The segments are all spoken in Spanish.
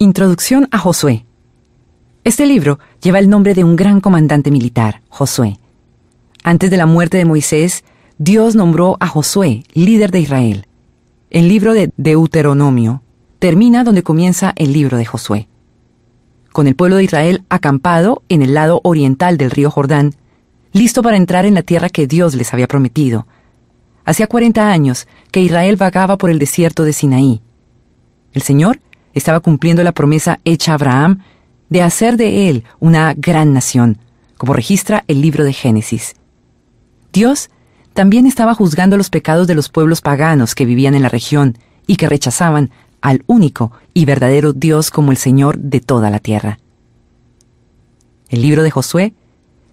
Introducción a Josué. Este libro lleva el nombre de un gran comandante militar, Josué. Antes de la muerte de Moisés, Dios nombró a Josué líder de Israel. El libro de Deuteronomio termina donde comienza el libro de Josué. Con el pueblo de Israel acampado en el lado oriental del río Jordán, listo para entrar en la tierra que Dios les había prometido. Hacía 40 años que Israel vagaba por el desierto de Sinaí. El Señor estaba cumpliendo la promesa hecha a Abraham de hacer de él una gran nación, como registra el libro de Génesis. Dios también estaba juzgando los pecados de los pueblos paganos que vivían en la región y que rechazaban al único y verdadero Dios como el Señor de toda la tierra. El libro de Josué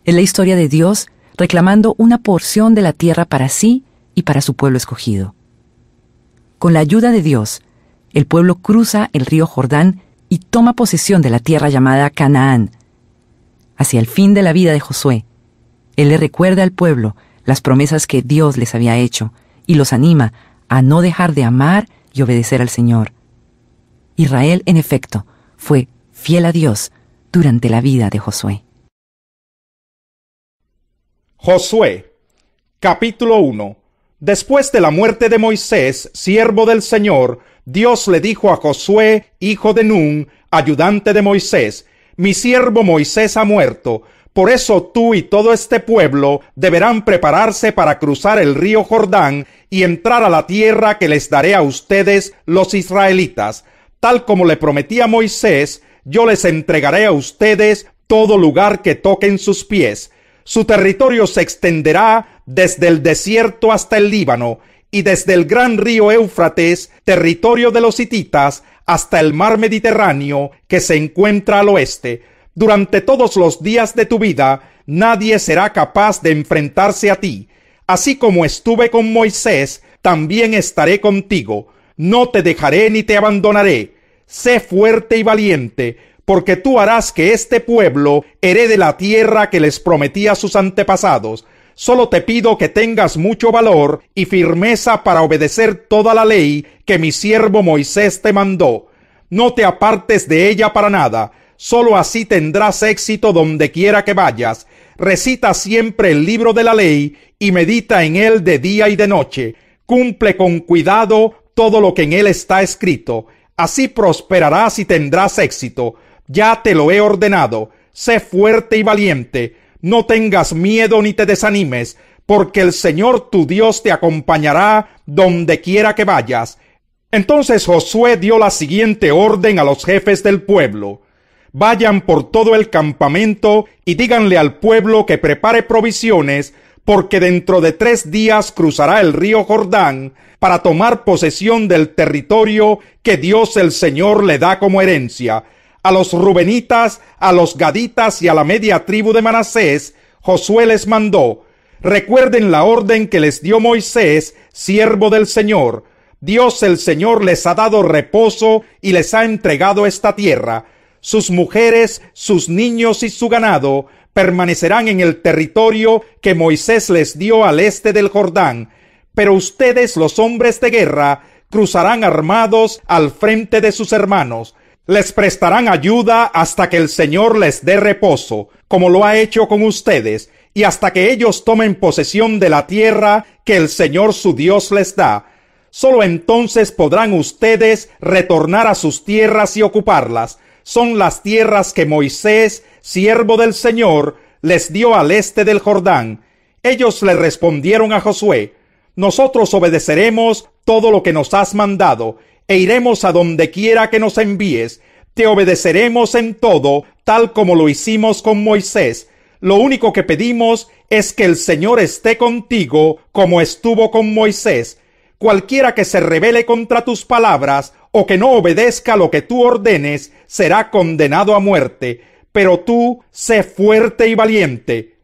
es la historia de Dios reclamando una porción de la tierra para sí y para su pueblo escogido. Con la ayuda de Dios, el pueblo cruza el río Jordán y toma posesión de la tierra llamada Canaán. Hacia el fin de la vida de Josué, él le recuerda al pueblo las promesas que Dios les había hecho y los anima a no dejar de amar y obedecer al Señor. Israel, en efecto, fue fiel a Dios durante la vida de Josué. Josué, capítulo 1. Después de la muerte de Moisés, siervo del Señor, Dios le dijo a Josué, hijo de Nun, ayudante de Moisés: mi siervo Moisés ha muerto, por eso tú y todo este pueblo deberán prepararse para cruzar el río Jordán y entrar a la tierra que les daré a ustedes, los israelitas. Tal como le prometí a Moisés, yo les entregaré a ustedes todo lugar que toquen sus pies. Su territorio se extenderá desde el desierto hasta el Líbano, y desde el gran río Éufrates, territorio de los hititas, hasta el mar Mediterráneo, que se encuentra al oeste. Durante todos los días de tu vida, nadie será capaz de enfrentarse a ti. Así como estuve con Moisés, también estaré contigo. No te dejaré ni te abandonaré. Sé fuerte y valiente, porque tú harás que este pueblo herede la tierra que les prometí a sus antepasados. Solo te pido que tengas mucho valor y firmeza para obedecer toda la ley que mi siervo Moisés te mandó. No te apartes de ella para nada, solo así tendrás éxito donde quiera que vayas. Recita siempre el libro de la ley y medita en él de día y de noche. Cumple con cuidado todo lo que en él está escrito. Así prosperarás y tendrás éxito. Ya te lo he ordenado. Sé fuerte y valiente. No tengas miedo ni te desanimes, porque el Señor tu Dios te acompañará donde quiera que vayas. Entonces Josué dio la siguiente orden a los jefes del pueblo: vayan por todo el campamento y díganle al pueblo que prepare provisiones, porque dentro de 3 días cruzará el río Jordán para tomar posesión del territorio que Dios el Señor le da como herencia. A los rubenitas, a los gaditas y a la media tribu de Manasés, Josué les mandó: recuerden la orden que les dio Moisés, siervo del Señor. Dios el Señor les ha dado reposo y les ha entregado esta tierra. Sus mujeres, sus niños y su ganado permanecerán en el territorio que Moisés les dio al este del Jordán. Pero ustedes, los hombres de guerra, cruzarán armados al frente de sus hermanos. Les prestarán ayuda hasta que el Señor les dé reposo, como lo ha hecho con ustedes, y hasta que ellos tomen posesión de la tierra que el Señor su Dios les da. Solo entonces podrán ustedes retornar a sus tierras y ocuparlas. Son las tierras que Moisés, siervo del Señor, les dio al este del Jordán. Ellos le respondieron a Josué: nosotros obedeceremos todo lo que nos has mandado, e iremos a donde quiera que nos envíes. Te obedeceremos en todo, tal como lo hicimos con Moisés. Lo único que pedimos es que el Señor esté contigo, como estuvo con Moisés. Cualquiera que se rebele contra tus palabras, o que no obedezca lo que tú ordenes, será condenado a muerte. Pero tú, sé fuerte y valiente.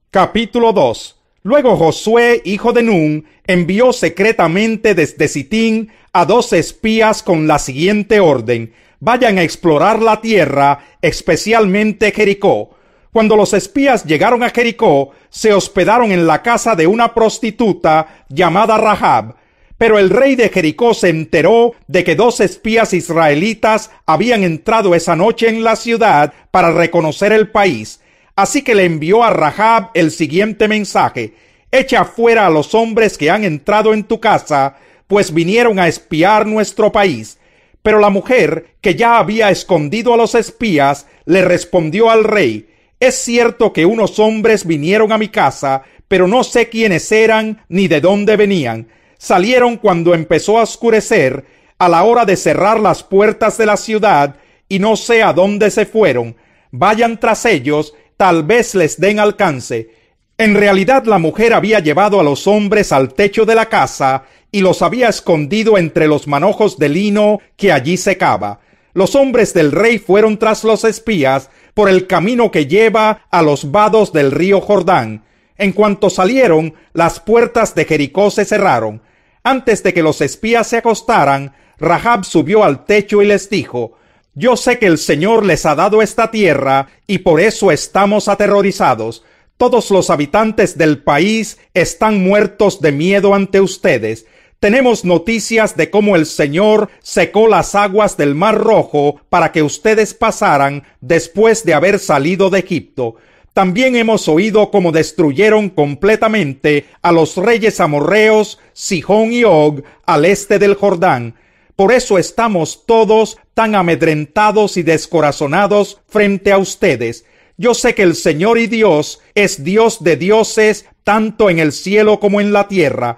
Capítulo 2. Luego Josué, hijo de Nun, envió secretamente desde Sitín a 2 espías con la siguiente orden: vayan a explorar la tierra, especialmente Jericó. Cuando los espías llegaron a Jericó, se hospedaron en la casa de una prostituta llamada Rahab. Pero el rey de Jericó se enteró de que 2 espías israelitas habían entrado esa noche en la ciudad para reconocer el país. Así que le envió a Rahab el siguiente mensaje: echa fuera a los hombres que han entrado en tu casa, pues vinieron a espiar nuestro país. Pero la mujer, que ya había escondido a los espías, le respondió al rey: es cierto que unos hombres vinieron a mi casa, pero no sé quiénes eran ni de dónde venían. Salieron cuando empezó a oscurecer, a la hora de cerrar las puertas de la ciudad, y no sé a dónde se fueron. Vayan tras ellos, tal vez les den alcance. En realidad la mujer había llevado a los hombres al techo de la casa y los había escondido entre los manojos de lino que allí secaba. Los hombres del rey fueron tras los espías por el camino que lleva a los vados del río Jordán. En cuanto salieron, las puertas de Jericó se cerraron. Antes de que los espías se acostaran, Rahab subió al techo y les dijo: yo sé que el Señor les ha dado esta tierra y por eso estamos aterrorizados. Todos los habitantes del país están muertos de miedo ante ustedes. Tenemos noticias de cómo el Señor secó las aguas del Mar Rojo para que ustedes pasaran después de haber salido de Egipto. También hemos oído cómo destruyeron completamente a los reyes amorreos Sihón y Og al este del Jordán. Por eso estamos todos tan amedrentados y descorazonados frente a ustedes. Yo sé que el Señor y Dios es Dios de dioses, tanto en el cielo como en la tierra.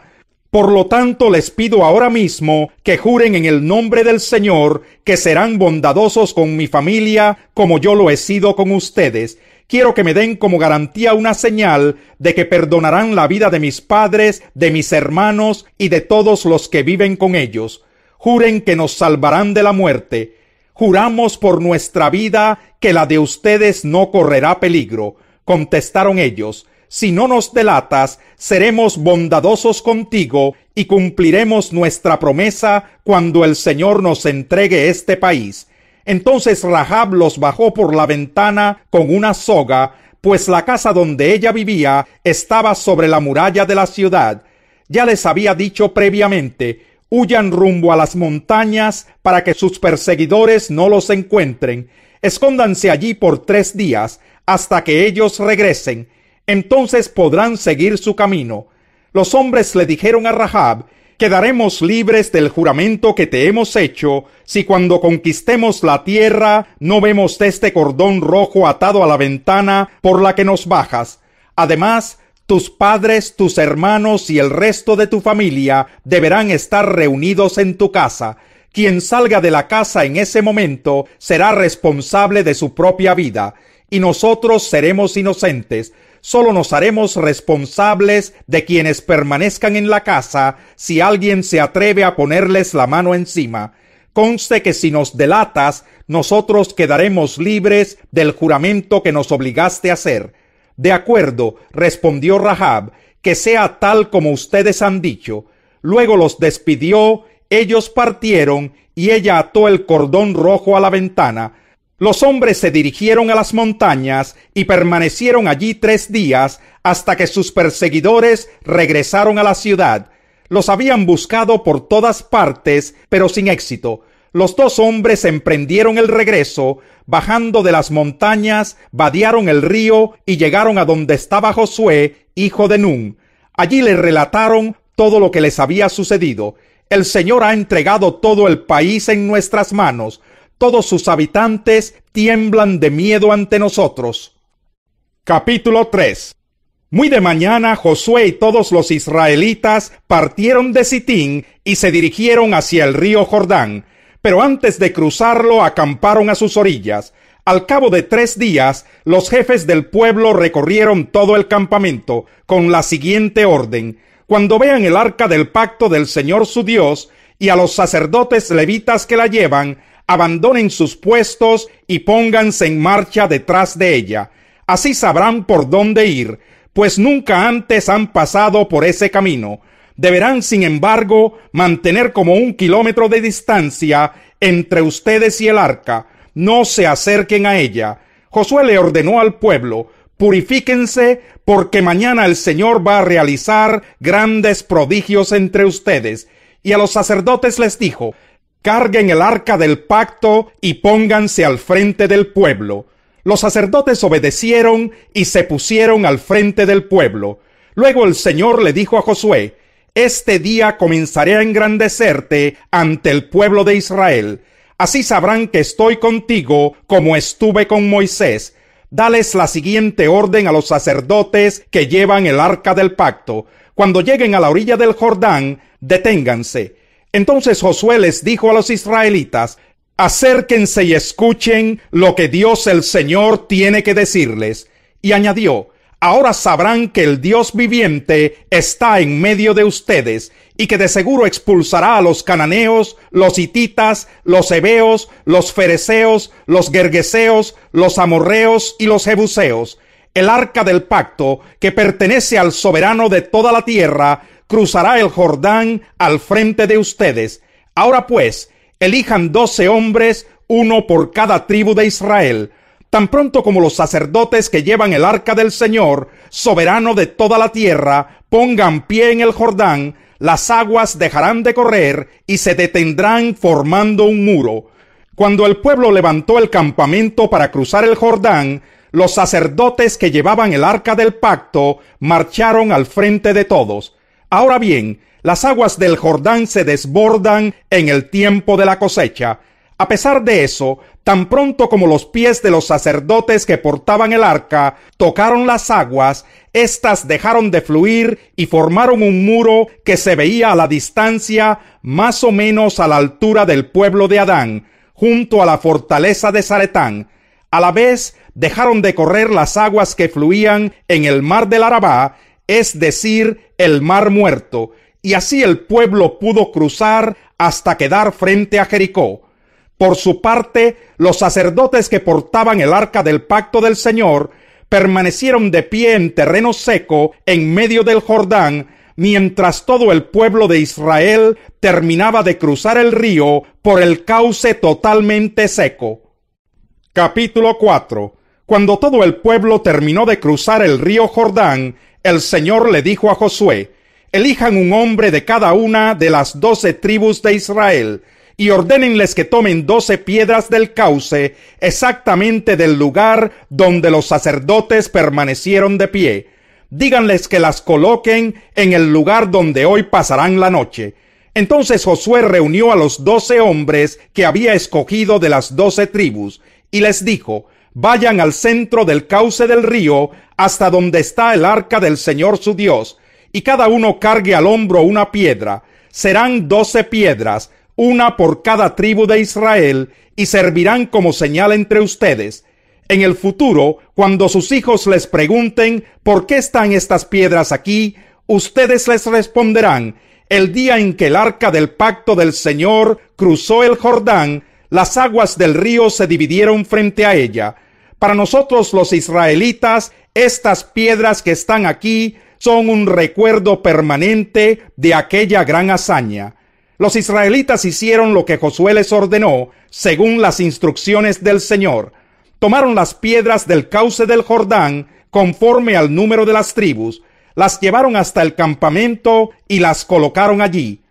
Por lo tanto, les pido ahora mismo que juren en el nombre del Señor que serán bondadosos con mi familia como yo lo he sido con ustedes. Quiero que me den como garantía una señal de que perdonarán la vida de mis padres, de mis hermanos y de todos los que viven con ellos. Juren que nos salvarán de la muerte. Juramos por nuestra vida que la de ustedes no correrá peligro. Contestaron ellos: si no nos delatas, seremos bondadosos contigo y cumpliremos nuestra promesa cuando el Señor nos entregue este país. Entonces Rahab los bajó por la ventana con una soga, pues la casa donde ella vivía estaba sobre la muralla de la ciudad. Ya les había dicho previamente: huyan rumbo a las montañas para que sus perseguidores no los encuentren. Escóndanse allí por 3 días hasta que ellos regresen. Entonces podrán seguir su camino. Los hombres le dijeron a Rahab: quedaremos libres del juramento que te hemos hecho si cuando conquistemos la tierra no vemos este cordón rojo atado a la ventana por la que nos bajas. Además, tus padres, tus hermanos y el resto de tu familia deberán estar reunidos en tu casa. Quien salga de la casa en ese momento será responsable de su propia vida, y nosotros seremos inocentes. Solo nos haremos responsables de quienes permanezcan en la casa si alguien se atreve a ponerles la mano encima. Conste que si nos delatas, nosotros quedaremos libres del juramento que nos obligaste a hacer. De acuerdo, respondió Rahab, que sea tal como ustedes han dicho. Luego los despidió, ellos partieron y ella ató el cordón rojo a la ventana. Los hombres se dirigieron a las montañas y permanecieron allí 3 días hasta que sus perseguidores regresaron a la ciudad. Los habían buscado por todas partes, pero sin éxito. Los 2 hombres emprendieron el regreso, bajando de las montañas, vadearon el río y llegaron a donde estaba Josué, hijo de Nun. Allí le relataron todo lo que les había sucedido. El Señor ha entregado todo el país en nuestras manos. Todos sus habitantes tiemblan de miedo ante nosotros. Capítulo 3. Muy de mañana Josué y todos los israelitas partieron de Sitín y se dirigieron hacia el río Jordán, pero antes de cruzarlo acamparon a sus orillas. Al cabo de 3 días, los jefes del pueblo recorrieron todo el campamento con la siguiente orden: cuando vean el arca del pacto del Señor su Dios y a los sacerdotes levitas que la llevan, abandonen sus puestos y pónganse en marcha detrás de ella. Así sabrán por dónde ir, pues nunca antes han pasado por ese camino. Deberán, sin embargo, mantener como 1 kilómetro de distancia entre ustedes y el arca. No se acerquen a ella. Josué le ordenó al pueblo: purifíquense, porque mañana el Señor va a realizar grandes prodigios entre ustedes. Y a los sacerdotes les dijo: carguen el arca del pacto y pónganse al frente del pueblo. Los sacerdotes obedecieron y se pusieron al frente del pueblo. Luego el Señor le dijo a Josué: este día comenzaré a engrandecerte ante el pueblo de Israel. Así sabrán que estoy contigo como estuve con Moisés. Dales la siguiente orden a los sacerdotes que llevan el arca del pacto: cuando lleguen a la orilla del Jordán, deténganse. Entonces Josué les dijo a los israelitas: acérquense y escuchen lo que Dios el Señor tiene que decirles. Y añadió: ahora sabrán que el Dios viviente está en medio de ustedes, y que de seguro expulsará a los cananeos, los hititas, los heveos, los fereceos, los gergeseos, los amorreos y los jebuseos. El arca del pacto, que pertenece al soberano de toda la tierra, cruzará el Jordán al frente de ustedes. Ahora pues, elijan 12 hombres, uno por cada tribu de Israel. Tan pronto como los sacerdotes que llevan el arca del Señor, soberano de toda la tierra, pongan pie en el Jordán, las aguas dejarán de correr y se detendrán formando un muro. Cuando el pueblo levantó el campamento para cruzar el Jordán, los sacerdotes que llevaban el arca del pacto marcharon al frente de todos. Ahora bien, las aguas del Jordán se desbordan en el tiempo de la cosecha. A pesar de eso, tan pronto como los pies de los sacerdotes que portaban el arca tocaron las aguas, éstas dejaron de fluir y formaron un muro que se veía a la distancia más o menos a la altura del pueblo de Adán, junto a la fortaleza de Zaretán. A la vez dejaron de correr las aguas que fluían en el mar del Arabá, es decir, el mar muerto, y así el pueblo pudo cruzar hasta quedar frente a Jericó. Por su parte, los sacerdotes que portaban el arca del pacto del Señor permanecieron de pie en terreno seco en medio del Jordán, mientras todo el pueblo de Israel terminaba de cruzar el río por el cauce totalmente seco. Capítulo 4. Cuando todo el pueblo terminó de cruzar el río Jordán, el Señor le dijo a Josué: elijan un hombre de cada una de las 12 tribus de Israel, y ordénenles que tomen 12 piedras del cauce, exactamente del lugar donde los sacerdotes permanecieron de pie. Díganles que las coloquen en el lugar donde hoy pasarán la noche. Entonces Josué reunió a los 12 hombres que había escogido de las 12 tribus, y les dijo: vayan al centro del cauce del río, hasta donde está el arca del Señor su Dios, y cada uno cargue al hombro una piedra. Serán 12 piedras, una por cada tribu de Israel, y servirán como señal entre ustedes. En el futuro, cuando sus hijos les pregunten ¿por qué están estas piedras aquí?, ustedes les responderán: el día en que el arca del pacto del Señor cruzó el Jordán, las aguas del río se dividieron frente a ella. Para nosotros los israelitas, estas piedras que están aquí son un recuerdo permanente de aquella gran hazaña. Los israelitas hicieron lo que Josué les ordenó, según las instrucciones del Señor. Tomaron las piedras del cauce del Jordán, conforme al número de las tribus, las llevaron hasta el campamento y las colocaron allí.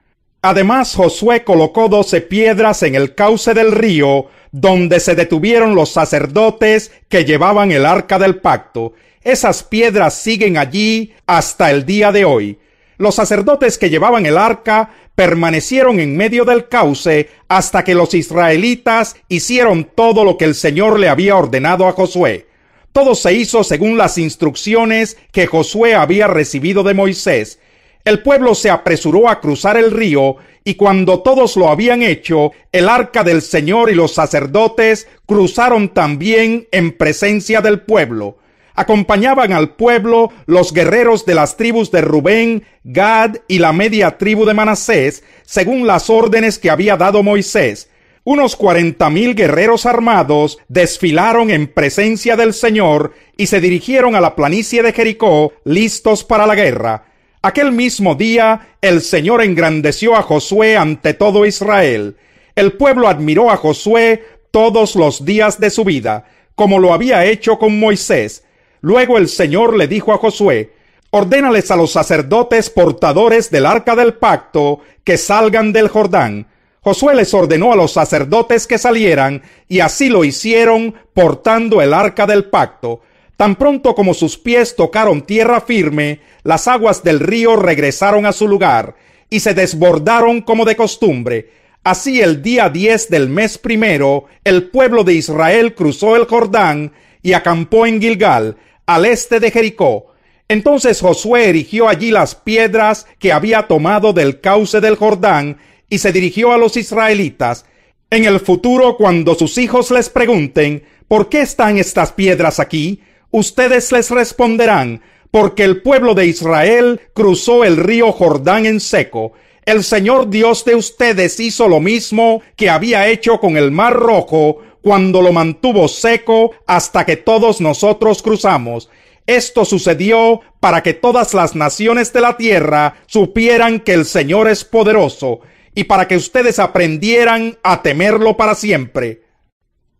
Además, Josué colocó 12 piedras en el cauce del río, donde se detuvieron los sacerdotes que llevaban el arca del pacto. Esas piedras siguen allí hasta el día de hoy. Los sacerdotes que llevaban el arca permanecieron en medio del cauce hasta que los israelitas hicieron todo lo que el Señor le había ordenado a Josué. Todo se hizo según las instrucciones que Josué había recibido de Moisés. El pueblo se apresuró a cruzar el río, y cuando todos lo habían hecho, el arca del Señor y los sacerdotes cruzaron también en presencia del pueblo. Acompañaban al pueblo los guerreros de las tribus de Rubén, Gad y la media tribu de Manasés, según las órdenes que había dado Moisés. Unos 40,000 guerreros armados desfilaron en presencia del Señor y se dirigieron a la planicie de Jericó, listos para la guerra. Aquel mismo día, el Señor engrandeció a Josué ante todo Israel. El pueblo admiró a Josué todos los días de su vida, como lo había hecho con Moisés. Luego el Señor le dijo a Josué: Ordénales a los sacerdotes portadores del arca del pacto que salgan del Jordán. Josué les ordenó a los sacerdotes que salieran, y así lo hicieron, portando el arca del pacto. Tan pronto como sus pies tocaron tierra firme, las aguas del río regresaron a su lugar, y se desbordaron como de costumbre. Así el día 10 del mes primero, el pueblo de Israel cruzó el Jordán y acampó en Gilgal, al este de Jericó. Entonces Josué erigió allí las piedras que había tomado del cauce del Jordán y se dirigió a los israelitas. En el futuro, cuando sus hijos les pregunten, ¿por qué están estas piedras aquí?, ustedes les responderán, porque el pueblo de Israel cruzó el río Jordán en seco. El Señor Dios de ustedes hizo lo mismo que había hecho con el Mar Rojo, cuando lo mantuvo seco hasta que todos nosotros cruzamos. Esto sucedió para que todas las naciones de la tierra supieran que el Señor es poderoso, y para que ustedes aprendieran a temerlo para siempre.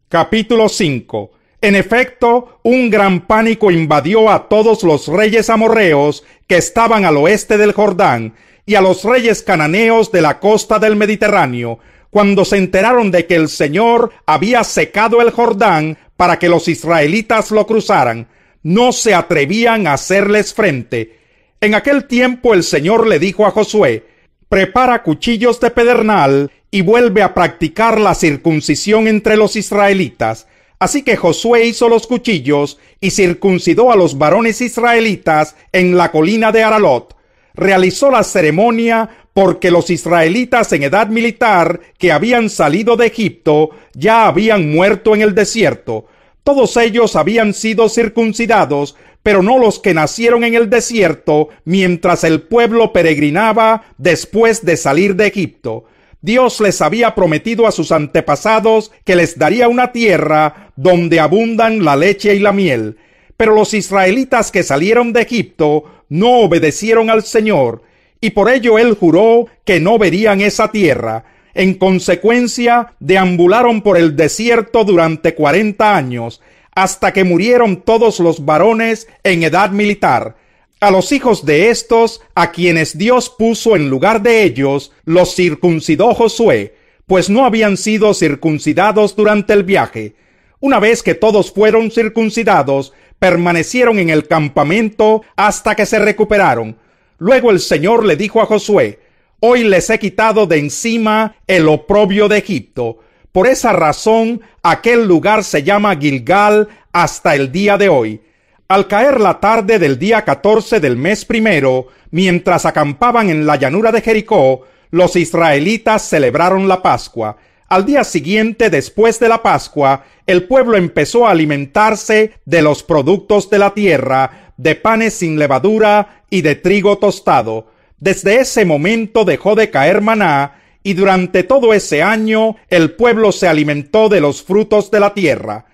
Capítulo 5. En efecto, un gran pánico invadió a todos los reyes amorreos que estaban al oeste del Jordán, y a los reyes cananeos de la costa del Mediterráneo, cuando se enteraron de que el Señor había secado el Jordán para que los israelitas lo cruzaran. No se atrevían a hacerles frente. En aquel tiempo el Señor le dijo a Josué: prepara cuchillos de pedernal y vuelve a practicar la circuncisión entre los israelitas. Así que Josué hizo los cuchillos y circuncidó a los varones israelitas en la colina de Aralot. Realizó la ceremonia porque los israelitas en edad militar que habían salido de Egipto ya habían muerto en el desierto. Todos ellos habían sido circuncidados, pero no los que nacieron en el desierto mientras el pueblo peregrinaba después de salir de Egipto. Dios les había prometido a sus antepasados que les daría una tierra donde abundan la leche y la miel. Pero los israelitas que salieron de Egipto no obedecieron al Señor, y por ello Él juró que no verían esa tierra. En consecuencia, deambularon por el desierto durante 40 años, hasta que murieron todos los varones en edad militar. A los hijos de estos, a quienes Dios puso en lugar de ellos, los circuncidó Josué, pues no habían sido circuncidados durante el viaje. Una vez que todos fueron circuncidados, permanecieron en el campamento hasta que se recuperaron. Luego el Señor le dijo a Josué: hoy les he quitado de encima el oprobio de Egipto. Por esa razón, aquel lugar se llama Gilgal hasta el día de hoy. Al caer la tarde del día 14 del mes primero, mientras acampaban en la llanura de Jericó, los israelitas celebraron la Pascua. Al día siguiente, después de la Pascua, el pueblo empezó a alimentarse de los productos de la tierra, de panes sin levadura y de trigo tostado. Desde ese momento dejó de caer maná, y durante todo ese año el pueblo se alimentó de los frutos de la tierra.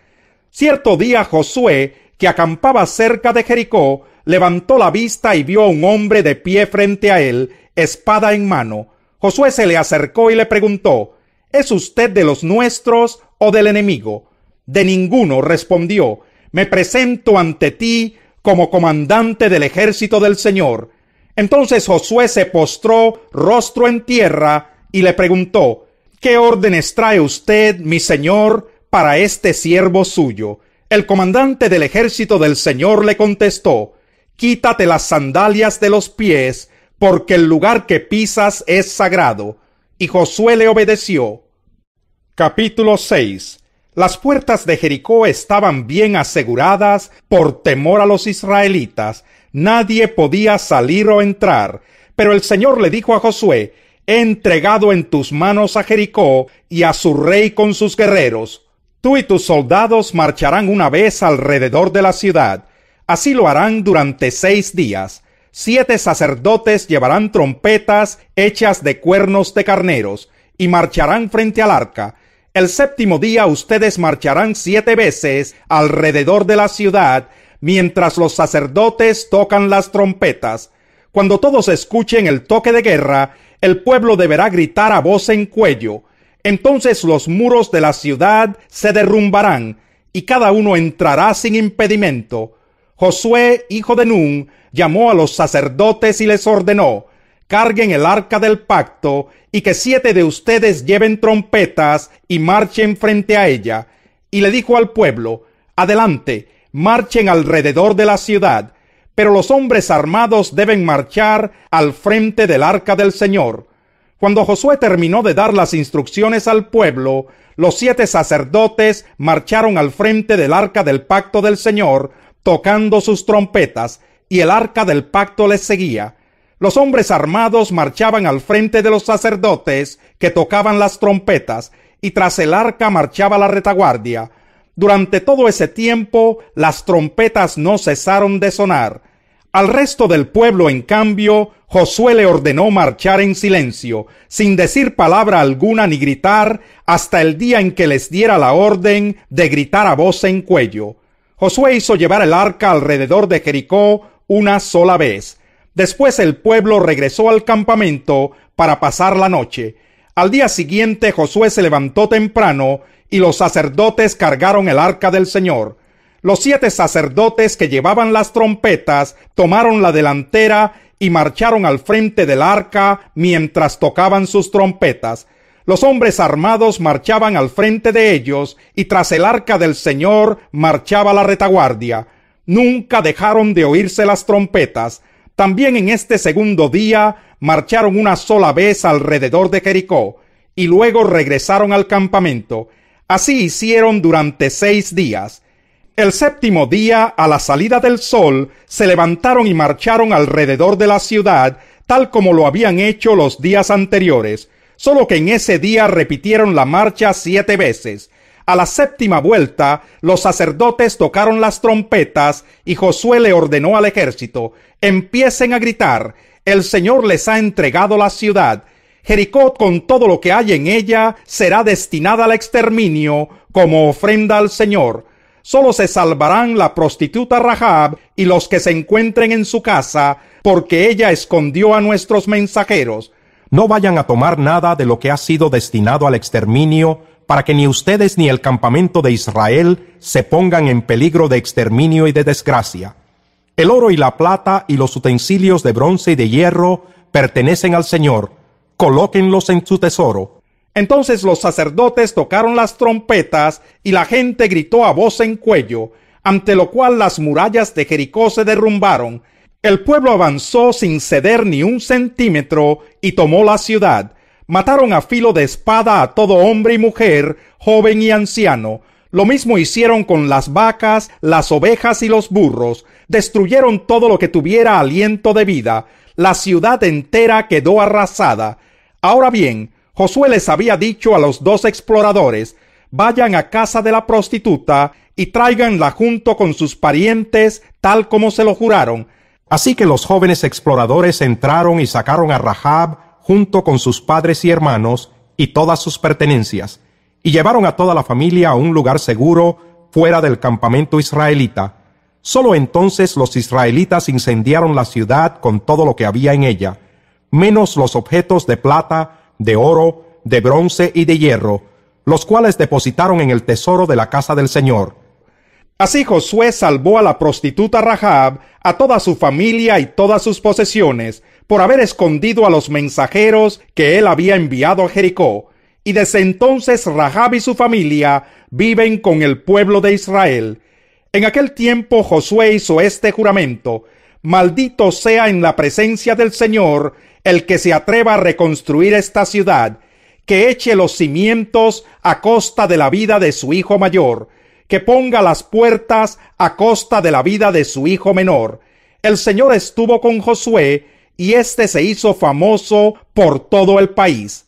Cierto día Josué, que acampaba cerca de Jericó, levantó la vista y vio a un hombre de pie frente a él, espada en mano. Josué se le acercó y le preguntó: ¿es usted de los nuestros o del enemigo? De ninguno, respondió. Me presento ante ti como comandante del ejército del Señor. Entonces Josué se postró rostro en tierra y le preguntó: ¿qué órdenes trae usted, mi señor, para este siervo suyo? El comandante del ejército del Señor le contestó: quítate las sandalias de los pies, porque el lugar que pisas es sagrado. Y Josué le obedeció. Capítulo 6. Las puertas de Jericó estaban bien aseguradas por temor a los israelitas. Nadie podía salir o entrar. Pero el Señor le dijo a Josué: he entregado en tus manos a Jericó y a su rey con sus guerreros. Tú y tus soldados marcharán una vez alrededor de la ciudad. Así lo harán durante 6 días. 7 sacerdotes llevarán trompetas hechas de cuernos de carneros, y marcharán frente al arca. El 7º día ustedes marcharán 7 veces alrededor de la ciudad, mientras los sacerdotes tocan las trompetas. Cuando todos escuchen el toque de guerra, el pueblo deberá gritar a voz en cuello. Entonces los muros de la ciudad se derrumbarán, y cada uno entrará sin impedimento. Josué, hijo de Nun, llamó a los sacerdotes y les ordenó: carguen el arca del pacto, y que 7 de ustedes lleven trompetas y marchen frente a ella. Y le dijo al pueblo: adelante, marchen alrededor de la ciudad, pero los hombres armados deben marchar al frente del arca del Señor. Cuando Josué terminó de dar las instrucciones al pueblo, los 7 sacerdotes marcharon al frente del arca del pacto del Señor, tocando sus trompetas, y el arca del pacto les seguía. Los hombres armados marchaban al frente de los sacerdotes, que tocaban las trompetas, y tras el arca marchaba la retaguardia. Durante todo ese tiempo, las trompetas no cesaron de sonar. Al resto del pueblo, en cambio, Josué le ordenó marchar en silencio, sin decir palabra alguna ni gritar, hasta el día en que les diera la orden de gritar a voz en cuello. Josué hizo llevar el arca alrededor de Jericó una sola vez. Después el pueblo regresó al campamento para pasar la noche. Al día siguiente Josué se levantó temprano y los sacerdotes cargaron el arca del Señor. Los 7 sacerdotes que llevaban las trompetas tomaron la delantera y marcharon al frente del arca mientras tocaban sus trompetas. Los hombres armados marchaban al frente de ellos, y tras el arca del Señor marchaba la retaguardia. Nunca dejaron de oírse las trompetas. También en este segundo día marcharon una sola vez alrededor de Jericó, y luego regresaron al campamento. Así hicieron durante 6 días. El 7º día, a la salida del sol, se levantaron y marcharon alrededor de la ciudad, tal como lo habían hecho los días anteriores, solo que en ese día repitieron la marcha 7 veces. A la 7ª vuelta, los sacerdotes tocaron las trompetas y Josué le ordenó al ejército: empiecen a gritar, el Señor les ha entregado la ciudad. Jericó con todo lo que hay en ella será destinada al exterminio como ofrenda al Señor. Solo se salvarán la prostituta Rahab y los que se encuentren en su casa, porque ella escondió a nuestros mensajeros. No vayan a tomar nada de lo que ha sido destinado al exterminio, para que ni ustedes ni el campamento de Israel se pongan en peligro de exterminio y de desgracia. El oro y la plata y los utensilios de bronce y de hierro pertenecen al Señor. Colóquenlos en su tesoro. Entonces los sacerdotes tocaron las trompetas y la gente gritó a voz en cuello, ante lo cual las murallas de Jericó se derrumbaron. El pueblo avanzó sin ceder ni un centímetro y tomó la ciudad. Mataron a filo de espada a todo hombre y mujer, joven y anciano. Lo mismo hicieron con las vacas, las ovejas y los burros. Destruyeron todo lo que tuviera aliento de vida. La ciudad entera quedó arrasada. Ahora bien, Josué les había dicho a los 2 exploradores: vayan a casa de la prostituta y tráiganla junto con sus parientes, tal como se lo juraron. Así que los jóvenes exploradores entraron y sacaron a Rahab junto con sus padres y hermanos y todas sus pertenencias, y llevaron a toda la familia a un lugar seguro fuera del campamento israelita. Solo entonces los israelitas incendiaron la ciudad con todo lo que había en ella, menos los objetos de plata, de oro, de bronce y de hierro, los cuales depositaron en el tesoro de la casa del Señor. Así Josué salvó a la prostituta Rahab, a toda su familia y todas sus posesiones, por haber escondido a los mensajeros que él había enviado a Jericó. Y desde entonces Rahab y su familia viven con el pueblo de Israel. En aquel tiempo Josué hizo este juramento: maldito sea en la presencia del Señor el que se atreva a reconstruir esta ciudad, que eche los cimientos a costa de la vida de su hijo mayor, que ponga las puertas a costa de la vida de su hijo menor. El Señor estuvo con Josué, y éste se hizo famoso por todo el país.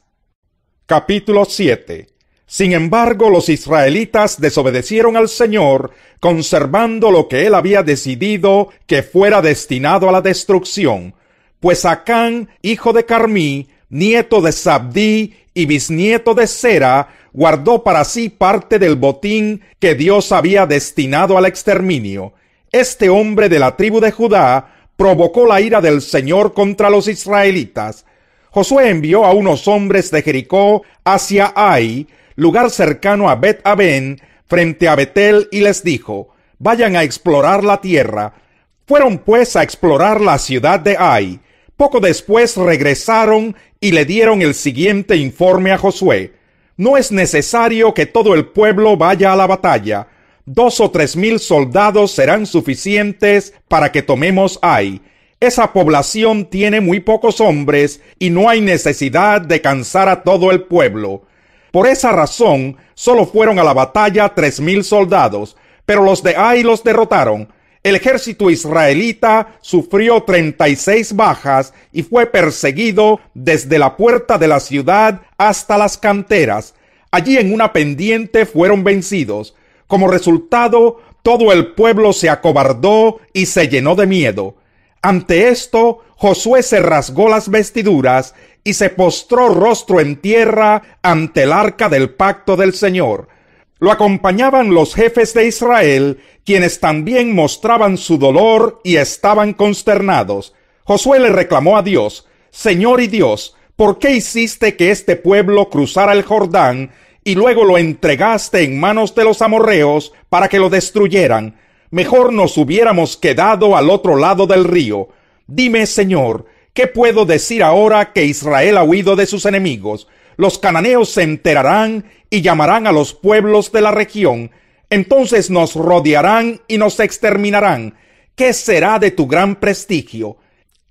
Capítulo 7. Sin embargo, los israelitas desobedecieron al Señor, conservando lo que él había decidido que fuera destinado a la destrucción. Pues Acán, hijo de Carmí, nieto de Zabdí y bisnieto de Sera, guardó para sí parte del botín que Dios había destinado al exterminio. Este hombre de la tribu de Judá provocó la ira del Señor contra los israelitas. Josué envió a unos hombres de Jericó hacia Ai, lugar cercano a Bet-Aben, frente a Betel, y les dijo: vayan a explorar la tierra. Fueron pues a explorar la ciudad de Ai. Poco después regresaron y le dieron el siguiente informe a Josué: no es necesario que todo el pueblo vaya a la batalla. 2 o 3 mil soldados serán suficientes para que tomemos Ai. Esa población tiene muy pocos hombres y no hay necesidad de cansar a todo el pueblo. Por esa razón, solo fueron a la batalla 3 mil soldados, pero los de Ai los derrotaron. El ejército israelita sufrió 36 bajas y fue perseguido desde la puerta de la ciudad hasta las canteras. Allí en una pendiente fueron vencidos. Como resultado, todo el pueblo se acobardó y se llenó de miedo. Ante esto, Josué se rasgó las vestiduras y se postró rostro en tierra ante el arca del pacto del Señor. Lo acompañaban los jefes de Israel, quienes también mostraban su dolor y estaban consternados. Josué le reclamó a Dios: Señor y Dios, ¿por qué hiciste que este pueblo cruzara el Jordán y luego lo entregaste en manos de los amorreos para que lo destruyeran? Mejor nos hubiéramos quedado al otro lado del río. Dime, Señor, ¿qué puedo decir ahora que Israel ha huido de sus enemigos? Los cananeos se enterarán y llamarán a los pueblos de la región. Entonces nos rodearán y nos exterminarán. ¿Qué será de tu gran prestigio?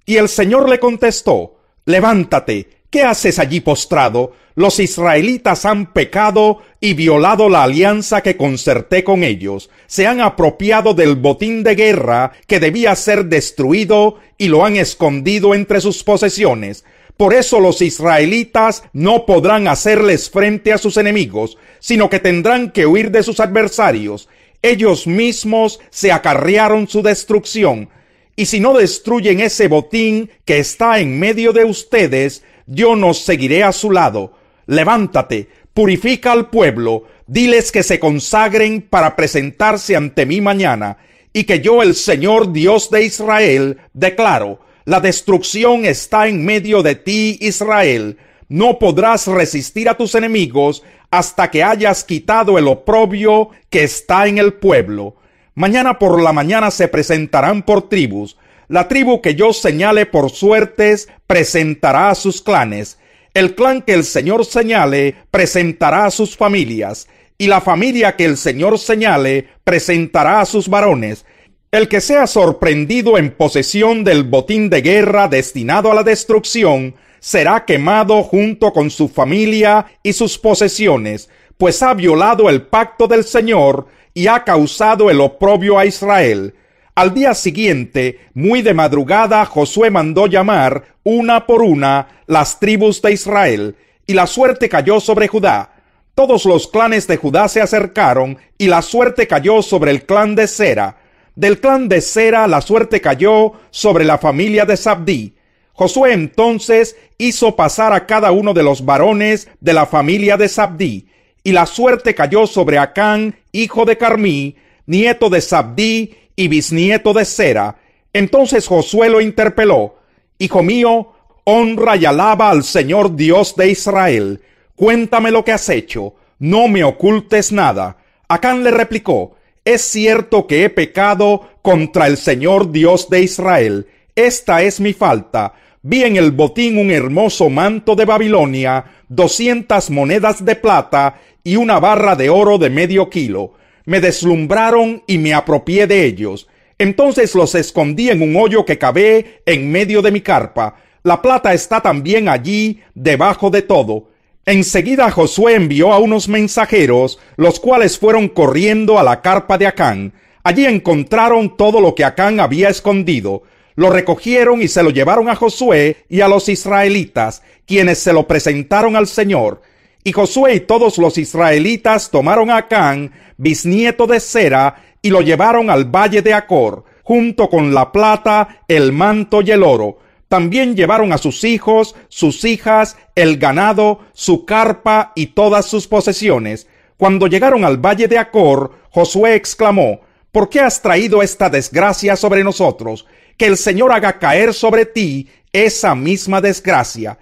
Y el Señor le contestó: levántate, ¿qué haces allí postrado? Los israelitas han pecado y violado la alianza que concerté con ellos. Se han apropiado del botín de guerra que debía ser destruido y lo han escondido entre sus posesiones. Por eso los israelitas no podrán hacerles frente a sus enemigos, sino que tendrán que huir de sus adversarios. Ellos mismos se acarrearon su destrucción. Y si no destruyen ese botín que está en medio de ustedes, yo no seguiré a su lado. Levántate, purifica al pueblo, diles que se consagren para presentarse ante mí mañana, y que yo, el Señor Dios de Israel, declaro: la destrucción está en medio de ti, Israel. No podrás resistir a tus enemigos hasta que hayas quitado el oprobio que está en el pueblo. Mañana por la mañana se presentarán por tribus. La tribu que yo señale por suertes presentará a sus clanes. El clan que el Señor señale presentará a sus familias, y la familia que el Señor señale presentará a sus varones. El que sea sorprendido en posesión del botín de guerra destinado a la destrucción será quemado junto con su familia y sus posesiones, pues ha violado el pacto del Señor y ha causado el oprobio a Israel. Al día siguiente, muy de madrugada, Josué mandó llamar una por una las tribus de Israel, y la suerte cayó sobre Judá. Todos los clanes de Judá se acercaron, y la suerte cayó sobre el clan de Sera. Del clan de Sera la suerte cayó sobre la familia de Zabdí. Josué entonces hizo pasar a cada uno de los varones de la familia de Zabdí, y la suerte cayó sobre Acán, hijo de Carmí, nieto de Zabdí y bisnieto de Sera. Entonces Josué lo interpeló: Hijo mío, honra y alaba al Señor Dios de Israel. Cuéntame lo que has hecho, no me ocultes nada. Acán le replicó: Es cierto que he pecado contra el Señor Dios de Israel. Esta es mi falta. Vi en el botín un hermoso manto de Babilonia, 200 monedas de plata y una barra de oro de medio kilo. Me deslumbraron y me apropié de ellos. Entonces los escondí en un hoyo que cavé en medio de mi carpa. La plata está también allí, debajo de todo. Enseguida Josué envió a unos mensajeros, los cuales fueron corriendo a la carpa de Acán. Allí encontraron todo lo que Acán había escondido. Lo recogieron y se lo llevaron a Josué y a los israelitas, quienes se lo presentaron al Señor. Y Josué y todos los israelitas tomaron a Acán, bisnieto de Sera, y lo llevaron al valle de Acor, junto con la plata, el manto y el oro. También llevaron a sus hijos, sus hijas, el ganado, su carpa y todas sus posesiones. Cuando llegaron al valle de Acor, Josué exclamó: ¿Por qué has traído esta desgracia sobre nosotros? Que el Señor haga caer sobre ti esa misma desgracia.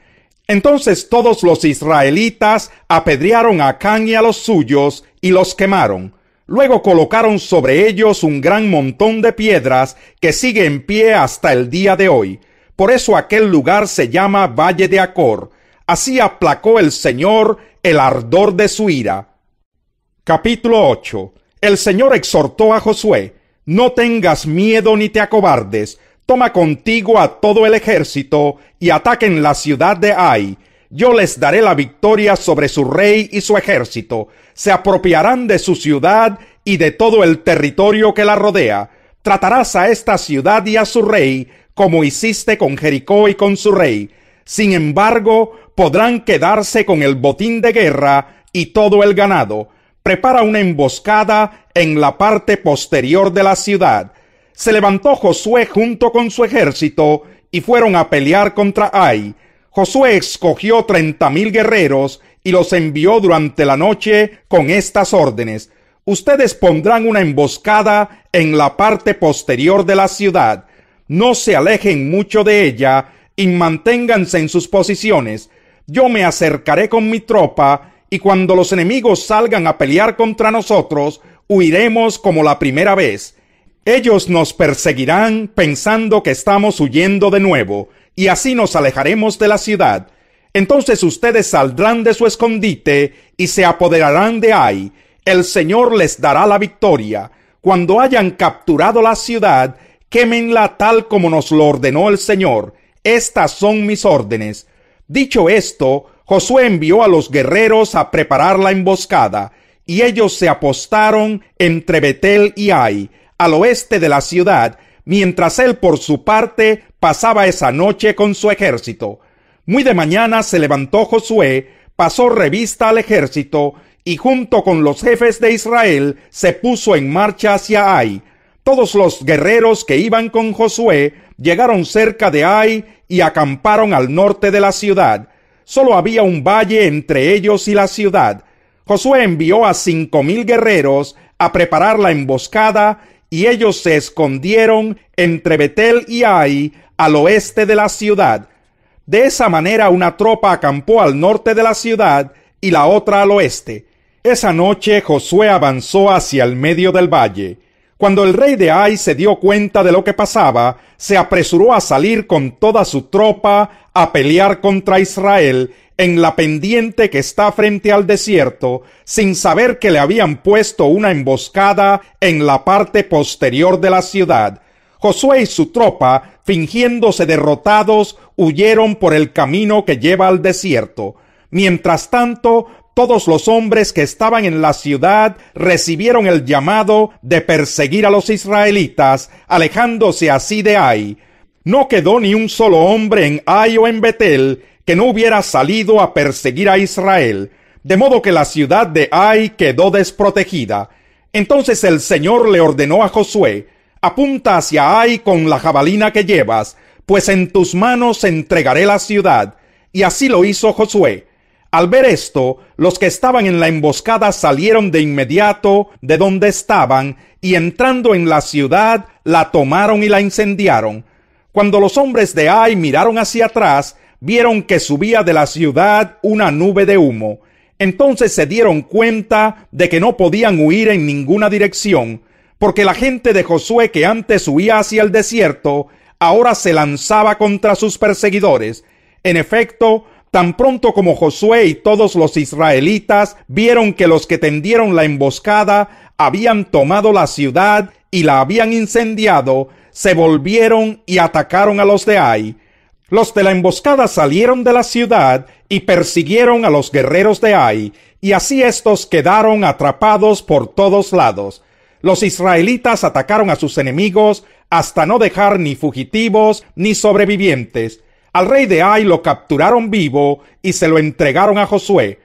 Entonces todos los israelitas apedrearon a Acán y a los suyos y los quemaron. Luego colocaron sobre ellos un gran montón de piedras que sigue en pie hasta el día de hoy. Por eso aquel lugar se llama Valle de Acor. Así aplacó el Señor el ardor de su ira. Capítulo 8. El Señor exhortó a Josué: no tengas miedo ni te acobardes. Toma contigo a todo el ejército y ataquen la ciudad de Ai. Yo les daré la victoria sobre su rey y su ejército. Se apropiarán de su ciudad y de todo el territorio que la rodea. Tratarás a esta ciudad y a su rey como hiciste con Jericó y con su rey. Sin embargo, podrán quedarse con el botín de guerra y todo el ganado. Prepara una emboscada en la parte posterior de la ciudad. Se levantó Josué junto con su ejército y fueron a pelear contra Ai. Josué escogió 30,000 guerreros y los envió durante la noche con estas órdenes: ustedes pondrán una emboscada en la parte posterior de la ciudad. No se alejen mucho de ella y manténganse en sus posiciones. Yo me acercaré con mi tropa y cuando los enemigos salgan a pelear contra nosotros, huiremos como la primera vez. Ellos nos perseguirán pensando que estamos huyendo de nuevo, y así nos alejaremos de la ciudad. Entonces ustedes saldrán de su escondite y se apoderarán de Ai. El Señor les dará la victoria. Cuando hayan capturado la ciudad, quémenla tal como nos lo ordenó el Señor. Estas son mis órdenes. Dicho esto, Josué envió a los guerreros a preparar la emboscada, y ellos se apostaron entre Betel y Ai, al oeste de la ciudad, mientras él por su parte pasaba esa noche con su ejército. Muy de mañana se levantó Josué, pasó revista al ejército, y junto con los jefes de Israel se puso en marcha hacia Ai. Todos los guerreros que iban con Josué llegaron cerca de Ai y acamparon al norte de la ciudad. Solo había un valle entre ellos y la ciudad. Josué envió a 5,000 guerreros a preparar la emboscada, y ellos se escondieron entre Betel y Ai, al oeste de la ciudad. De esa manera una tropa acampó al norte de la ciudad y la otra al oeste. Esa noche Josué avanzó hacia el medio del valle. Cuando el rey de Ai se dio cuenta de lo que pasaba, se apresuró a salir con toda su tropa a pelear contra Israel en la pendiente que está frente al desierto, sin saber que le habían puesto una emboscada en la parte posterior de la ciudad. Josué y su tropa, fingiéndose derrotados, huyeron por el camino que lleva al desierto. Mientras tanto, todos los hombres que estaban en la ciudad recibieron el llamado de perseguir a los israelitas, alejándose así de Ai. No quedó ni un solo hombre en Ai o en Betel que no hubiera salido a perseguir a Israel, de modo que la ciudad de Ai quedó desprotegida. Entonces el Señor le ordenó a Josué: apunta hacia Ai con la jabalina que llevas, pues en tus manos entregaré la ciudad. Y así lo hizo Josué. Al ver esto, los que estaban en la emboscada salieron de inmediato de donde estaban, y entrando en la ciudad, la tomaron y la incendiaron. Cuando los hombres de Ai miraron hacia atrás, vieron que subía de la ciudad una nube de humo. Entonces se dieron cuenta de que no podían huir en ninguna dirección, porque la gente de Josué que antes huía hacia el desierto, ahora se lanzaba contra sus perseguidores. En efecto, tan pronto como Josué y todos los israelitas vieron que los que tendieron la emboscada habían tomado la ciudad y la habían incendiado, se volvieron y atacaron a los de Ai. Los de la emboscada salieron de la ciudad y persiguieron a los guerreros de Ai, y así estos quedaron atrapados por todos lados. Los israelitas atacaron a sus enemigos hasta no dejar ni fugitivos ni sobrevivientes. Al rey de Ai lo capturaron vivo y se lo entregaron a Josué.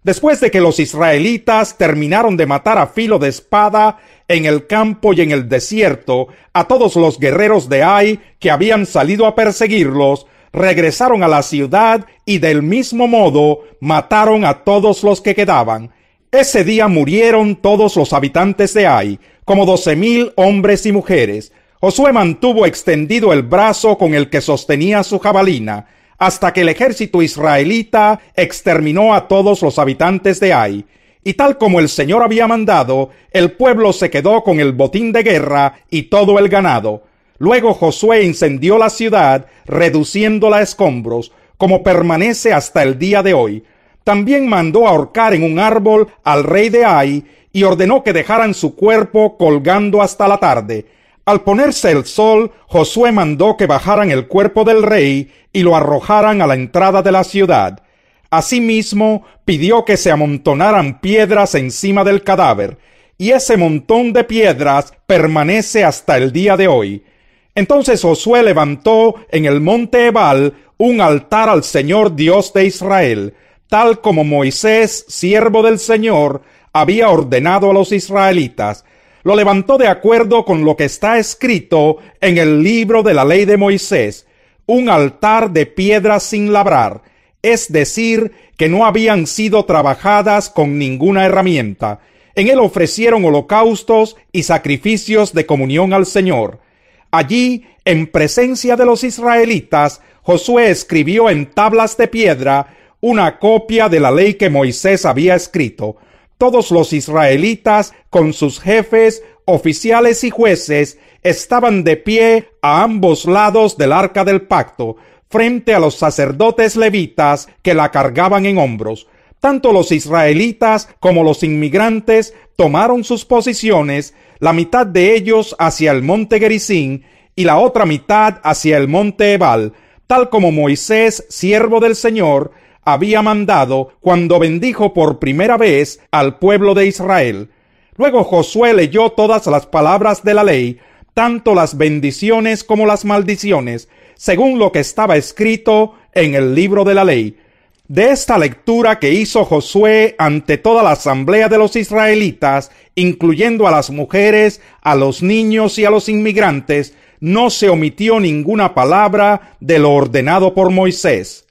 Después de que los israelitas terminaron de matar a filo de espada en el campo y en el desierto a todos los guerreros de Ai que habían salido a perseguirlos, regresaron a la ciudad y del mismo modo mataron a todos los que quedaban. Ese día murieron todos los habitantes de Ai, como 12,000 hombres y mujeres. Josué mantuvo extendido el brazo con el que sostenía su jabalina, hasta que el ejército israelita exterminó a todos los habitantes de Ai. Y tal como el Señor había mandado, el pueblo se quedó con el botín de guerra y todo el ganado. Luego Josué incendió la ciudad, reduciéndola a escombros, como permanece hasta el día de hoy. También mandó ahorcar en un árbol al rey de Ai y ordenó que dejaran su cuerpo colgando hasta la tarde. Al ponerse el sol, Josué mandó que bajaran el cuerpo del rey y lo arrojaran a la entrada de la ciudad. Asimismo, pidió que se amontonaran piedras encima del cadáver, y ese montón de piedras permanece hasta el día de hoy. Entonces Josué levantó en el monte Ebal un altar al Señor Dios de Israel, tal como Moisés, siervo del Señor, había ordenado a los israelitas. Lo levantó de acuerdo con lo que está escrito en el libro de la ley de Moisés, un altar de piedras sin labrar, es decir, que no habían sido trabajadas con ninguna herramienta. En él ofrecieron holocaustos y sacrificios de comunión al Señor. Allí, en presencia de los israelitas, Josué escribió en tablas de piedra una copia de la ley que Moisés había escrito. Todos los israelitas, con sus jefes, oficiales y jueces, estaban de pie a ambos lados del arca del pacto, frente a los sacerdotes levitas que la cargaban en hombros. Tanto los israelitas como los inmigrantes tomaron sus posiciones, la mitad de ellos hacia el monte Gerizim y la otra mitad hacia el monte Ebal, tal como Moisés, siervo del Señor, había mandado cuando bendijo por primera vez al pueblo de Israel. Luego Josué leyó todas las palabras de la ley, tanto las bendiciones como las maldiciones, según lo que estaba escrito en el libro de la ley. De esta lectura que hizo Josué ante toda la asamblea de los israelitas, incluyendo a las mujeres, a los niños y a los inmigrantes, no se omitió ninguna palabra de lo ordenado por Moisés.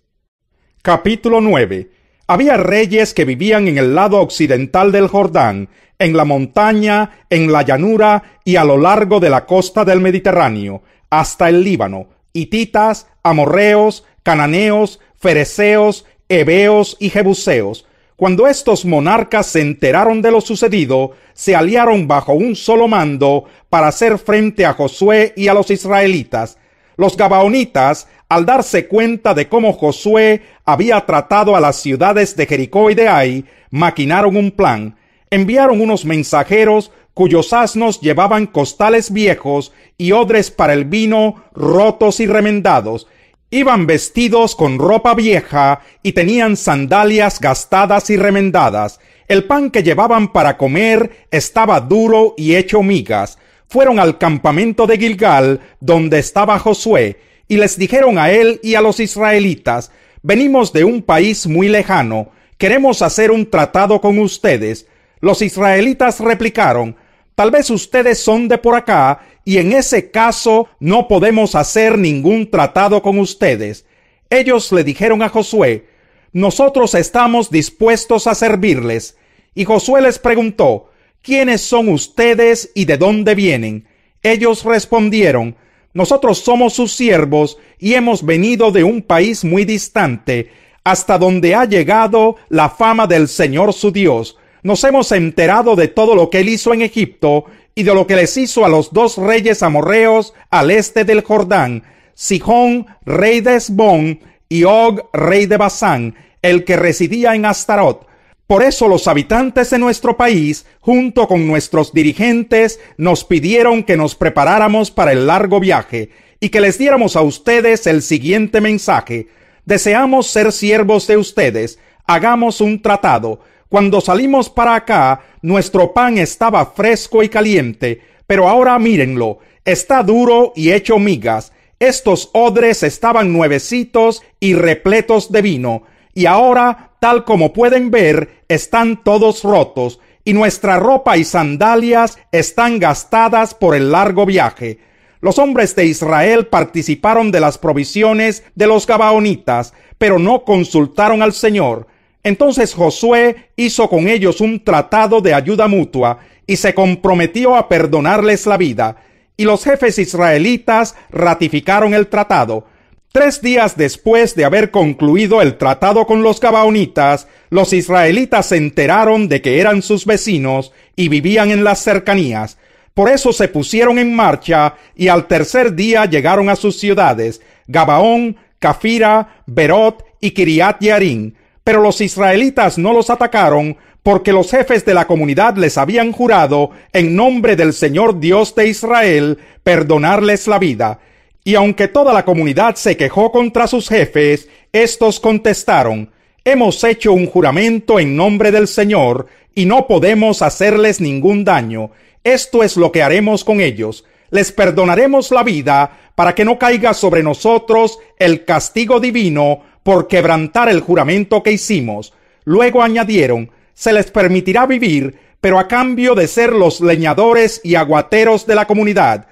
Capítulo 9. Había reyes que vivían en el lado occidental del Jordán, en la montaña, en la llanura y a lo largo de la costa del Mediterráneo, hasta el Líbano, hititas, amorreos, cananeos, fereceos, heveos y jebuseos. Cuando estos monarcas se enteraron de lo sucedido, se aliaron bajo un solo mando para hacer frente a Josué y a los israelitas. Los gabaonitas, al darse cuenta de cómo Josué había tratado a las ciudades de Jericó y de Ai, maquinaron un plan. Enviaron unos mensajeros cuyos asnos llevaban costales viejos y odres para el vino rotos y remendados. Iban vestidos con ropa vieja y tenían sandalias gastadas y remendadas. El pan que llevaban para comer estaba duro y hecho migas. Fueron al campamento de Gilgal, donde estaba Josué, y les dijeron a él y a los israelitas: venimos de un país muy lejano, queremos hacer un tratado con ustedes. Los israelitas replicaron: tal vez ustedes son de por acá, y en ese caso no podemos hacer ningún tratado con ustedes. Ellos le dijeron a Josué: nosotros estamos dispuestos a servirles. Y Josué les preguntó: ¿quiénes son ustedes y de dónde vienen? Ellos respondieron: nosotros somos sus siervos y hemos venido de un país muy distante, hasta donde ha llegado la fama del Señor su Dios. Nos hemos enterado de todo lo que él hizo en Egipto y de lo que les hizo a los dos reyes amorreos al este del Jordán, Sihón, rey de Hesbón, y Og, rey de Basán, el que residía en Astarot. Por eso los habitantes de nuestro país, junto con nuestros dirigentes, nos pidieron que nos preparáramos para el largo viaje y que les diéramos a ustedes el siguiente mensaje: deseamos ser siervos de ustedes, hagamos un tratado. Cuando salimos para acá, nuestro pan estaba fresco y caliente, pero ahora mírenlo, está duro y hecho migas. Estos odres estaban nuevecitos y repletos de vino, y ahora, tal como pueden ver, están todos rotos, y nuestra ropa y sandalias están gastadas por el largo viaje. Los hombres de Israel participaron de las provisiones de los gabaonitas, pero no consultaron al Señor. Entonces Josué hizo con ellos un tratado de ayuda mutua y se comprometió a perdonarles la vida. Y los jefes israelitas ratificaron el tratado. 3 días después de haber concluido el tratado con los gabaonitas, los israelitas se enteraron de que eran sus vecinos y vivían en las cercanías. Por eso se pusieron en marcha y al tercer día llegaron a sus ciudades, Gabaón, Cafira, Berot y Kiriat Yearim. Pero los israelitas no los atacaron porque los jefes de la comunidad les habían jurado, en nombre del Señor Dios de Israel, perdonarles la vida. Y aunque toda la comunidad se quejó contra sus jefes, estos contestaron: hemos hecho un juramento en nombre del Señor y no podemos hacerles ningún daño. Esto es lo que haremos con ellos. Les perdonaremos la vida para que no caiga sobre nosotros el castigo divino por quebrantar el juramento que hicimos. Luego añadieron: se les permitirá vivir, pero a cambio de ser los leñadores y aguateros de la comunidad.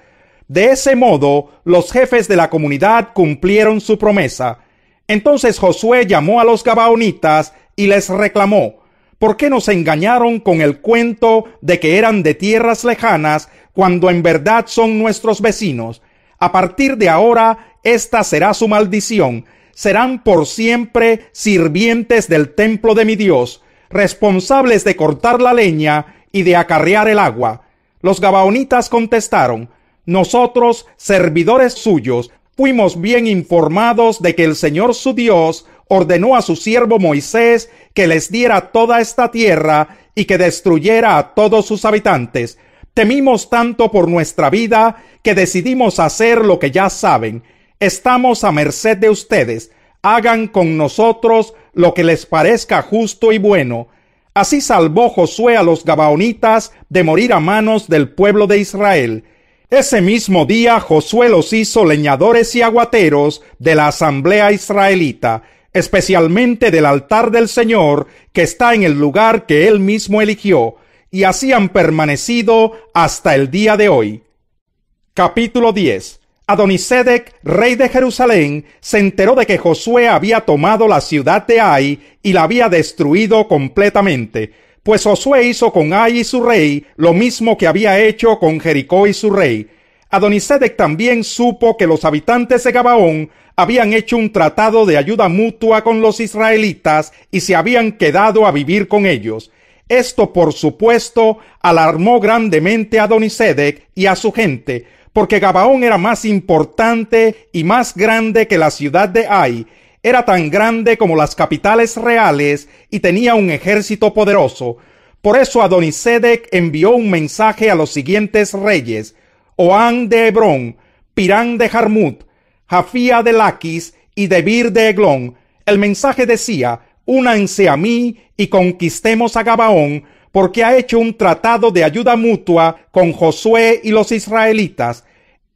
De ese modo, los jefes de la comunidad cumplieron su promesa. Entonces Josué llamó a los gabaonitas y les reclamó: ¿por qué nos engañaron con el cuento de que eran de tierras lejanas cuando en verdad son nuestros vecinos? A partir de ahora, esta será su maldición. Serán por siempre sirvientes del templo de mi Dios, responsables de cortar la leña y de acarrear el agua. Los gabaonitas contestaron: nosotros, servidores suyos, fuimos bien informados de que el Señor su Dios ordenó a su siervo Moisés que les diera toda esta tierra y que destruyera a todos sus habitantes. Temimos tanto por nuestra vida que decidimos hacer lo que ya saben. Estamos a merced de ustedes. Hagan con nosotros lo que les parezca justo y bueno. Así salvó Josué a los gabaonitas de morir a manos del pueblo de Israel. Ese mismo día Josué los hizo leñadores y aguateros de la asamblea israelita, especialmente del altar del Señor que está en el lugar que él mismo eligió, y así han permanecido hasta el día de hoy. Capítulo 10. Adonisedec, rey de Jerusalén, se enteró de que Josué había tomado la ciudad de Ai y la había destruido completamente, pues Josué hizo con Ai y su rey lo mismo que había hecho con Jericó y su rey. Adonisedec también supo que los habitantes de Gabaón habían hecho un tratado de ayuda mutua con los israelitas y se habían quedado a vivir con ellos. Esto, por supuesto, alarmó grandemente a Adonisedec y a su gente, porque Gabaón era más importante y más grande que la ciudad de Ai. Era tan grande como las capitales reales y tenía un ejército poderoso. Por eso Adonisedec envió un mensaje a los siguientes reyes: Oán de Hebrón, Pirán de Jarmut, Jafía de Laquis y Debir de Eglón. El mensaje decía: únanse a mí y conquistemos a Gabaón, porque ha hecho un tratado de ayuda mutua con Josué y los israelitas.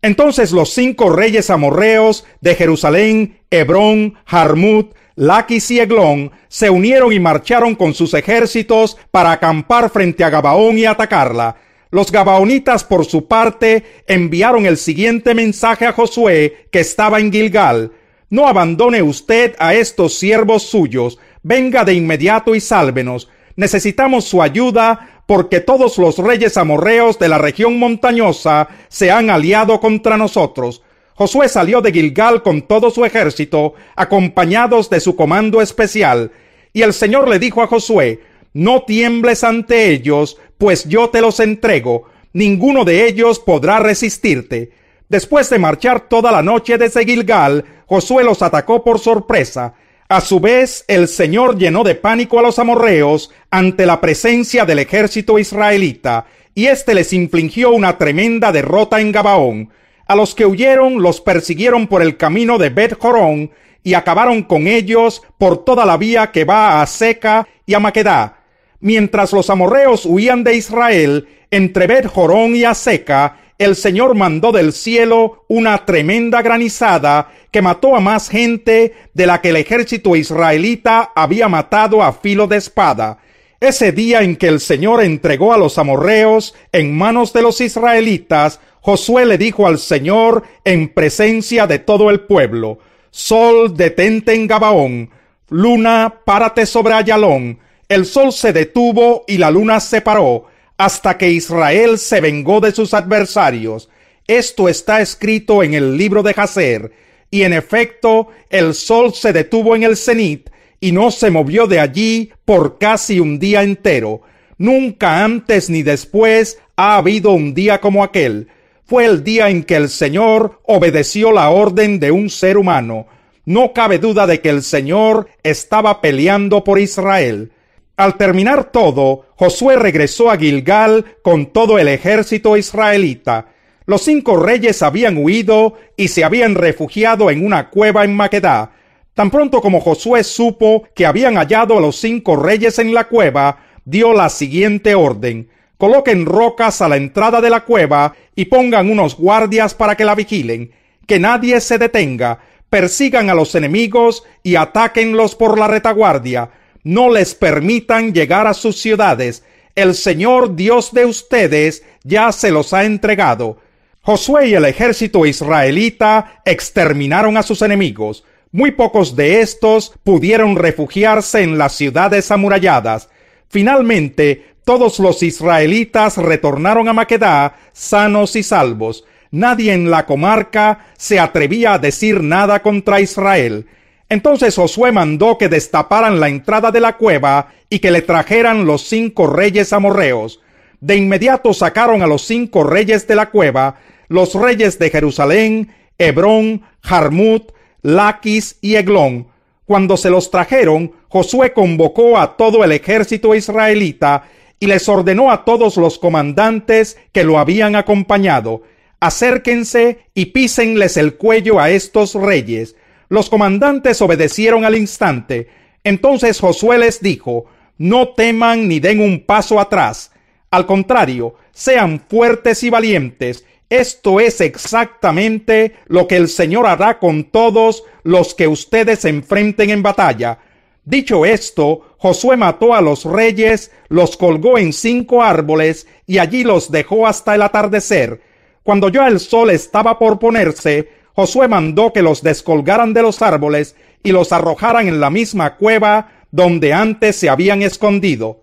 Entonces los 5 reyes amorreos de Jerusalén, Hebrón, Jarmut, Laquis y Eglón se unieron y marcharon con sus ejércitos para acampar frente a Gabaón y atacarla. Los gabaonitas, por su parte, enviaron el siguiente mensaje a Josué, que estaba en Gilgal: no abandone usted a estos siervos suyos, venga de inmediato y sálvenos. Necesitamos su ayuda, porque todos los reyes amorreos de la región montañosa se han aliado contra nosotros. Josué salió de Gilgal con todo su ejército, acompañados de su comando especial. Y el Señor le dijo a Josué: no tiembles ante ellos, pues yo te los entrego. Ninguno de ellos podrá resistirte. Después de marchar toda la noche desde Gilgal, Josué los atacó por sorpresa. A su vez, el Señor llenó de pánico a los amorreos ante la presencia del ejército israelita, y éste les infligió una tremenda derrota en Gabaón. A los que huyeron los persiguieron por el camino de Bet-Jorón y acabaron con ellos por toda la vía que va a Aseca y a Maquedá. Mientras los amorreos huían de Israel, entre Bet-Jorón y Aseca, el Señor mandó del cielo una tremenda granizada que mató a más gente de la que el ejército israelita había matado a filo de espada. Ese día en que el Señor entregó a los amorreos en manos de los israelitas, Josué le dijo al Señor en presencia de todo el pueblo: Sol, detente en Gabaón; luna, párate sobre Ayalón. El sol se detuvo y la luna se paró, hasta que Israel se vengó de sus adversarios. Esto está escrito en el libro de Jaser. y en efecto el sol se detuvo en el cenit y no se movió de allí por casi un día entero. Nunca antes ni después ha habido un día como aquel. Fue el día en que el Señor obedeció la orden de un ser humano. No cabe duda de que el Señor estaba peleando por Israel. Al terminar todo, Josué regresó a Gilgal con todo el ejército israelita. Los 5 reyes habían huido y se habían refugiado en una cueva en Maquedá. Tan pronto como Josué supo que habían hallado a los 5 reyes en la cueva, dio la siguiente orden: coloquen rocas a la entrada de la cueva y pongan unos guardias para que la vigilen. Que nadie se detenga. Persigan a los enemigos y atáquenlos por la retaguardia. No les permitan llegar a sus ciudades. El Señor Dios de ustedes ya se los ha entregado. Josué y el ejército israelita exterminaron a sus enemigos. Muy pocos de estos pudieron refugiarse en las ciudades amuralladas. Finalmente, todos los israelitas retornaron a Maquedá sanos y salvos. Nadie en la comarca se atrevía a decir nada contra Israel. Entonces Josué mandó que destaparan la entrada de la cueva y que le trajeran los 5 reyes amorreos. De inmediato sacaron a los 5 reyes de la cueva, los reyes de Jerusalén, Hebrón, Jarmut, Laquis y Eglón. Cuando se los trajeron, Josué convocó a todo el ejército israelita y les ordenó a todos los comandantes que lo habían acompañado: acérquense y písenles el cuello a estos reyes. Los comandantes obedecieron al instante. Entonces Josué les dijo: no teman ni den un paso atrás. Al contrario, sean fuertes y valientes. Esto es exactamente lo que el Señor hará con todos los que ustedes enfrenten en batalla. Dicho esto, Josué mató a los reyes, los colgó en 5 árboles y allí los dejó hasta el atardecer. Cuando ya el sol estaba por ponerse, Josué mandó que los descolgaran de los árboles y los arrojaran en la misma cueva donde antes se habían escondido.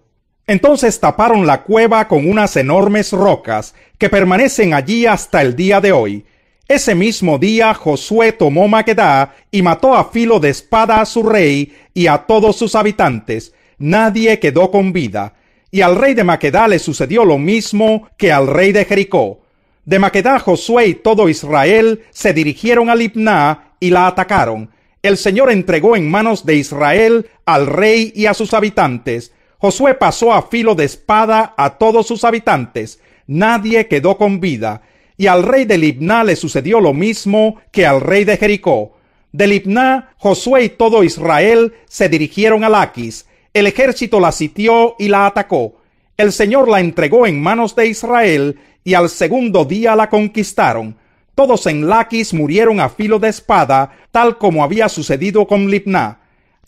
Entonces taparon la cueva con unas enormes rocas que permanecen allí hasta el día de hoy. Ese mismo día Josué tomó Maquedá y mató a filo de espada a su rey y a todos sus habitantes. Nadie quedó con vida. Y al rey de Maquedá le sucedió lo mismo que al rey de Jericó. De Maquedá Josué y todo Israel se dirigieron a Libná y la atacaron. El Señor entregó en manos de Israel al rey y a sus habitantes. Josué pasó a filo de espada a todos sus habitantes. Nadie quedó con vida. Y al rey de Libná le sucedió lo mismo que al rey de Jericó. De Libná, Josué y todo Israel se dirigieron a Laquis. El ejército la sitió y la atacó. El Señor la entregó en manos de Israel y al segundo día la conquistaron. Todos en Laquis murieron a filo de espada, tal como había sucedido con Libná.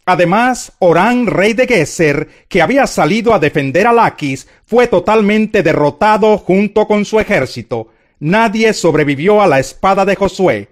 Además, Orán, rey de Geser, que había salido a defender a Laquis, fue totalmente derrotado junto con su ejército. Nadie sobrevivió a la espada de Josué.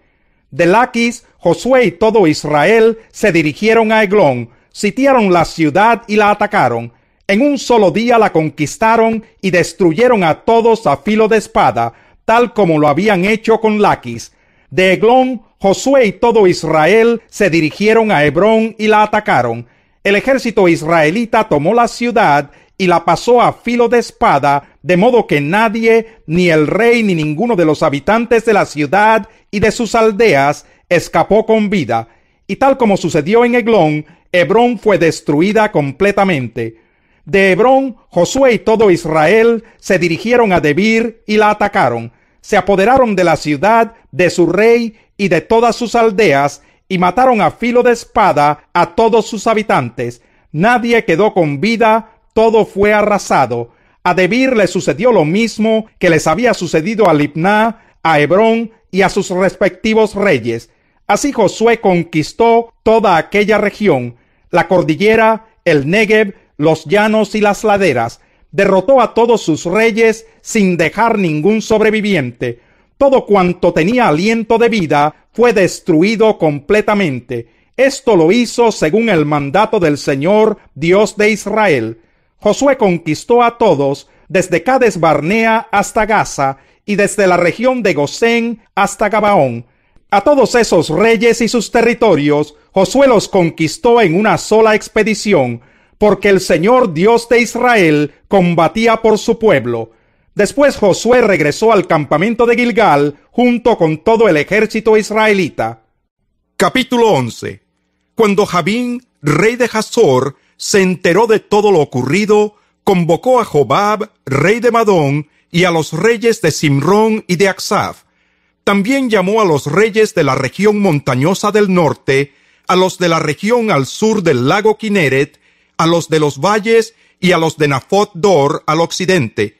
De Laquis, Josué y todo Israel se dirigieron a Eglón, sitiaron la ciudad y la atacaron. En un solo día la conquistaron y destruyeron a todos a filo de espada, tal como lo habían hecho con Laquis. De Eglón, Josué y todo Israel se dirigieron a Hebrón y la atacaron. El ejército israelita tomó la ciudad y la pasó a filo de espada, de modo que nadie, ni el rey ni ninguno de los habitantes de la ciudad y de sus aldeas, escapó con vida. Y tal como sucedió en Eglón, Hebrón fue destruida completamente. De Hebrón, Josué y todo Israel se dirigieron a Debir y la atacaron. Se apoderaron de la ciudad, de su rey y de todas sus aldeas, y mataron a filo de espada a todos sus habitantes. Nadie quedó con vida, todo fue arrasado. A Debir le sucedió lo mismo que les había sucedido a Libná, a Hebrón y a sus respectivos reyes. Así Josué conquistó toda aquella región, la cordillera, el Negev, los llanos y las laderas. Derrotó a todos sus reyes sin dejar ningún sobreviviente. Todo cuanto tenía aliento de vida fue destruido completamente. Esto lo hizo según el mandato del Señor, Dios de Israel. Josué conquistó a todos, desde Cades Barnea hasta Gaza, y desde la región de Gosén hasta Gabaón. A todos esos reyes y sus territorios, Josué los conquistó en una sola expedición, porque el Señor Dios de Israel combatía por su pueblo. Después Josué regresó al campamento de Gilgal junto con todo el ejército israelita. Capítulo 11. Cuando Jabín, rey de Hazor, se enteró de todo lo ocurrido, convocó a Jobab, rey de Madón, y a los reyes de Simrón y de Aksaf. También llamó a los reyes de la región montañosa del norte, a los de la región al sur del lago Kineret, a los de los valles y a los de Nafot Dor al occidente.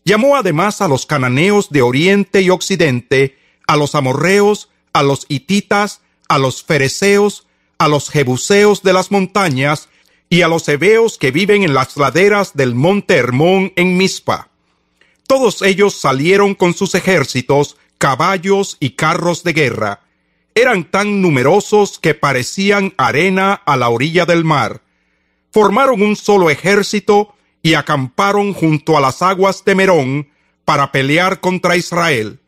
Llamó además a los cananeos de oriente y occidente, a los amorreos, a los hititas, a los fereceos, a los jebuseos de las montañas y a los heveos que viven en las laderas del monte Hermón en Mizpa. Todos ellos salieron con sus ejércitos, caballos y carros de guerra. Eran tan numerosos que parecían arena a la orilla del mar. Formaron un solo ejército y acamparon junto a las aguas de Merón para pelear contra Israel.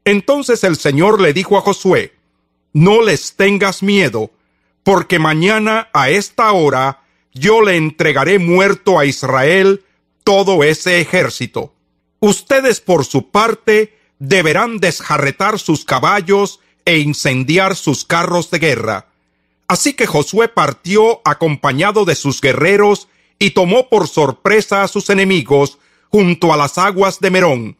Entonces el Señor le dijo a Josué: no les tengas miedo, porque mañana a esta hora yo le entregaré muerto a Israel todo ese ejército. Ustedes por su parte deberán desjarretar sus caballos e incendiar sus carros de guerra. Así que Josué partió acompañado de sus guerreros y tomó por sorpresa a sus enemigos junto a las aguas de Merón.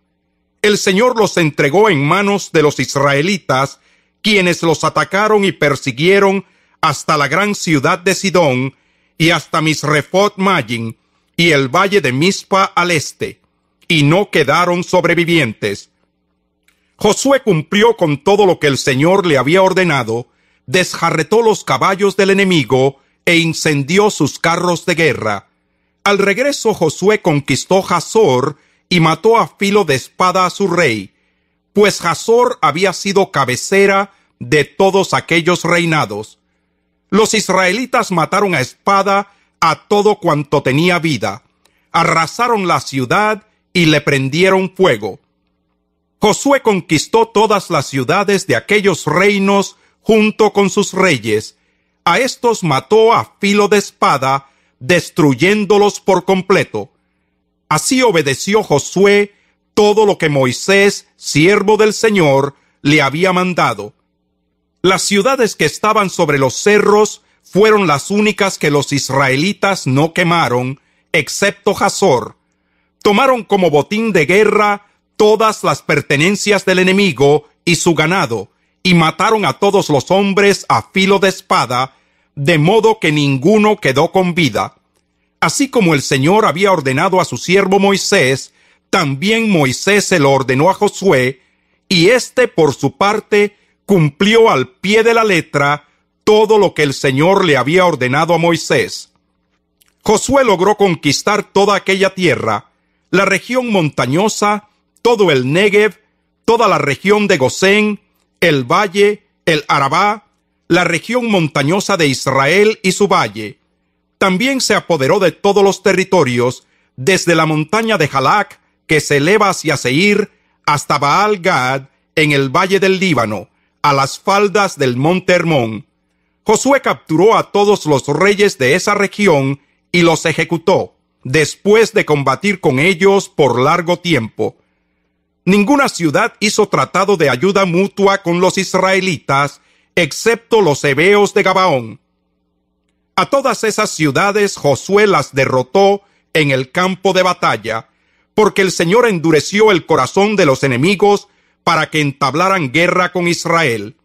El Señor los entregó en manos de los israelitas, quienes los atacaron y persiguieron hasta la gran ciudad de Sidón y hasta Misrefot Mayim y el valle de Mizpa al este, y no quedaron sobrevivientes. Josué cumplió con todo lo que el Señor le había ordenado, desjarretó los caballos del enemigo e incendió sus carros de guerra. Al regreso Josué conquistó Hazor y mató a filo de espada a su rey, pues Hazor había sido cabecera de todos aquellos reinados. Los israelitas mataron a espada a todo cuanto tenía vida, arrasaron la ciudad y le prendieron fuego. Josué conquistó todas las ciudades de aquellos reinos junto con sus reyes. A estos mató a filo de espada, destruyéndolos por completo. Así obedeció Josué todo lo que Moisés, siervo del Señor, le había mandado. Las ciudades que estaban sobre los cerros fueron las únicas que los israelitas no quemaron, excepto Hazor. Tomaron como botín de guerra todas las pertenencias del enemigo y su ganado, y mataron a todos los hombres a filo de espada, de modo que ninguno quedó con vida. Así como el Señor había ordenado a su siervo Moisés, también Moisés se lo ordenó a Josué, y éste por su parte cumplió al pie de la letra todo lo que el Señor le había ordenado a Moisés. Josué logró conquistar toda aquella tierra, la región montañosa, todo el Negev, toda la región de Gosén, el valle, el Arabá, la región montañosa de Israel y su valle. También se apoderó de todos los territorios, desde la montaña de Jalac, que se eleva hacia Seir, hasta Baal Gad, en el valle del Líbano, a las faldas del monte Hermón. Josué capturó a todos los reyes de esa región y los ejecutó, después de combatir con ellos por largo tiempo. Ninguna ciudad hizo tratado de ayuda mutua con los israelitas, excepto los heveos de Gabaón. A todas esas ciudades Josué las derrotó en el campo de batalla, porque el Señor endureció el corazón de los enemigos para que entablaran guerra con Israel.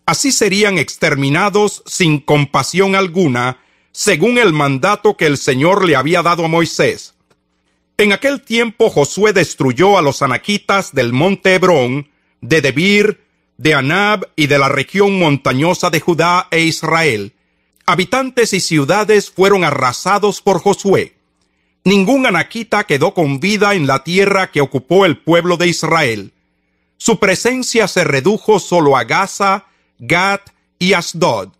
Así serían exterminados sin compasión alguna, según el mandato que el Señor le había dado a Moisés. En aquel tiempo Josué destruyó a los anaquitas del monte Hebrón, de Debir, de Anab y de la región montañosa de Judá e Israel. Habitantes y ciudades fueron arrasados por Josué. Ningún anaquita quedó con vida en la tierra que ocupó el pueblo de Israel. Su presencia se redujo solo a Gaza, Gat y Asdod.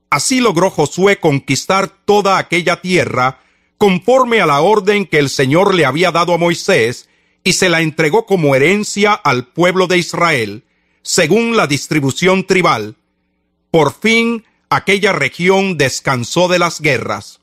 Así logró Josué conquistar toda aquella tierra, conforme a la orden que el Señor le había dado a Moisés, y se la entregó como herencia al pueblo de Israel, según la distribución tribal. Por fin, aquella región descansó de las guerras.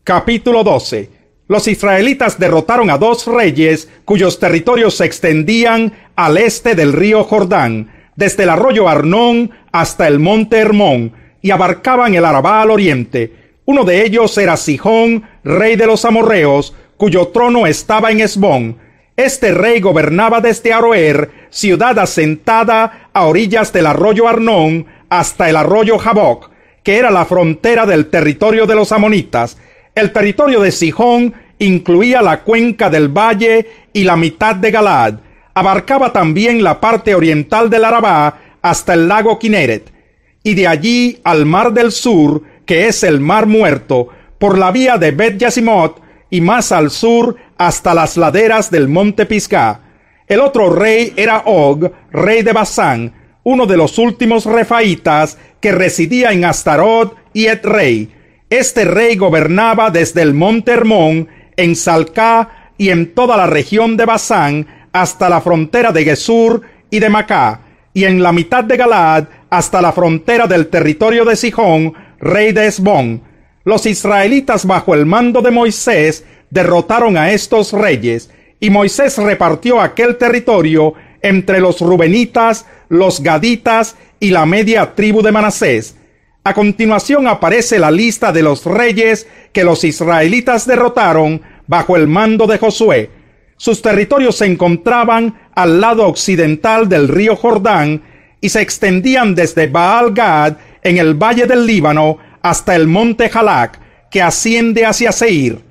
Capítulo 12. Los israelitas derrotaron a 2 reyes cuyos territorios se extendían al este del río Jordán, desde el arroyo Arnón hasta el monte Hermón, y abarcaban el Arabá al oriente. Uno de ellos era Sihón, rey de los amorreos, cuyo trono estaba en Hesbón. Este rey gobernaba desde Aroer, ciudad asentada a orillas del arroyo Arnón, hasta el arroyo Jaboc, que era la frontera del territorio de los amonitas. El territorio de Sihón incluía la cuenca del valle y la mitad de Galaad. Abarcaba también la parte oriental del Arabá hasta el lago Kineret, y de allí al mar del sur, que es el mar Muerto, por la vía de Bet Yasimot, y más al sur hasta las laderas del monte Pisgah. El otro rey era Og, rey de Basán, uno de los últimos refaítas que residía en Astarot y Edrei. Este rey gobernaba desde el monte Hermón, en Salcá y en toda la región de Basán, hasta la frontera de Gesur y de Macá, y en la mitad de Galaad hasta la frontera del territorio de Sihón, rey de Hesbón. Los israelitas bajo el mando de Moisés derrotaron a estos reyes, y Moisés repartió aquel territorio entre los rubenitas, los gaditas y la media tribu de Manasés. A continuación aparece la lista de los reyes que los israelitas derrotaron bajo el mando de Josué. Sus territorios se encontraban al lado occidental del río Jordán y se extendían desde Baal-Gad en el valle del Líbano hasta el monte Jalac, que asciende hacia Seir.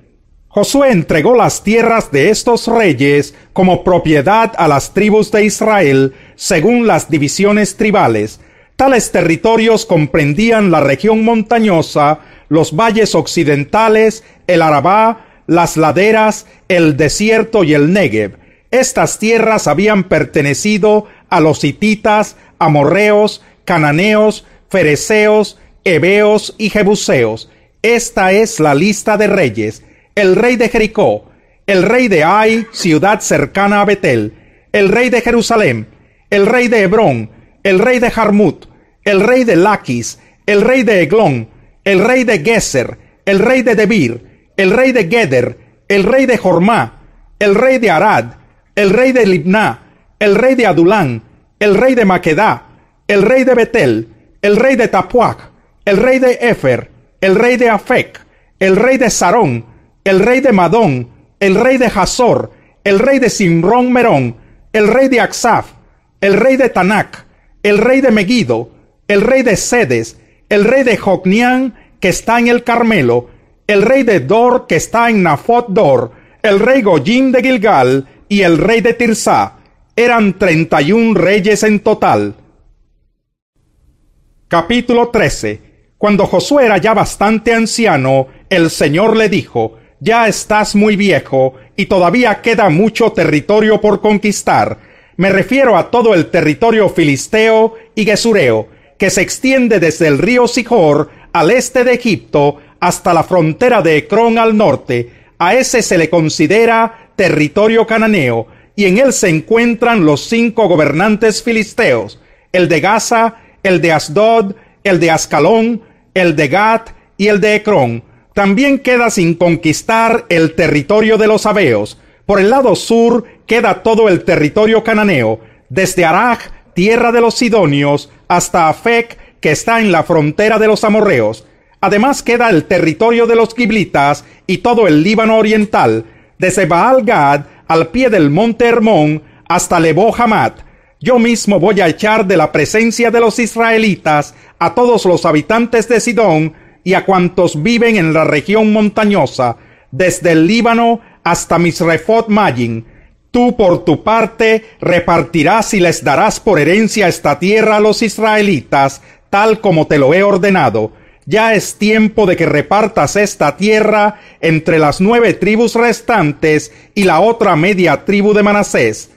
Josué entregó las tierras de estos reyes como propiedad a las tribus de Israel según las divisiones tribales. Tales territorios comprendían la región montañosa, los valles occidentales, el Arabá, las laderas, el desierto y el Negev. Estas tierras habían pertenecido a los hititas, amorreos, cananeos, fereceos, heveos y jebuseos. Esta es la lista de reyes: el rey de Jericó, el rey de Ai, ciudad cercana a Betel, el rey de Jerusalén, el rey de Hebrón, el rey de Jarmut, el rey de Laquis, el rey de Eglón, el rey de Geser, el rey de Debir, el rey de Geder, el rey de Jormá, el rey de Arad, el rey de Libná, el rey de Adulán, el rey de Maquedá, el rey de Betel, el rey de Tapuac, el rey de Efer, el rey de Afec, el rey de Sarón, el rey de Madón, el rey de Hazor, el rey de Simrón Merón, el rey de Aksaf, el rey de Tanac, el rey de Megido, el rey de Sedes, el rey de Jocnián, que está en el Carmelo, el rey de Dor, que está en Nafot Dor, el rey Goyim de Gilgal y el rey de Tirsá. Eran 31 reyes en total. Capítulo 13. Cuando Josué era ya bastante anciano, el Señor le dijo: ya estás muy viejo y todavía queda mucho territorio por conquistar. Me refiero a todo el territorio filisteo y gesureo, que se extiende desde el río Sihor al este de Egipto hasta la frontera de Ecrón al norte. A ese se le considera territorio cananeo, y en él se encuentran los 5 gobernantes filisteos: el de Gaza, el de Asdod, el de Ascalón, el de Gat y el de Ecrón. También queda sin conquistar el territorio de los Abeos. Por el lado sur queda todo el territorio cananeo, desde Araj, tierra de los Sidonios, hasta Afec, que está en la frontera de los amorreos. Además queda el territorio de los giblitas y todo el Líbano oriental, desde Baal-Gad al pie del monte Hermón hasta Lebo-Hamat. Yo mismo voy a echar de la presencia de los israelitas a todos los habitantes de Sidón y a cuantos viven en la región montañosa, desde el Líbano hasta Misrefot Mayim. Tú por tu parte repartirás y les darás por herencia esta tierra a los israelitas, tal como te lo he ordenado. Ya es tiempo de que repartas esta tierra entre las 9 tribus restantes y la otra media tribu de Manasés.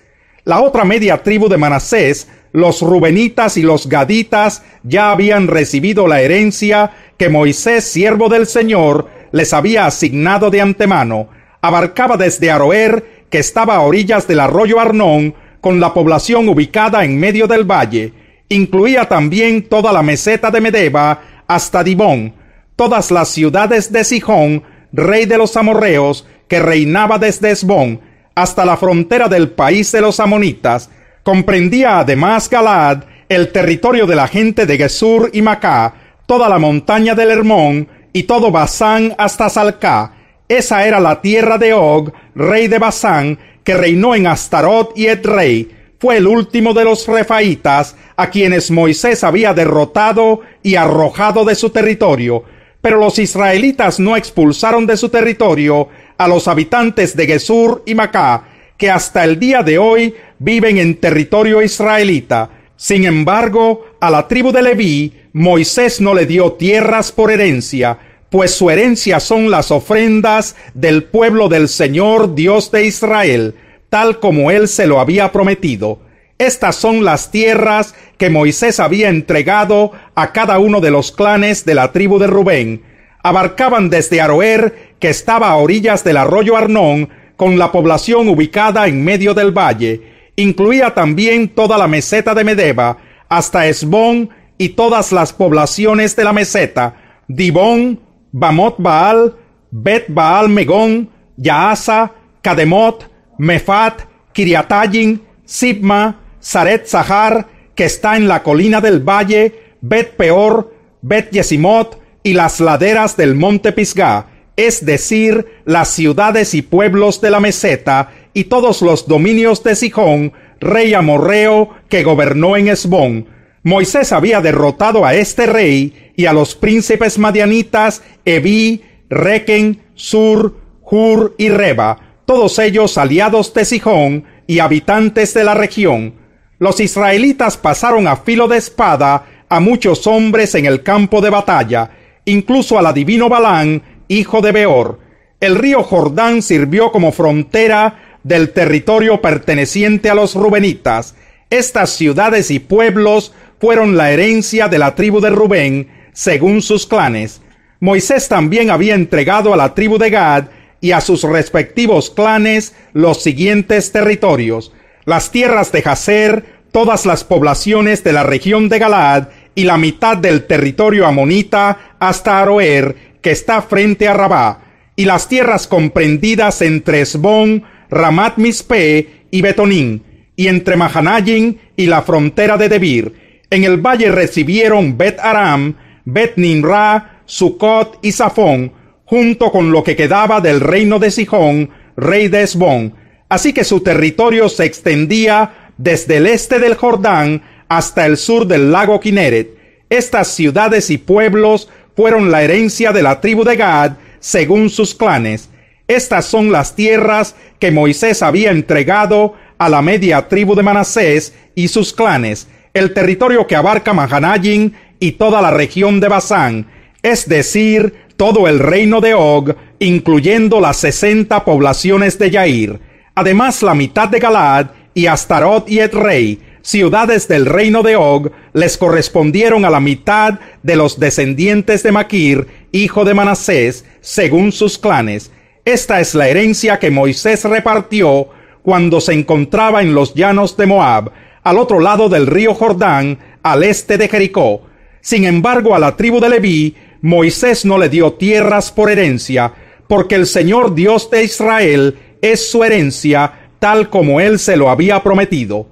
La otra media tribu de Manasés, los rubenitas y los gaditas, ya habían recibido la herencia que Moisés, siervo del Señor, les había asignado de antemano. Abarcaba desde Aroer, que estaba a orillas del arroyo Arnón, con la población ubicada en medio del valle. Incluía también toda la meseta de Medeba hasta Dibón, todas las ciudades de Sihón, rey de los amorreos, que reinaba desde Hesbón hasta la frontera del país de los amonitas. Comprendía además Galaad, el territorio de la gente de Gesur y Macá, toda la montaña del Hermón y todo Basán hasta Salcá. Esa era la tierra de Og, rey de Basán, que reinó en Astarot y Edrei. Fue el último de los refaítas, a quienes Moisés había derrotado y arrojado de su territorio. Pero los israelitas no expulsaron de su territorio a los habitantes de Gesur y Macá, que hasta el día de hoy viven en territorio israelita. Sin embargo, a la tribu de Leví, Moisés no le dio tierras por herencia, pues su herencia son las ofrendas del pueblo del Señor Dios de Israel, tal como él se lo había prometido. Estas son las tierras que Moisés había entregado a cada uno de los clanes de la tribu de Rubén. Abarcaban desde Aroer, que estaba a orillas del arroyo Arnón, con la población ubicada en medio del valle. Incluía también toda la meseta de Medeba, hasta Hesbón y todas las poblaciones de la meseta, Dibón, Bamot Baal, Bet Baal Megón, Yaasa, Kademot, Mefat, Kiriatayim, Sibma, Saret Zahar, que está en la colina del valle, Bet Peor, Bet Yesimot y las laderas del monte Pisgah, es decir, las ciudades y pueblos de la meseta y todos los dominios de Sihón, rey amorreo, que gobernó en Hesbón. Moisés había derrotado a este rey y a los príncipes madianitas Evi, Requen, Sur, Hur y Reba, todos ellos aliados de Sihón y habitantes de la región. Los israelitas pasaron a filo de espada a muchos hombres en el campo de batalla, incluso al adivino Balán, hijo de Beor. El río Jordán sirvió como frontera del territorio perteneciente a los rubenitas. Estas ciudades y pueblos fueron la herencia de la tribu de Rubén, según sus clanes. Moisés también había entregado a la tribu de Gad y a sus respectivos clanes los siguientes territorios: las tierras de Jazer, todas las poblaciones de la región de Galaad y la mitad del territorio amonita hasta Aroer, que está frente a Rabá, y las tierras comprendidas entre Hesbón, Ramat Mispe y Betonín, y entre Mahanayim y la frontera de Debir. En el valle recibieron Bet Aram, Bet Nimra, Sucot y Safón, junto con lo que quedaba del reino de Sihón, rey de Hesbón. Así que su territorio se extendía desde el este del Jordán hasta el sur del lago Kineret. Estas ciudades y pueblos fueron la herencia de la tribu de Gad, según sus clanes. Estas son las tierras que Moisés había entregado a la media tribu de Manasés y sus clanes, el territorio que abarca Mahanayim y toda la región de Basán, es decir, todo el reino de Og, incluyendo las 60 poblaciones de Yair. Además, la mitad de Galaad y Astarot y Edrei, ciudades del reino de Og, les correspondieron a la mitad de los descendientes de Maquir, hijo de Manasés, según sus clanes. Esta es la herencia que Moisés repartió cuando se encontraba en los llanos de Moab, al otro lado del río Jordán, al este de Jericó. Sin embargo, a la tribu de Leví, Moisés no le dio tierras por herencia, porque el Señor Dios de Israel es su herencia, tal como él se lo había prometido.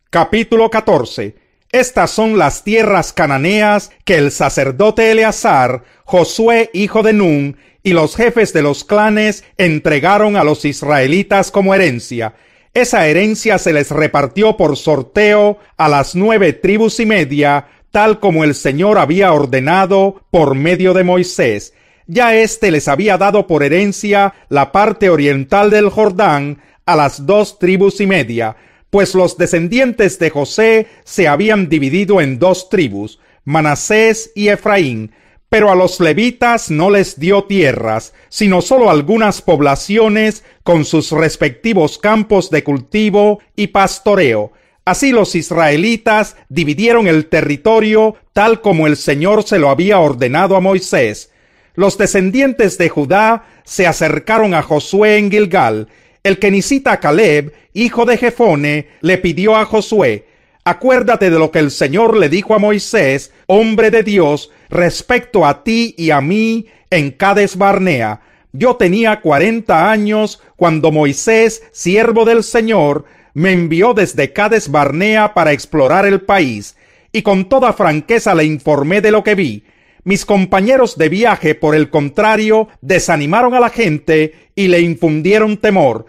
Capítulo 14. Estas son las tierras cananeas que el sacerdote Eleazar, Josué hijo de Nun, y los jefes de los clanes entregaron a los israelitas como herencia. Esa herencia se les repartió por sorteo a las 9 tribus y media, tal como el Señor había ordenado por medio de Moisés. Ya éste les había dado por herencia la parte oriental del Jordán a las 2 tribus y media, pues los descendientes de José se habían dividido en 2 tribus, Manasés y Efraín, pero a los levitas no les dio tierras, sino solo algunas poblaciones con sus respectivos campos de cultivo y pastoreo. Así los israelitas dividieron el territorio tal como el Señor se lo había ordenado a Moisés. Los descendientes de Judá se acercaron a Josué en Gilgal. El kenicita Caleb, hijo de Jefone, le pidió a Josué: acuérdate de lo que el Señor le dijo a Moisés, hombre de Dios, respecto a ti y a mí en Cades Barnea. Yo tenía 40 años cuando Moisés, siervo del Señor, me envió desde Cades Barnea para explorar el país, y con toda franqueza le informé de lo que vi. Mis compañeros de viaje, por el contrario, desanimaron a la gente y le infundieron temor.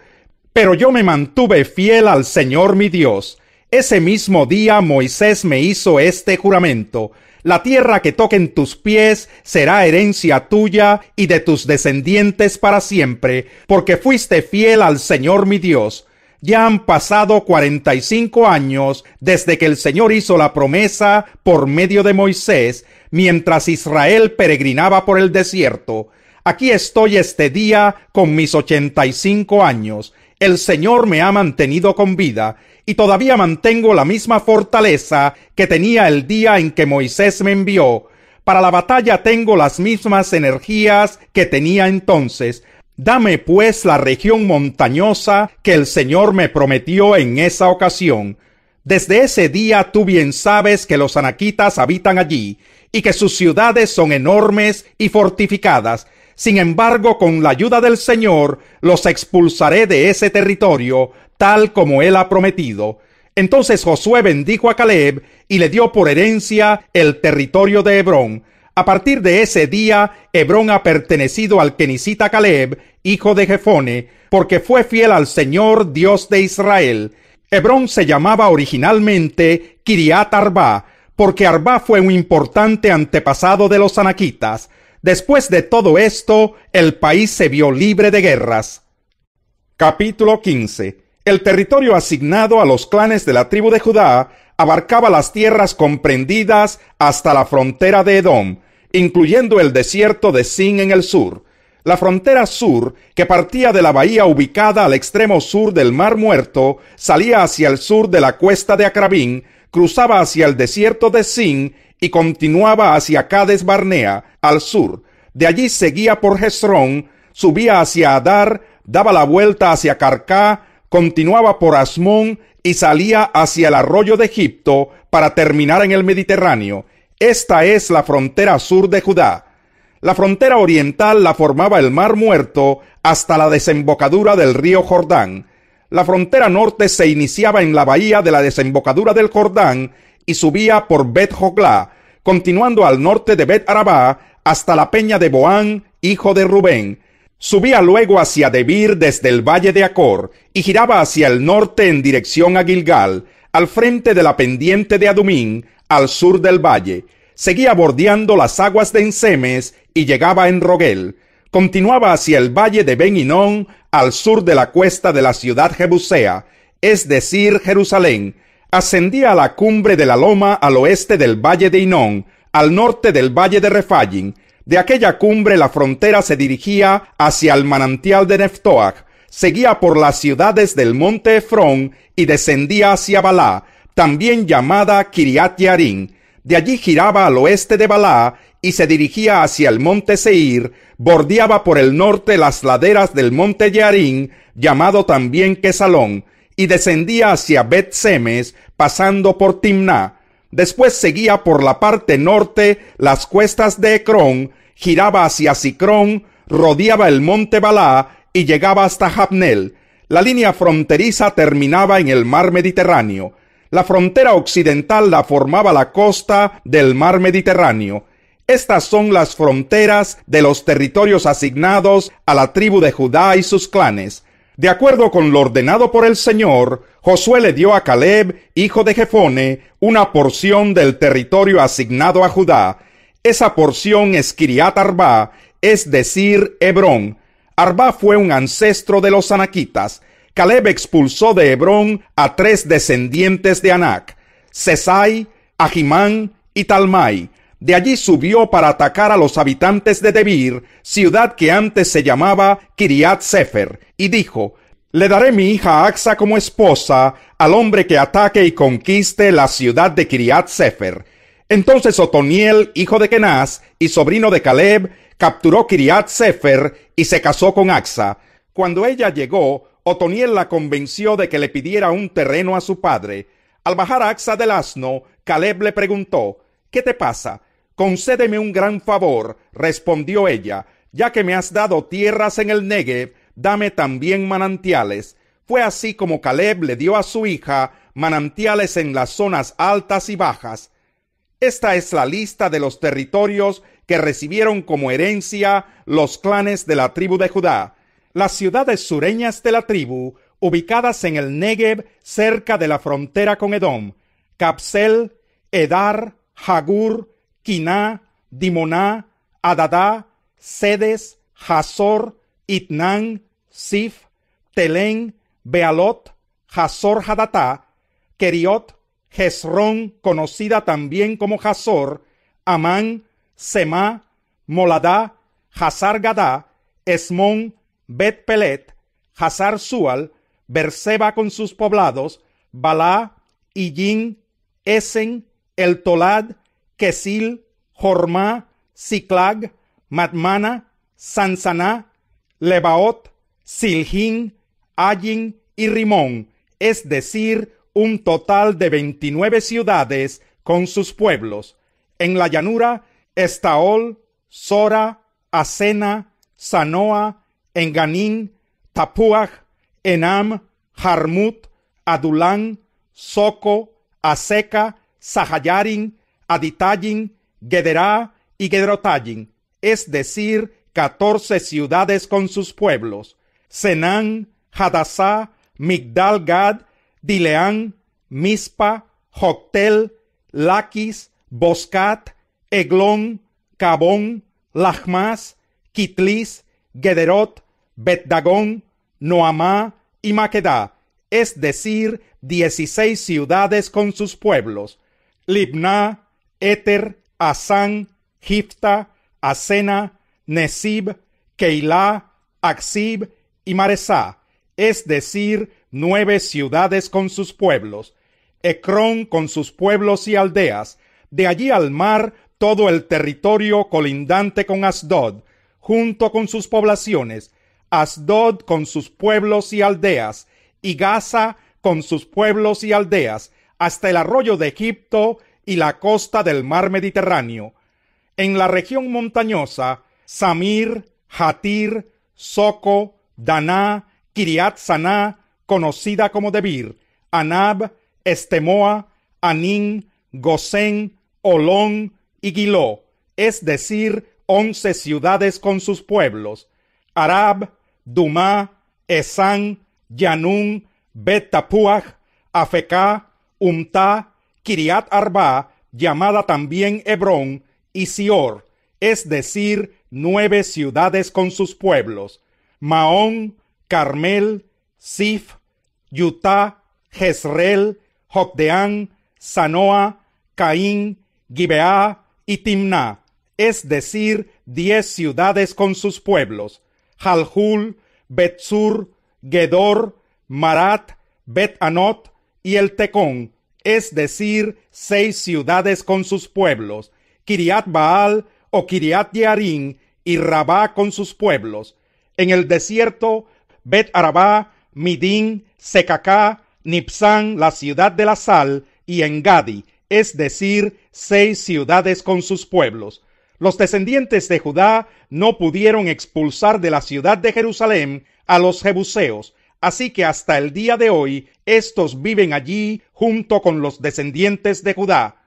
Pero yo me mantuve fiel al Señor mi Dios. Ese mismo día Moisés me hizo este juramento: la tierra que toquen tus pies será herencia tuya y de tus descendientes para siempre, porque fuiste fiel al Señor mi Dios. Ya han pasado 45 años desde que el Señor hizo la promesa por medio de Moisés, mientras Israel peregrinaba por el desierto. Aquí estoy este día con mis 85 años. El Señor me ha mantenido con vida, y todavía mantengo la misma fortaleza que tenía el día en que Moisés me envió. Para la batalla tengo las mismas energías que tenía entonces. Dame pues la región montañosa que el Señor me prometió en esa ocasión. Desde ese día tú bien sabes que los anaquitas habitan allí, y que sus ciudades son enormes y fortificadas. Sin embargo, con la ayuda del Señor, los expulsaré de ese territorio, tal como Él ha prometido. Entonces Josué bendijo a Caleb y le dio por herencia el territorio de Hebrón. A partir de ese día, Hebrón ha pertenecido al kenicita Caleb, hijo de Jefone, porque fue fiel al Señor, Dios de Israel. Hebrón se llamaba originalmente Kiriat Arba, porque Arba fue un importante antepasado de los anaquitas. Después de todo esto, el país se vio libre de guerras. Capítulo 15. El territorio asignado a los clanes de la tribu de Judá abarcaba las tierras comprendidas hasta la frontera de Edom, incluyendo el desierto de Sin en el sur. La frontera sur, que partía de la bahía ubicada al extremo sur del Mar Muerto, salía hacia el sur de la cuesta de Acrabín, cruzaba hacia el desierto de Sin y continuaba hacia Cades Barnea, al sur. De allí seguía por Hezrón, subía hacia Adar, daba la vuelta hacia Carcá, continuaba por Asmón y salía hacia el arroyo de Egipto para terminar en el Mediterráneo. Esta es la frontera sur de Judá. La frontera oriental la formaba el Mar Muerto hasta la desembocadura del río Jordán. La frontera norte se iniciaba en la bahía de la desembocadura del Jordán y subía por Bet Joglá, continuando al norte de Bet Arabá hasta la peña de Boán, hijo de Rubén. Subía luego hacia Debir desde el valle de Acor y giraba hacia el norte en dirección a Gilgal, al frente de la pendiente de Adumín, al sur del valle. Seguía bordeando las aguas de Ensemes y llegaba en Rogel. Continuaba hacia el valle de Ben Hinnom, al sur de la cuesta de la ciudad Jebusea, es decir, Jerusalén. Ascendía a la cumbre de la loma al oeste del valle de Hinnom, al norte del valle de Rephaim. De aquella cumbre la frontera se dirigía hacia el manantial de Neftoach, seguía por las ciudades del monte Efrón y descendía hacia Balá, también llamada Kiriat Yarim. De allí giraba al oeste de Balá y se dirigía hacia el monte Seir, bordeaba por el norte las laderas del monte Yarim, llamado también Quesalón, y descendía hacia Bet Semes, pasando por Timná. Después seguía por la parte norte las cuestas de Ecrón, giraba hacia Sicrón, rodeaba el monte Balá y llegaba hasta Jabnel. La línea fronteriza terminaba en el mar Mediterráneo. La frontera occidental la formaba la costa del mar Mediterráneo. Estas son las fronteras de los territorios asignados a la tribu de Judá y sus clanes. De acuerdo con lo ordenado por el Señor, Josué le dio a Caleb, hijo de Jefone, una porción del territorio asignado a Judá. Esa porción es Kiriat Arba, es decir, Hebrón. Arba fue un ancestro de los anaquitas. Caleb expulsó de Hebrón a 3 descendientes de Anac, Sesai, Ahimán y Talmai. De allí subió para atacar a los habitantes de Debir, ciudad que antes se llamaba Kiriat Sefer, y dijo: le daré mi hija Axa como esposa al hombre que ataque y conquiste la ciudad de Kiriat Sefer. Entonces Otoniel, hijo de Kenaz y sobrino de Caleb, capturó Kiriat Sefer y se casó con Axa. Cuando ella llegó, Otoniel la convenció de que le pidiera un terreno a su padre. Al bajar Axa del asno, Caleb le preguntó: ¿Qué te pasa? Concédeme un gran favor, respondió ella. Ya que me has dado tierras en el Negev, dame también manantiales. Fue así como Caleb le dio a su hija manantiales en las zonas altas y bajas. Esta es la lista de los territorios que recibieron como herencia los clanes de la tribu de Judá. Las ciudades sureñas de la tribu, ubicadas en el Negev cerca de la frontera con Edom: Capsel, Edar, Jagur, Quiná, Dimoná, Adadá, Sedes, Hazor, Itnán, Sif, Telén, Bealot, Hazor Hadatá, Keriot, Hezrón, conocida también como Hazor, Amán, Semá, Moladá, Hazar Gadá, Esmón, Bet Pelet, Hazar Sual, Berseba con sus poblados, Balá, Illín, Esen, El Tolad, Kesil, Jormá, Siclag, Madmana, Sansaná, Lebaot, Siljín, Ayin y Rimón, es decir, un total de 29 ciudades con sus pueblos. En la llanura, Estaol, Sora, Asena, Sanoa, Enganín, Tapuaj, Enam, Jarmut, Adulán, Soco, Aseca, Sahayarin, Aditayin, Gederá y Gederotayin, es decir, 14 ciudades con sus pueblos. Senán, Hadasá, Migdal Gad, Dileán, Mispa, Joctel, Laquis, Boscat, Eglón, Cabón, Lachmas, Kitlis, Gederot, Bet-Dagón, Noamá y Maquedá, es decir, 16 ciudades con sus pueblos. Libná, Éter, Asán, Gifta, Asena, Nesib, Keilá, Aksib y Maresá, es decir, 9 ciudades con sus pueblos. Ecrón con sus pueblos y aldeas, de allí al mar todo el territorio colindante con Asdod, junto con sus poblaciones, Asdod con sus pueblos y aldeas, y Gaza con sus pueblos y aldeas, hasta el arroyo de Egipto y la costa del mar Mediterráneo. En la región montañosa, Samir, Hatir, Soco, Daná, Kiriat Saná, conocida como Debir, Anab, Estemoa, Anín, Gosén, Olón y Giló, es decir, 11 ciudades con sus pueblos. Arab, Dumá, Esán, Yanún, Bet-Tapuaj, Afecá, Umtá, Kiriat Arba, llamada también Hebrón, y Sior, es decir, 9 ciudades con sus pueblos. Maón, Carmel, Sif, Yutá, Jezreel, Jocdeán, Sanoa, Caín, Gibeá y Timná, es decir, 10 ciudades con sus pueblos. Jalhul, Betsur, Gedor, Marat, Bet-Anot y el Tecón, es decir, 6 ciudades con sus pueblos. Kiriat Baal o Kiriat Yearim y Rabá con sus pueblos. En el desierto, Bet-Arabá, Midín, Secacá, Nipsán, la ciudad de la sal, y Engadi, es decir, 6 ciudades con sus pueblos. Los descendientes de Judá no pudieron expulsar de la ciudad de Jerusalén a los jebuseos, así que hasta el día de hoy estos viven allí junto con los descendientes de Judá.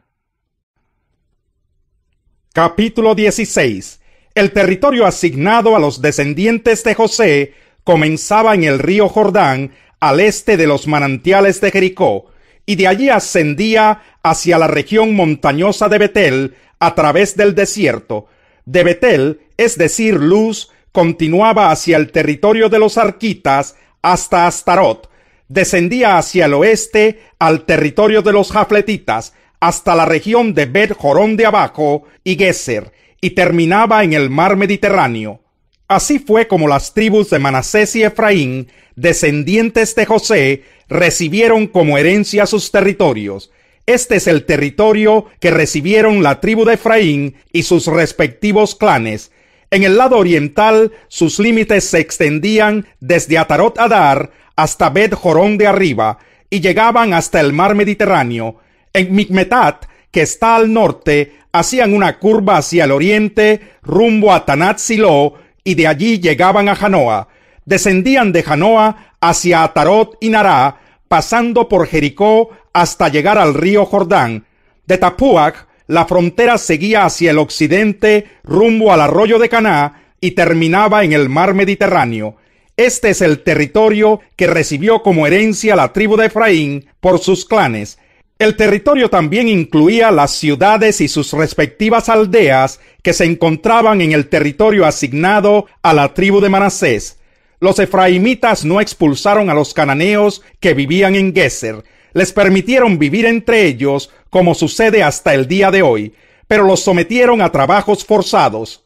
Capítulo 16. El territorio asignado a los descendientes de José comenzaba en el río Jordán, al este de los manantiales de Jericó, y de allí ascendía hacia la región montañosa de Betel a través del desierto. De Betel, es decir, Luz, continuaba hacia el territorio de los arquitas hasta Astarot, descendía hacia el oeste al territorio de los jafletitas hasta la región de Bet-Jorón de abajo y Geser, y terminaba en el mar Mediterráneo. Así fue como las tribus de Manasés y Efraín, descendientes de José, recibieron como herencia sus territorios. Este es el territorio que recibieron la tribu de Efraín y sus respectivos clanes. En el lado oriental, sus límites se extendían desde Atarot Adar hasta Bet Jorón de arriba, y llegaban hasta el mar Mediterráneo. En Micmetat, que está al norte, hacían una curva hacia el oriente, rumbo a Tanat Siló, y de allí llegaban a Janoa. Descendían de Janoa hacia Atarot y Nará, pasando por Jericó hasta llegar al río Jordán. De Tapuac, la frontera seguía hacia el occidente, rumbo al arroyo de Caná, y terminaba en el mar Mediterráneo. Este es el territorio que recibió como herencia la tribu de Efraín por sus clanes. El territorio también incluía las ciudades y sus respectivas aldeas que se encontraban en el territorio asignado a la tribu de Manasés. Los efraimitas no expulsaron a los cananeos que vivían en Geser. Les permitieron vivir entre ellos, como sucede hasta el día de hoy, pero los sometieron a trabajos forzados.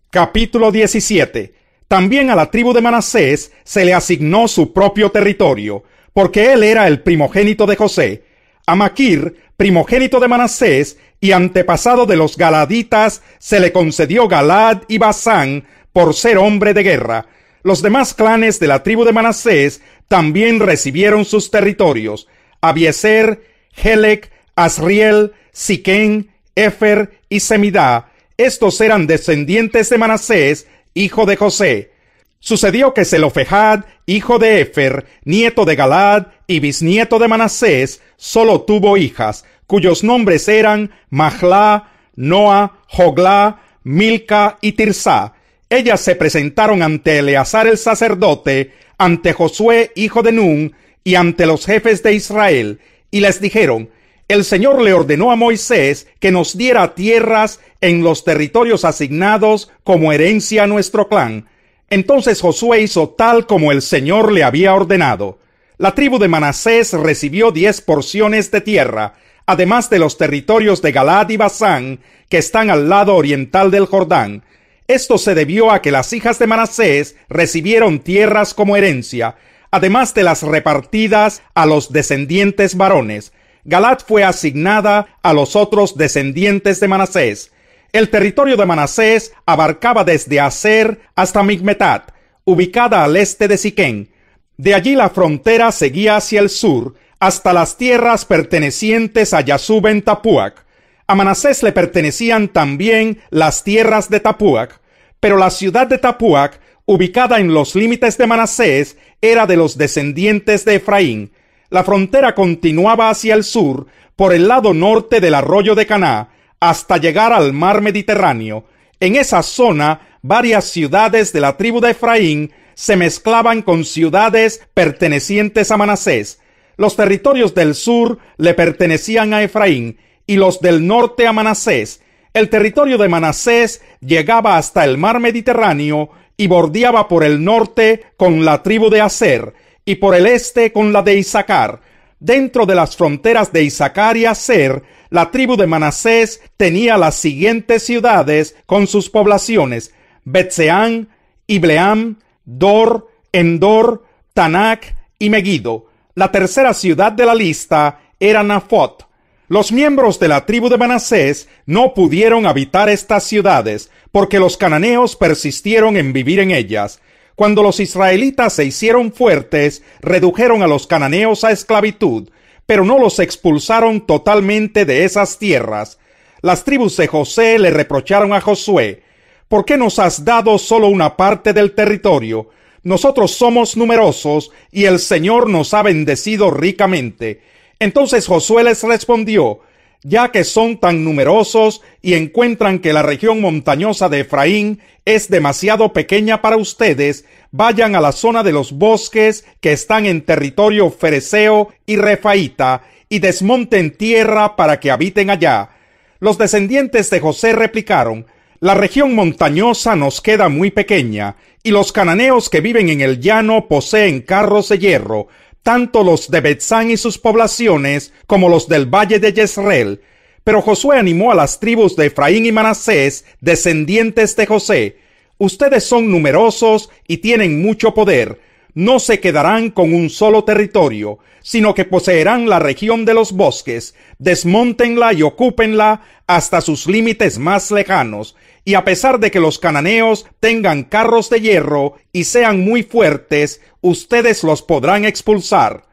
Capítulo 17. También a la tribu de Manasés se le asignó su propio territorio, porque él era el primogénito de José. A Maquir, primogénito de Manasés y antepasado de los galaditas, se le concedió Galad y Basán por ser hombre de guerra. Los demás clanes de la tribu de Manasés también recibieron sus territorios: Abiezer, Helec, Asriel, Siquén, Efer y Semidá. Estos eran descendientes de Manasés, hijo de José. Sucedió que Zelofehad, hijo de Efer, nieto de Galad y bisnieto de Manasés, solo tuvo hijas, cuyos nombres eran Mahlá, Noa, Joglá, Milca y Tirsá. Ellas se presentaron ante Eleazar el sacerdote, ante Josué, hijo de Nun, y ante los jefes de Israel, y les dijeron: el Señor le ordenó a Moisés que nos diera tierras en los territorios asignados como herencia a nuestro clan. Entonces Josué hizo tal como el Señor le había ordenado. La tribu de Manasés recibió 10 porciones de tierra, además de los territorios de Galad y Basán, que están al lado oriental del Jordán. Esto se debió a que las hijas de Manasés recibieron tierras como herencia, además de las repartidas a los descendientes varones. Galad fue asignada a los otros descendientes de Manasés. El territorio de Manasés abarcaba desde Aser hasta Micmetat, ubicada al este de Siquén. De allí la frontera seguía hacia el sur, hasta las tierras pertenecientes a Yasub en Tapuac. A Manasés le pertenecían también las tierras de Tapuac, pero la ciudad de Tapuac, ubicada en los límites de Manasés, era de los descendientes de Efraín. La frontera continuaba hacia el sur, por el lado norte del arroyo de Caná, hasta llegar al mar Mediterráneo. En esa zona, varias ciudades de la tribu de Efraín se mezclaban con ciudades pertenecientes a Manasés. Los territorios del sur le pertenecían a Efraín y los del norte a Manasés. El territorio de Manasés llegaba hasta el mar Mediterráneo y bordeaba por el norte con la tribu de Aser y por el este con la de Isaacar. Dentro de las fronteras de Isaacar y Aser, la tribu de Manasés tenía las siguientes ciudades con sus poblaciones: Betseán, Ibleam, Dor, Endor, Tanac y Megiddo. La tercera ciudad de la lista era Nafot. Los miembros de la tribu de Manasés no pudieron habitar estas ciudades, porque los cananeos persistieron en vivir en ellas. Cuando los israelitas se hicieron fuertes, redujeron a los cananeos a esclavitud, pero no los expulsaron totalmente de esas tierras. Las tribus de José le reprocharon a Josué: ¿por qué nos has dado solo una parte del territorio? Nosotros somos numerosos y el Señor nos ha bendecido ricamente. Entonces Josué les respondió: ya que son tan numerosos y encuentran que la región montañosa de Efraín es demasiado pequeña para ustedes, vayan a la zona de los bosques que están en territorio fereceo y refaíta y desmonten tierra para que habiten allá. Los descendientes de José replicaron: la región montañosa nos queda muy pequeña, y los cananeos que viven en el llano poseen carros de hierro, tanto los de Betzán y sus poblaciones como los del valle de Jezreel. Pero Josué animó a las tribus de Efraín y Manasés, descendientes de José: ustedes son numerosos y tienen mucho poder. No se quedarán con un solo territorio, sino que poseerán la región de los bosques. Desmóntenla y ocúpenla hasta sus límites más lejanos, y a pesar de que los cananeos tengan carros de hierro y sean muy fuertes, ustedes los podrán expulsar.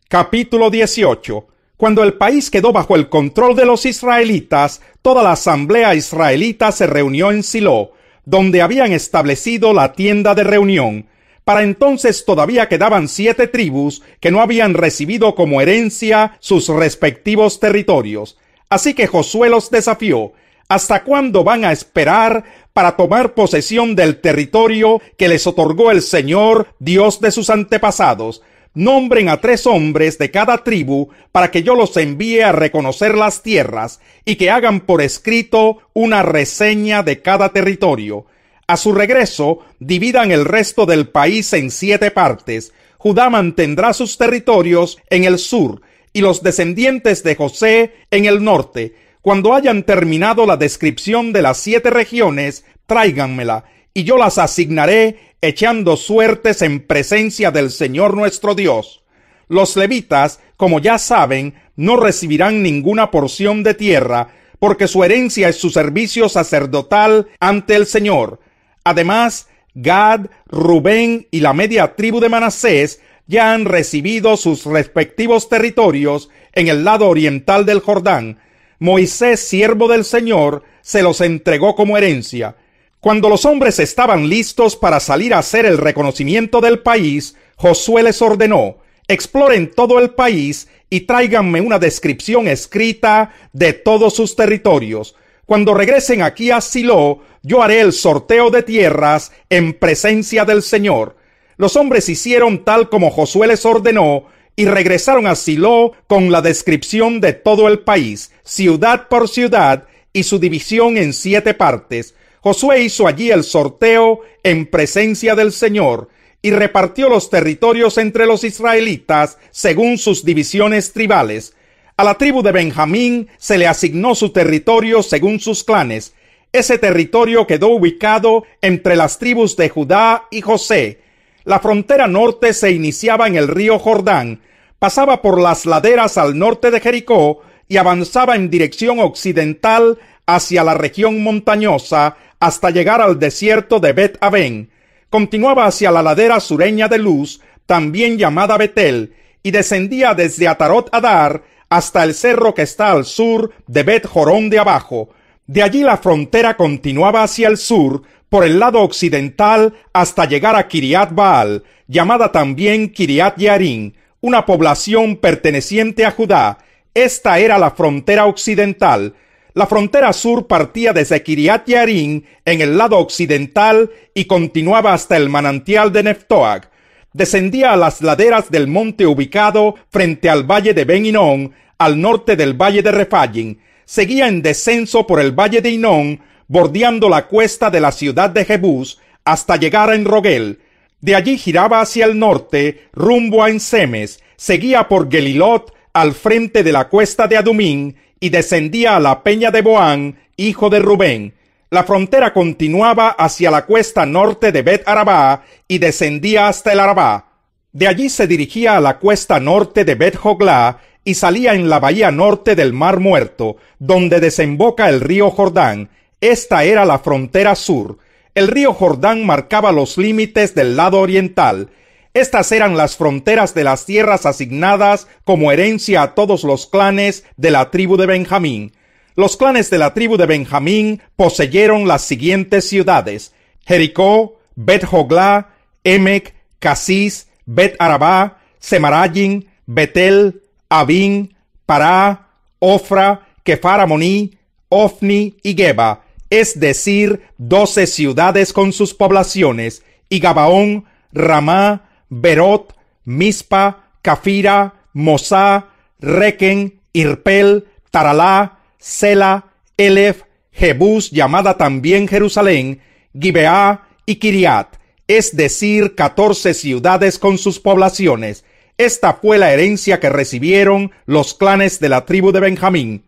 Capítulo 18. Cuando el país quedó bajo el control de los israelitas, toda la asamblea israelita se reunió en Silo, donde habían establecido la tienda de reunión. Para entonces todavía quedaban 7 tribus que no habían recibido como herencia sus respectivos territorios. Así que Josué los desafió: ¿hasta cuándo van a esperar para tomar posesión del territorio que les otorgó el Señor, Dios de sus antepasados? Nombren a 3 hombres de cada tribu para que yo los envíe a reconocer las tierras y que hagan por escrito una reseña de cada territorio. A su regreso, dividan el resto del país en 7 partes. Judá mantendrá sus territorios en el sur y los descendientes de José en el norte. Cuando hayan terminado la descripción de las 7 regiones, tráiganmela, y yo las asignaré echando suertes en presencia del Señor nuestro Dios. Los levitas, como ya saben, no recibirán ninguna porción de tierra, porque su herencia es su servicio sacerdotal ante el Señor. Además, Gad, Rubén y la media tribu de Manasés ya han recibido sus respectivos territorios en el lado oriental del Jordán. Moisés, siervo del Señor, se los entregó como herencia. Cuando los hombres estaban listos para salir a hacer el reconocimiento del país, Josué les ordenó: exploren todo el país y tráiganme una descripción escrita de todos sus territorios. Cuando regresen aquí a Silo, yo haré el sorteo de tierras en presencia del Señor. Los hombres hicieron tal como Josué les ordenó y regresaron a Silo con la descripción de todo el país, ciudad por ciudad, y su división en 7 partes. Josué hizo allí el sorteo en presencia del Señor y repartió los territorios entre los israelitas según sus divisiones tribales. A la tribu de Benjamín se le asignó su territorio según sus clanes. Ese territorio quedó ubicado entre las tribus de Judá y José. La frontera norte se iniciaba en el río Jordán, pasaba por las laderas al norte de Jericó y avanzaba en dirección occidental hacia la región montañosa hasta llegar al desierto de Bet-Aven. Continuaba hacia la ladera sureña de Luz, también llamada Betel, y descendía desde Atarot Adar hasta el cerro que está al sur de Bet-Jorón de abajo. De allí la frontera continuaba hacia el sur, por el lado occidental, hasta llegar a Kiriat Baal, llamada también Kiriat Yearim, una población perteneciente a Judá. Esta era la frontera occidental. La frontera sur partía desde Kiriat Yearim en el lado occidental y continuaba hasta el manantial de Neftoag. Descendía a las laderas del monte ubicado frente al valle de Ben Hinnom, al norte del valle de Refaim. Seguía en descenso por el valle de Hinnom, bordeando la cuesta de la ciudad de Jebús, hasta llegar a Enrogel. De allí giraba hacia el norte, rumbo a Ensemes, seguía por Gelilot, al frente de la cuesta de Adumín, y descendía a la peña de Boán, hijo de Rubén. La frontera continuaba hacia la cuesta norte de Bet-Arabá y descendía hasta el Arabá. De allí se dirigía a la cuesta norte de Bet-Joglá y salía en la bahía norte del Mar Muerto, donde desemboca el río Jordán. Esta era la frontera sur. El río Jordán marcaba los límites del lado oriental. Estas eran las fronteras de las tierras asignadas como herencia a todos los clanes de la tribu de Benjamín. Los clanes de la tribu de Benjamín poseyeron las siguientes ciudades: Jericó, Bet-Joglá, Emec, Casis, Bet-Arabá, Semarayim, Betel, Abín, Pará, Ofra, Kefar Amoní, Ofni y Geba, es decir, 12 ciudades con sus poblaciones, y Gabaón, Ramá, Berot, Mispa, Cafira, Mosá, Requen, Irpel, Taralá, Sela, Elef, Jebús, llamada también Jerusalén, Gibeá y Kiriat, es decir, 14 ciudades con sus poblaciones. Esta fue la herencia que recibieron los clanes de la tribu de Benjamín.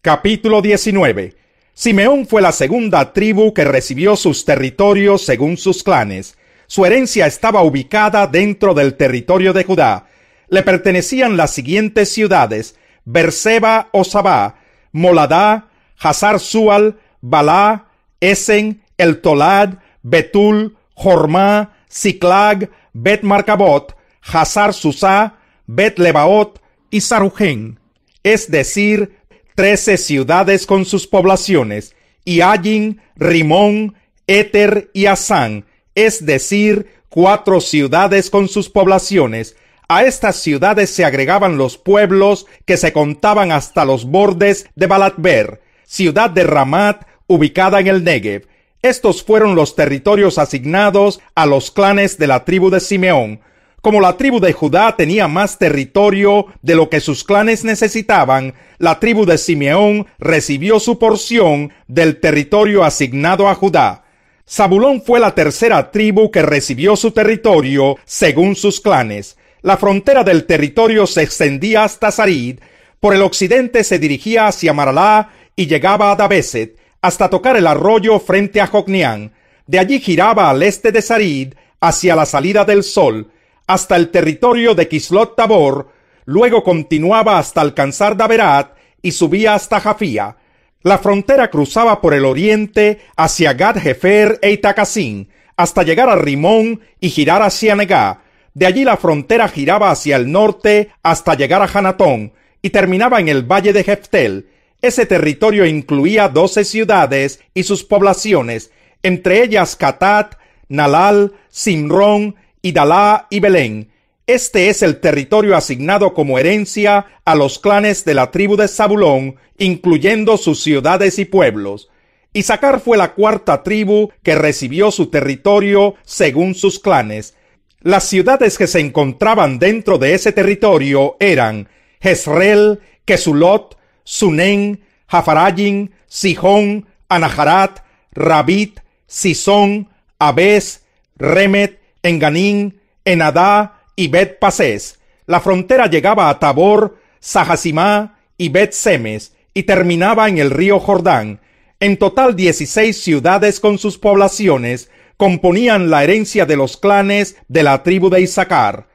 Capítulo 19. Simeón fue la segunda tribu que recibió sus territorios según sus clanes. Su herencia estaba ubicada dentro del territorio de Judá. Le pertenecían las siguientes ciudades: Berseba o Sabá, Moladá, Hazar Sual, Balá, Esen, El Tolad, Betul, Jormá, Siclag, Bet Marcabot, Hazar Susá, Bet Lebaot y Sarujén, es decir, 13 ciudades con sus poblaciones, y Ayin, Rimón, Éter y Asán, es decir, 4 ciudades con sus poblaciones. A estas ciudades se agregaban los pueblos que se contaban hasta los bordes de Balatber, ciudad de Ramat, ubicada en el Negev. Estos fueron los territorios asignados a los clanes de la tribu de Simeón. Como la tribu de Judá tenía más territorio de lo que sus clanes necesitaban, la tribu de Simeón recibió su porción del territorio asignado a Judá. Zabulón fue la tercera tribu que recibió su territorio según sus clanes. La frontera del territorio se extendía hasta Sarid, por el occidente se dirigía hacia Maralá y llegaba a Dabeset, hasta tocar el arroyo frente a Jocneán. De allí giraba al este de Sarid, hacia la salida del sol, hasta el territorio de Kislot Tabor, luego continuaba hasta alcanzar Daberat y subía hasta Jafía. La frontera cruzaba por el oriente hacia Gad-Hefer e Itacasín, hasta llegar a Rimón y girar hacia Negá. De allí la frontera giraba hacia el norte hasta llegar a Hanatón y terminaba en el valle de Jeftel. Ese territorio incluía 12 ciudades y sus poblaciones, entre ellas Catat, Nalal, Simrón, Idalá y Belén. Este es el territorio asignado como herencia a los clanes de la tribu de Zabulón, incluyendo sus ciudades y pueblos. Isacar fue la cuarta tribu que recibió su territorio según sus clanes. Las ciudades que se encontraban dentro de ese territorio eran Jezreel, Kesulot, Sunén, Jafarayim, Sijón, Anaharat, Rabit, Sisón, Abes, Remet, Enganín, Enadá y Bet Pasés. La frontera llegaba a Tabor, Sahasimá y Bet Semes y terminaba en el río Jordán. En total 16 ciudades con sus poblaciones componían la herencia de los clanes de la tribu de Isacar.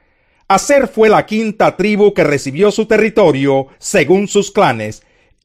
Aser fue la quinta tribu que recibió su territorio según sus clanes.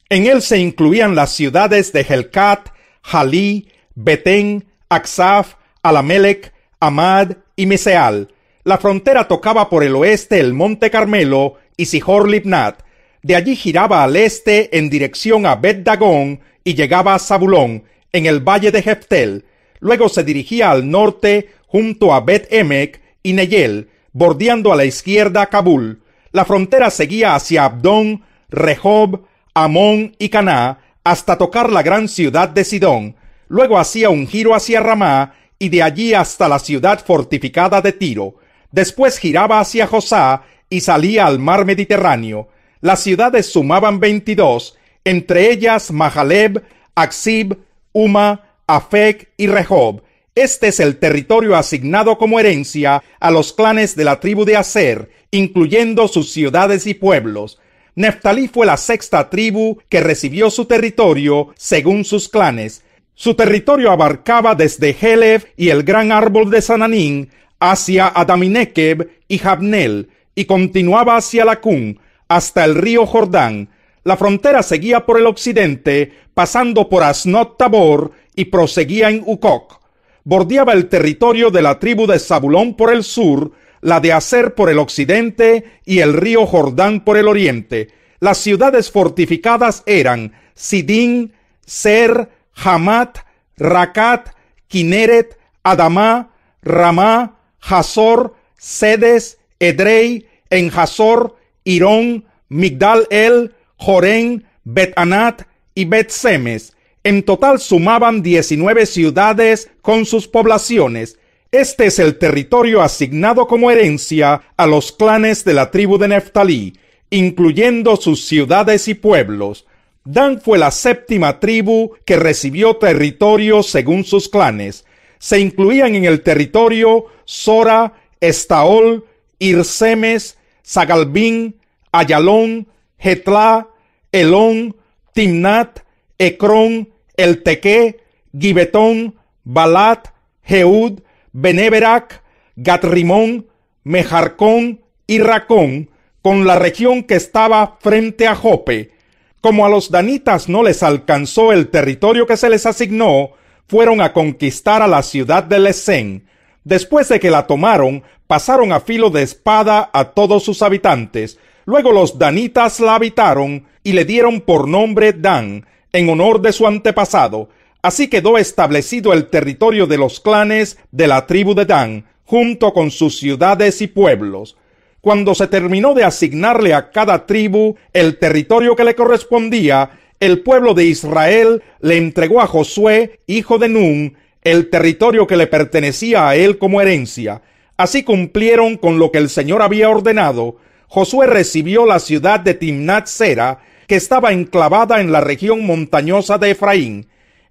En él se incluían las ciudades de Helcat, Jalí, Betén, Aksaf, Alamelec, Amad y Miseal. La frontera tocaba por el oeste el monte Carmelo y Sihor Libnat. De allí giraba al este en dirección a Bet Dagón y llegaba a Zabulón, en el valle de Jeftel. Luego se dirigía al norte junto a Bet Emek y Neyel, bordeando a la izquierda Kabul. La frontera seguía hacia Abdón, Rehob, Amón y Caná, hasta tocar la gran ciudad de Sidón. Luego hacía un giro hacia Ramá y de allí hasta la ciudad fortificada de Tiro. Después giraba hacia Josá y salía al mar Mediterráneo. Las ciudades sumaban 22, entre ellas Mahaleb, Aksib, Uma, Afec y Rehob. Este es el territorio asignado como herencia a los clanes de la tribu de Aser, incluyendo sus ciudades y pueblos. Neftalí fue la sexta tribu que recibió su territorio según sus clanes. Su territorio abarcaba desde Helef y el gran árbol de Sananín hacia Adaminequeb y Jabnel, y continuaba hacia Lacún, hasta el río Jordán. La frontera seguía por el occidente, pasando por Asnot Tabor, y proseguía en Ucoc. Bordeaba el territorio de la tribu de Zabulón por el sur, la de Aser por el occidente y el río Jordán por el oriente. Las ciudades fortificadas eran Sidín, Ser, Hamat, Racat, Kineret, Adamá, Ramá, Hazor, Sedes, Edrei, En-Hazor, Irón, Migdal El, Jorén, Bet-Anat y Bet-Semes. En total sumaban 19 ciudades con sus poblaciones. Este es el territorio asignado como herencia a los clanes de la tribu de Neftalí, incluyendo sus ciudades y pueblos. Dan fue la séptima tribu que recibió territorio según sus clanes. Se incluían en el territorio Sora, Estaol, Irsemes, Sagalbín, Ayalón, Jetlá, Elón, Timnat, Ecrón, Eltequé, Gibetón, Balat, Jeud, Beneberac, Gatrimón, Mejarcón y Racón, con la región que estaba frente a Jope. Como a los danitas no les alcanzó el territorio que se les asignó, fueron a conquistar a la ciudad de Lesén. Después de que la tomaron, pasaron a filo de espada a todos sus habitantes. Luego los danitas la habitaron y le dieron por nombre Dan, en honor de su antepasado. Así quedó establecido el territorio de los clanes de la tribu de Dan, junto con sus ciudades y pueblos. Cuando se terminó de asignarle a cada tribu el territorio que le correspondía, el pueblo de Israel le entregó a Josué, hijo de Nun, el territorio que le pertenecía a él como herencia. Así cumplieron con lo que el Señor había ordenado. Josué recibió la ciudad de Timnat Sera, que estaba enclavada en la región montañosa de Efraín.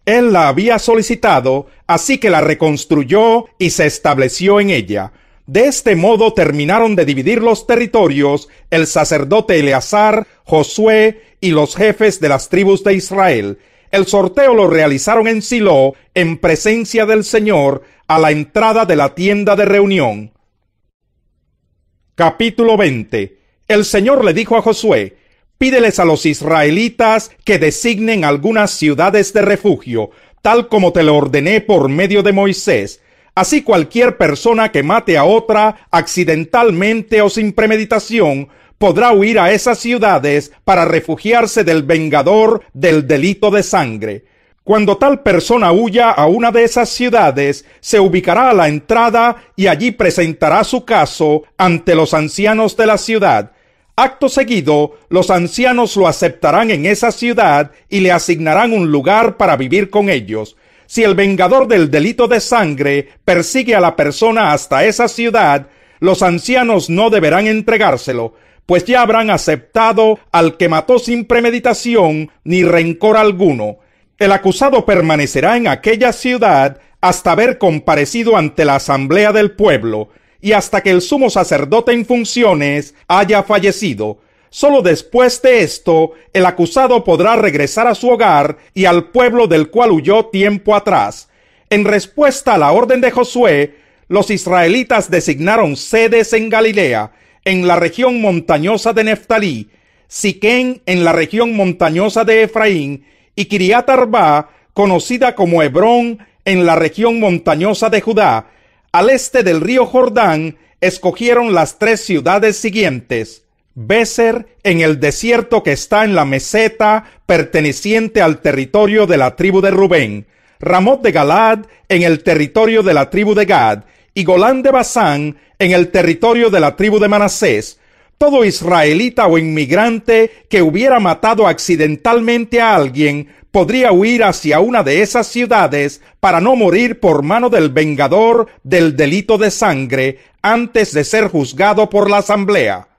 Él la había solicitado, así que la reconstruyó y se estableció en ella. De este modo terminaron de dividir los territorios el sacerdote Eleazar, Josué y los jefes de las tribus de Israel. El sorteo lo realizaron en Silo, en presencia del Señor, a la entrada de la tienda de reunión. Capítulo 20. El Señor le dijo a Josué: pídeles a los israelitas que designen algunas ciudades de refugio, tal como te lo ordené por medio de Moisés. Así cualquier persona que mate a otra accidentalmente o sin premeditación podrá huir a esas ciudades para refugiarse del vengador del delito de sangre. Cuando tal persona huya a una de esas ciudades, se ubicará a la entrada y allí presentará su caso ante los ancianos de la ciudad. Acto seguido, los ancianos lo aceptarán en esa ciudad y le asignarán un lugar para vivir con ellos. Si el vengador del delito de sangre persigue a la persona hasta esa ciudad, los ancianos no deberán entregárselo, pues ya habrán aceptado al que mató sin premeditación ni rencor alguno. El acusado permanecerá en aquella ciudad hasta haber comparecido ante la asamblea del pueblo y hasta que el sumo sacerdote en funciones haya fallecido. Solo después de esto, el acusado podrá regresar a su hogar y al pueblo del cual huyó tiempo atrás. En respuesta a la orden de Josué, los israelitas designaron sedes en Galilea, en la región montañosa de Neftalí, Siquén en la región montañosa de Efraín y Kiriat Arba, conocida como Hebrón, en la región montañosa de Judá. Al este del río Jordán, escogieron las 3 ciudades siguientes: Béser, en el desierto que está en la meseta perteneciente al territorio de la tribu de Rubén; Ramot de Galad, en el territorio de la tribu de Gad; y Golán de Basán, en el territorio de la tribu de Manasés. Todo israelita o inmigrante que hubiera matado accidentalmente a alguien podría huir hacia una de esas ciudades para no morir por mano del vengador del delito de sangre antes de ser juzgado por la asamblea.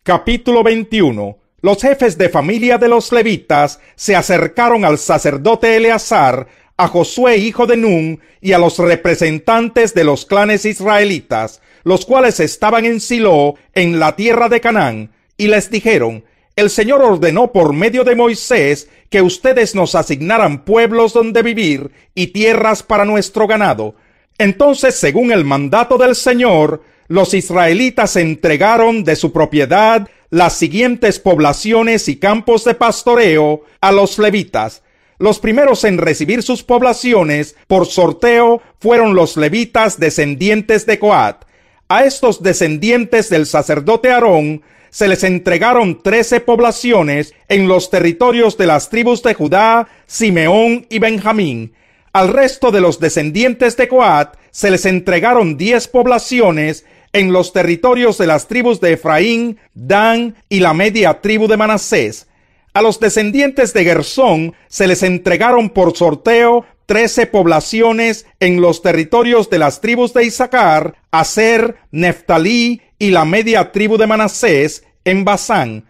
Capítulo 21. Los jefes de familia de los levitas se acercaron al sacerdote Eleazar, a Josué hijo de Nun y a los representantes de los clanes israelitas, los cuales estaban en Silo, en la tierra de Canaán, y les dijeron: el Señor ordenó por medio de Moisés que ustedes nos asignaran pueblos donde vivir y tierras para nuestro ganado. Entonces, según el mandato del Señor, los israelitas entregaron de su propiedad las siguientes poblaciones y campos de pastoreo a los levitas. Los primeros en recibir sus poblaciones por sorteo fueron los levitas descendientes de Coat. A estos descendientes del sacerdote Aarón se les entregaron 13 poblaciones en los territorios de las tribus de Judá, Simeón y Benjamín. Al resto de los descendientes de Coat se les entregaron 10 poblaciones en los territorios de las tribus de Efraín, Dan y la media tribu de Manasés. A los descendientes de Gersón se les entregaron por sorteo 13 poblaciones en los territorios de las tribus de Isaacar, Aser, Neftalí y la media tribu de Manasés en Basán.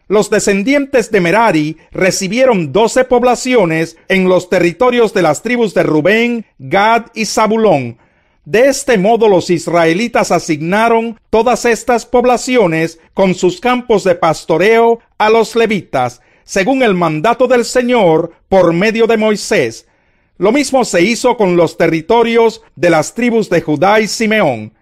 Los descendientes de Merari recibieron 12 poblaciones en los territorios de las tribus de Rubén, Gad y Zabulón. De este modo los israelitas asignaron todas estas poblaciones con sus campos de pastoreo a los levitas, según el mandato del Señor por medio de Moisés. Lo mismo se hizo con los territorios de las tribus de Judá y Simeón.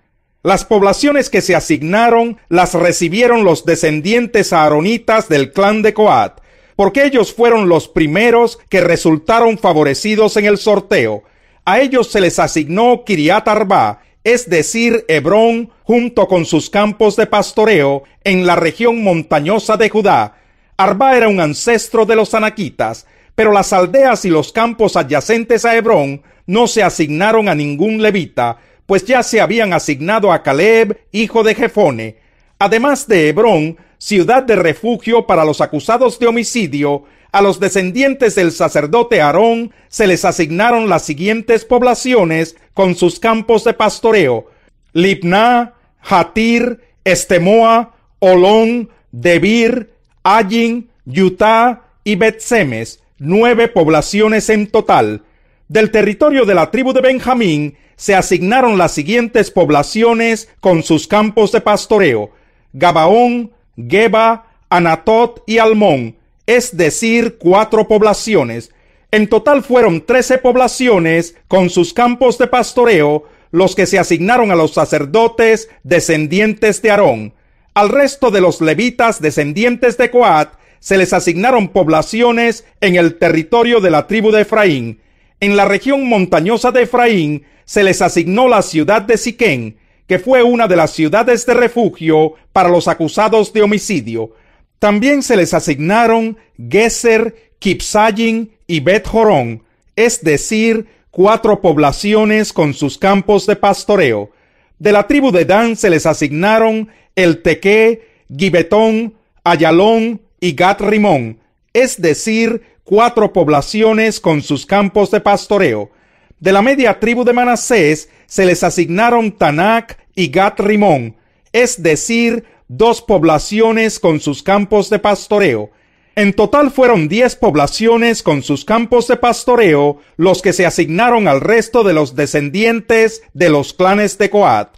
Las poblaciones que se asignaron las recibieron los descendientes aaronitas del clan de Coat, porque ellos fueron los primeros que resultaron favorecidos en el sorteo. A ellos se les asignó Kiriat Arba, es decir, Hebrón, junto con sus campos de pastoreo en la región montañosa de Judá. Arba era un ancestro de los anaquitas, pero las aldeas y los campos adyacentes a Hebrón no se asignaron a ningún levita, pues ya se habían asignado a Caleb, hijo de Jefone. Además de Hebrón, ciudad de refugio para los acusados de homicidio, a los descendientes del sacerdote Aarón se les asignaron las siguientes poblaciones con sus campos de pastoreo: Libná, Jatir, Estemoa, Olón, Debir, Ayin, Yutá y Bet-Semes, 9 poblaciones en total. Del territorio de la tribu de Benjamín se asignaron las siguientes poblaciones con sus campos de pastoreo: Gabaón, Geba, Anatot y Almón, es decir, 4 poblaciones. En total fueron 13 poblaciones con sus campos de pastoreo los que se asignaron a los sacerdotes descendientes de Aarón. Al resto de los levitas descendientes de Coat se les asignaron poblaciones en el territorio de la tribu de Efraín. En la región montañosa de Efraín se les asignó la ciudad de Siquén, que fue una de las ciudades de refugio para los acusados de homicidio. También se les asignaron Geser, Kipsayim y Bet-Jorón, es decir, 4 poblaciones con sus campos de pastoreo. De la tribu de Dan se les asignaron El Tequé, Gibetón, Ayalón y Gat-Rimón, es decir, 4 poblaciones con sus campos de pastoreo. De la media tribu de Manasés se les asignaron Tanac y Gat-Rimón, es decir, 2 poblaciones con sus campos de pastoreo. En total fueron 10 poblaciones con sus campos de pastoreo los que se asignaron al resto de los descendientes de los clanes de Coat.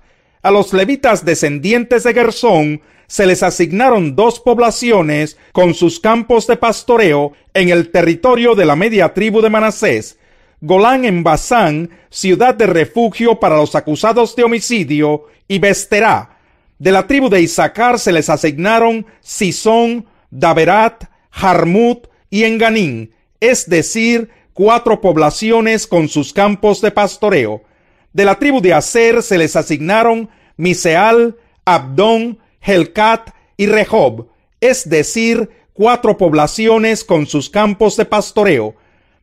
A los levitas descendientes de Gersón se les asignaron 2 poblaciones con sus campos de pastoreo en el territorio de la media tribu de Manasés: Golán en Basán, ciudad de refugio para los acusados de homicidio, y Besterá. De la tribu de Isaacar se les asignaron Sisón, Daberat, Jarmut y Enganín, es decir, 4 poblaciones con sus campos de pastoreo. De la tribu de Aser se les asignaron Miseal, Abdón, Helcat y Rehob, es decir, 4 poblaciones con sus campos de pastoreo.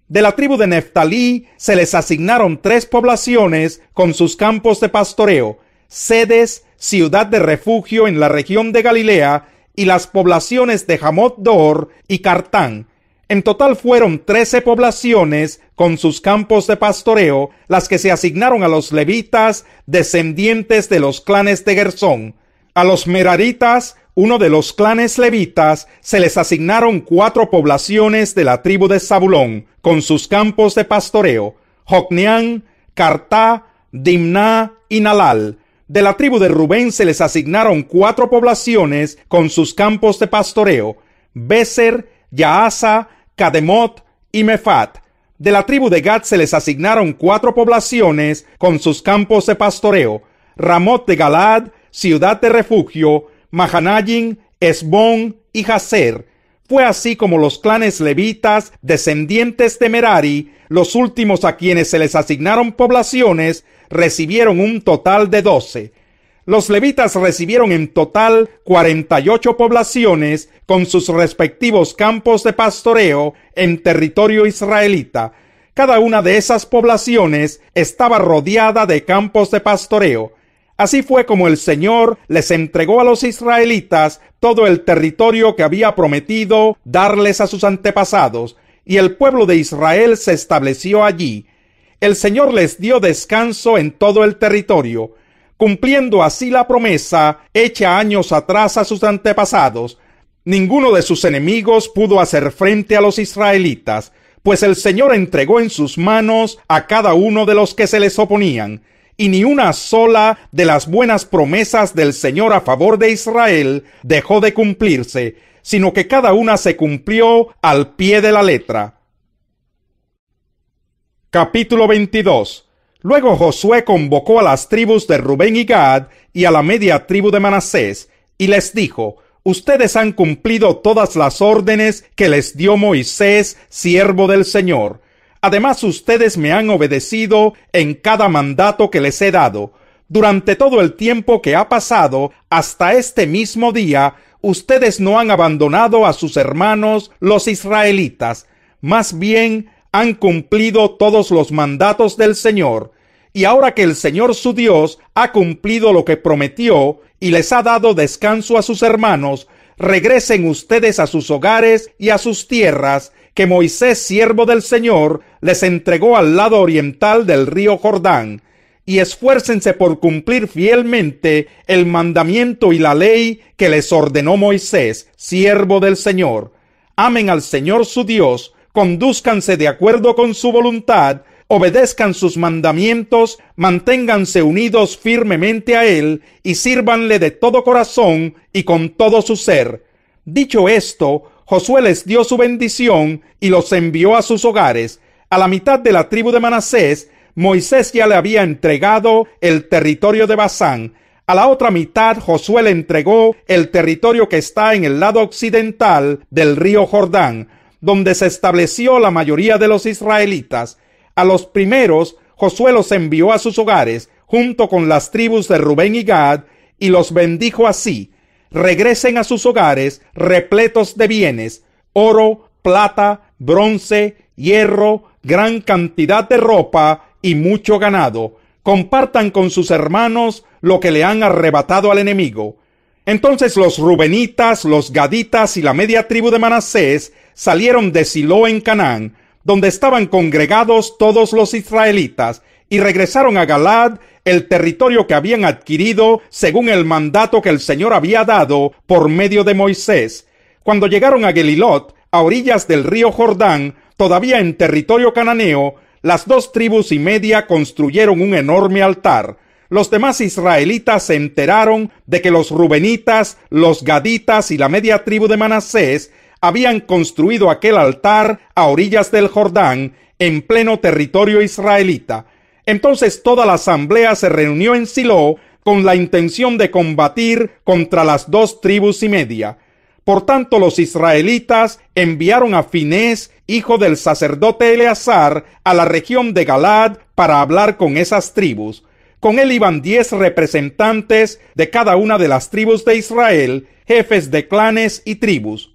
De la tribu de Neftalí se les asignaron 3 poblaciones con sus campos de pastoreo: Sedes, ciudad de refugio en la región de Galilea, y las poblaciones de Hamot-Dor y Cartán. En total fueron 13 poblaciones con sus campos de pastoreo las que se asignaron a los levitas descendientes de los clanes de Gersón. A los meraritas, uno de los clanes levitas, se les asignaron 4 poblaciones de la tribu de Zabulón con sus campos de pastoreo: Jocneán, Cartá, Dimná y Nalal. De la tribu de Rubén se les asignaron 4 poblaciones con sus campos de pastoreo: Beser, Yaasa, Cademot y Mefat. De la tribu de Gad se les asignaron 4 poblaciones con sus campos de pastoreo: Ramot de Galad, ciudad de refugio, Mahanayim, Esbón y Jazer. Fue así como los clanes levitas, descendientes de Merari, los últimos a quienes se les asignaron poblaciones, recibieron un total de 12. Los levitas recibieron en total 48 poblaciones con sus respectivos campos de pastoreo en territorio israelita. Cada una de esas poblaciones estaba rodeada de campos de pastoreo. Así fue como el Señor les entregó a los israelitas todo el territorio que había prometido darles a sus antepasados, y el pueblo de Israel se estableció allí. El Señor les dio descanso en todo el territorio, cumpliendo así la promesa hecha años atrás a sus antepasados. Ninguno de sus enemigos pudo hacer frente a los israelitas, pues el Señor entregó en sus manos a cada uno de los que se les oponían, y ni una sola de las buenas promesas del Señor a favor de Israel dejó de cumplirse, sino que cada una se cumplió al pie de la letra. Capítulo 22. Luego Josué convocó a las tribus de Rubén y Gad y a la media tribu de Manasés, y les dijo: Ustedes han cumplido todas las órdenes que les dio Moisés, siervo del Señor. Además, ustedes me han obedecido en cada mandato que les he dado. Durante todo el tiempo que ha pasado, hasta este mismo día, ustedes no han abandonado a sus hermanos, los israelitas. Más bien, han cumplido todos los mandatos del Señor. Y ahora que el Señor su Dios ha cumplido lo que prometió y les ha dado descanso a sus hermanos, regresen ustedes a sus hogares y a sus tierras, que Moisés, siervo del Señor, les entregó al lado oriental del río Jordán, y esfuércense por cumplir fielmente el mandamiento y la ley que les ordenó Moisés, siervo del Señor. Amen al Señor su Dios, condúzcanse de acuerdo con su voluntad, obedezcan sus mandamientos, manténganse unidos firmemente a Él y sírvanle de todo corazón y con todo su ser. Dicho esto, Josué les dio su bendición y los envió a sus hogares. A la mitad de la tribu de Manasés, Moisés ya le había entregado el territorio de Basán. A la otra mitad, Josué le entregó el territorio que está en el lado occidental del río Jordán, donde se estableció la mayoría de los israelitas. A los primeros, Josué los envió a sus hogares, junto con las tribus de Rubén y Gad, y los bendijo así: regresen a sus hogares repletos de bienes, oro, plata, bronce, hierro, gran cantidad de ropa y mucho ganado. Compartan con sus hermanos lo que le han arrebatado al enemigo. Entonces los rubenitas, los gaditas y la media tribu de Manasés salieron de Silo en Canaán, donde estaban congregados todos los israelitas, y regresaron a Galaad, el territorio que habían adquirido según el mandato que el Señor había dado por medio de Moisés. Cuando llegaron a Gelilot, a orillas del río Jordán, todavía en territorio cananeo, las 2 tribus y media construyeron un enorme altar. Los demás israelitas se enteraron de que los rubenitas, los gaditas y la media tribu de Manasés habían construido aquel altar a orillas del Jordán, en pleno territorio israelita. Entonces toda la asamblea se reunió en Silo con la intención de combatir contra las 2 tribus y media. Por tanto, los israelitas enviaron a Finés, hijo del sacerdote Eleazar, a la región de Galaad para hablar con esas tribus. Con él iban 10 representantes de cada una de las tribus de Israel, jefes de clanes y tribus.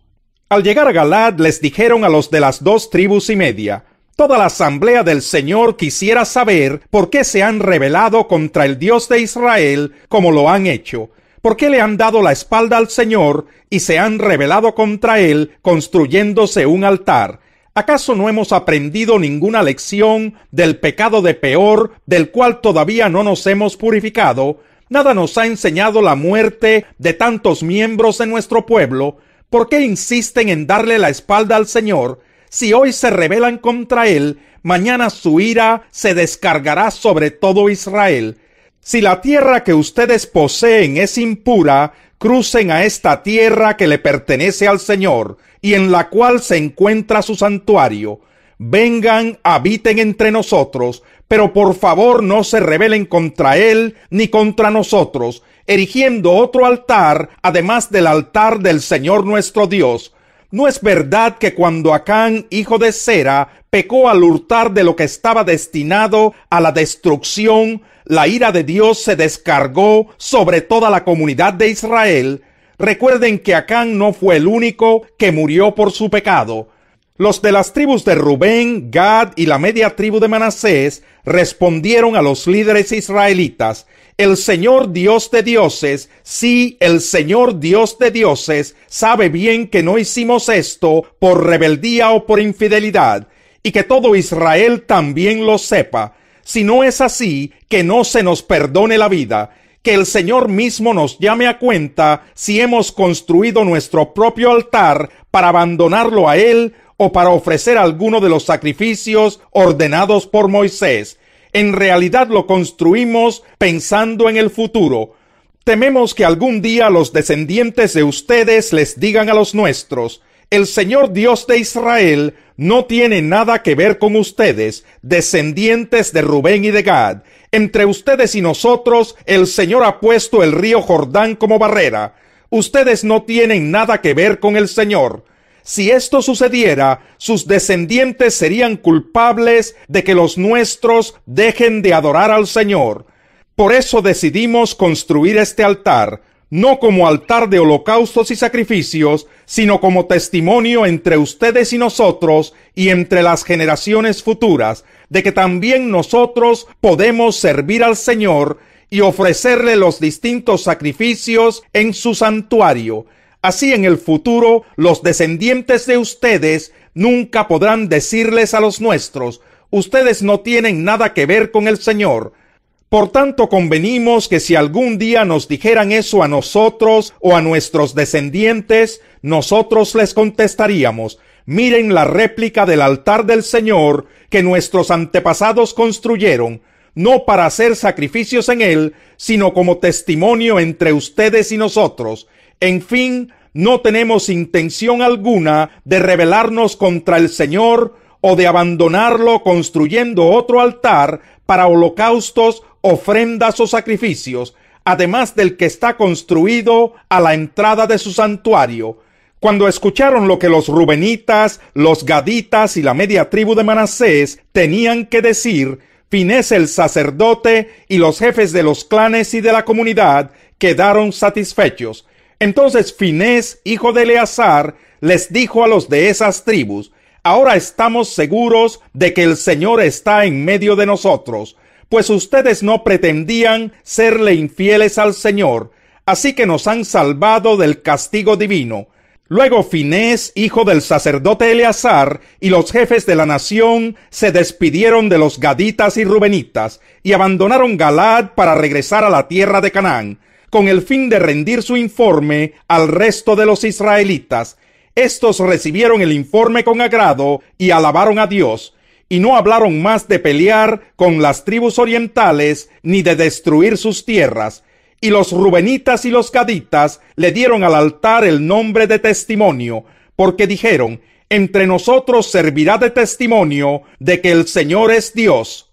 Al llegar a Galaad, les dijeron a los de las 2 tribus y media: toda la asamblea del Señor quisiera saber por qué se han rebelado contra el Dios de Israel como lo han hecho. ¿Por qué le han dado la espalda al Señor y se han rebelado contra Él construyéndose un altar? ¿Acaso no hemos aprendido ninguna lección del pecado de Peor, del cual todavía no nos hemos purificado? ¿Nada nos ha enseñado la muerte de tantos miembros de nuestro pueblo? ¿Por qué insisten en darle la espalda al Señor? Si hoy se rebelan contra Él, mañana su ira se descargará sobre todo Israel. Si la tierra que ustedes poseen es impura, crucen a esta tierra que le pertenece al Señor, y en la cual se encuentra su santuario. Vengan, habiten entre nosotros, pero por favor no se rebelen contra Él ni contra nosotros, erigiendo otro altar, además del altar del Señor nuestro Dios. ¿No es verdad que cuando Acán, hijo de Zera, pecó al hurtar de lo que estaba destinado a la destrucción, la ira de Dios se descargó sobre toda la comunidad de Israel? Recuerden que Acán no fue el único que murió por su pecado. Los de las tribus de Rubén, Gad y la media tribu de Manasés respondieron a los líderes israelitas: el Señor Dios de dioses, sí, el Señor Dios de dioses, sabe bien que no hicimos esto por rebeldía o por infidelidad, y que todo Israel también lo sepa. Si no es así, que no se nos perdone la vida, que el Señor mismo nos llame a cuenta si hemos construido nuestro propio altar para abandonarlo a Él o para ofrecer alguno de los sacrificios ordenados por Moisés. En realidad lo construimos pensando en el futuro. Tememos que algún día los descendientes de ustedes les digan a los nuestros: el Señor Dios de Israel no tiene nada que ver con ustedes, descendientes de Rubén y de Gad. Entre ustedes y nosotros, el Señor ha puesto el río Jordán como barrera. Ustedes no tienen nada que ver con el Señor. Si esto sucediera, sus descendientes serían culpables de que los nuestros dejen de adorar al Señor. Por eso decidimos construir este altar, no como altar de holocaustos y sacrificios, sino como testimonio entre ustedes y nosotros y entre las generaciones futuras, de que también nosotros podemos servir al Señor y ofrecerle los distintos sacrificios en su santuario. Así en el futuro los descendientes de ustedes nunca podrán decirles a los nuestros: ustedes no tienen nada que ver con el Señor. Por tanto, convenimos que si algún día nos dijeran eso a nosotros o a nuestros descendientes, nosotros les contestaríamos: miren la réplica del altar del Señor que nuestros antepasados construyeron, no para hacer sacrificios en él, sino como testimonio entre ustedes y nosotros. En fin, no tenemos intención alguna de rebelarnos contra el Señor o de abandonarlo construyendo otro altar para holocaustos, ofrendas o sacrificios, además del que está construido a la entrada de su santuario. Cuando escucharon lo que los rubenitas, los gaditas y la media tribu de Manasés tenían que decir, Finés el sacerdote y los jefes de los clanes y de la comunidad quedaron satisfechos. Entonces Finés, hijo de Eleazar, les dijo a los de esas tribus: ahora estamos seguros de que el Señor está en medio de nosotros, pues ustedes no pretendían serle infieles al Señor, así que nos han salvado del castigo divino. Luego Finés, hijo del sacerdote Eleazar, y los jefes de la nación se despidieron de los gaditas y rubenitas, y abandonaron Galaad para regresar a la tierra de Canaán, con el fin de rendir su informe al resto de los israelitas. Estos recibieron el informe con agrado y alabaron a Dios, y no hablaron más de pelear con las tribus orientales ni de destruir sus tierras. Y los rubenitas y los gaditas le dieron al altar el nombre de testimonio, porque dijeron: entre nosotros servirá de testimonio de que el Señor es Dios.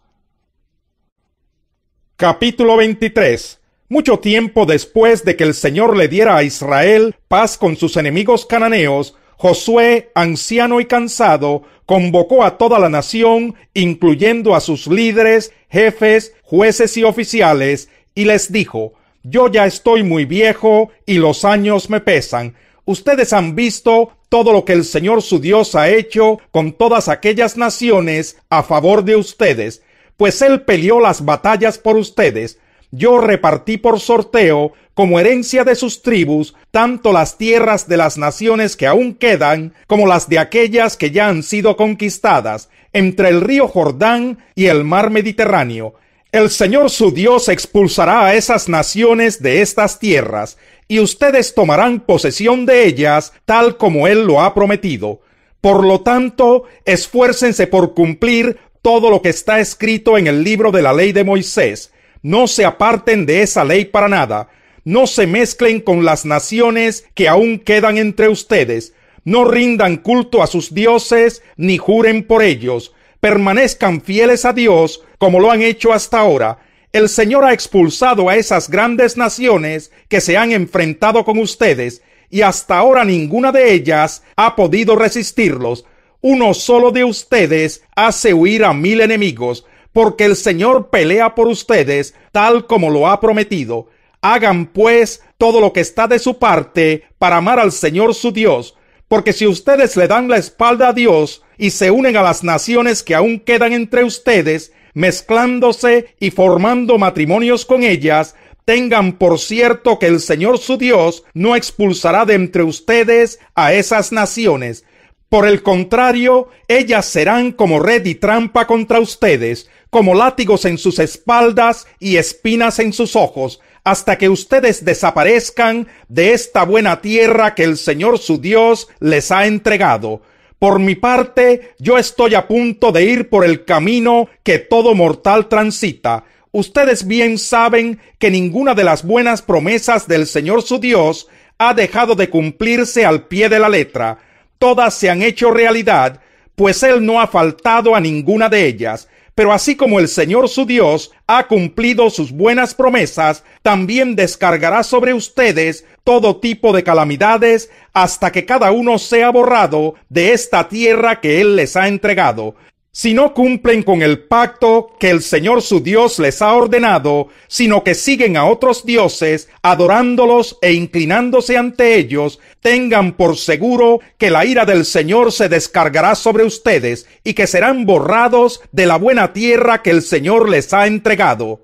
Capítulo 23. Mucho tiempo después de que el Señor le diera a Israel paz con sus enemigos cananeos, Josué, anciano y cansado, convocó a toda la nación, incluyendo a sus líderes, jefes, jueces y oficiales, y les dijo: yo ya estoy muy viejo y los años me pesan. Ustedes han visto todo lo que el Señor su Dios ha hecho con todas aquellas naciones a favor de ustedes, pues Él peleó las batallas por ustedes. Yo repartí por sorteo, como herencia de sus tribus, tanto las tierras de las naciones que aún quedan, como las de aquellas que ya han sido conquistadas, entre el río Jordán y el mar Mediterráneo. El Señor su Dios expulsará a esas naciones de estas tierras, y ustedes tomarán posesión de ellas, tal como Él lo ha prometido. Por lo tanto, esfuércense por cumplir todo lo que está escrito en el libro de la ley de Moisés. No se aparten de esa ley para nada. No se mezclen con las naciones que aún quedan entre ustedes. No rindan culto a sus dioses, ni juren por ellos. Permanezcan fieles a Dios, como lo han hecho hasta ahora. El Señor ha expulsado a esas grandes naciones que se han enfrentado con ustedes, y hasta ahora ninguna de ellas ha podido resistirlos. Uno solo de ustedes hace huir a 1000 enemigos, porque el Señor pelea por ustedes, tal como lo ha prometido. Hagan, pues, todo lo que está de su parte para amar al Señor su Dios, porque si ustedes le dan la espalda a Dios y se unen a las naciones que aún quedan entre ustedes, mezclándose y formando matrimonios con ellas, tengan por cierto que el Señor su Dios no expulsará de entre ustedes a esas naciones. Por el contrario, ellas serán como red y trampa contra ustedes, como látigos en sus espaldas y espinas en sus ojos, hasta que ustedes desaparezcan de esta buena tierra que el Señor su Dios les ha entregado. Por mi parte, yo estoy a punto de ir por el camino que todo mortal transita. Ustedes bien saben que ninguna de las buenas promesas del Señor su Dios ha dejado de cumplirse al pie de la letra. todas se han hecho realidad, pues Él no ha faltado a ninguna de ellas. Pero así como el Señor su Dios ha cumplido sus buenas promesas, también descargará sobre ustedes todo tipo de calamidades hasta que cada uno sea borrado de esta tierra que Él les ha entregado. Si no cumplen con el pacto que el Señor su Dios les ha ordenado, sino que siguen a otros dioses, adorándolos e inclinándose ante ellos, tengan por seguro que la ira del Señor se descargará sobre ustedes y que serán borrados de la buena tierra que el Señor les ha entregado.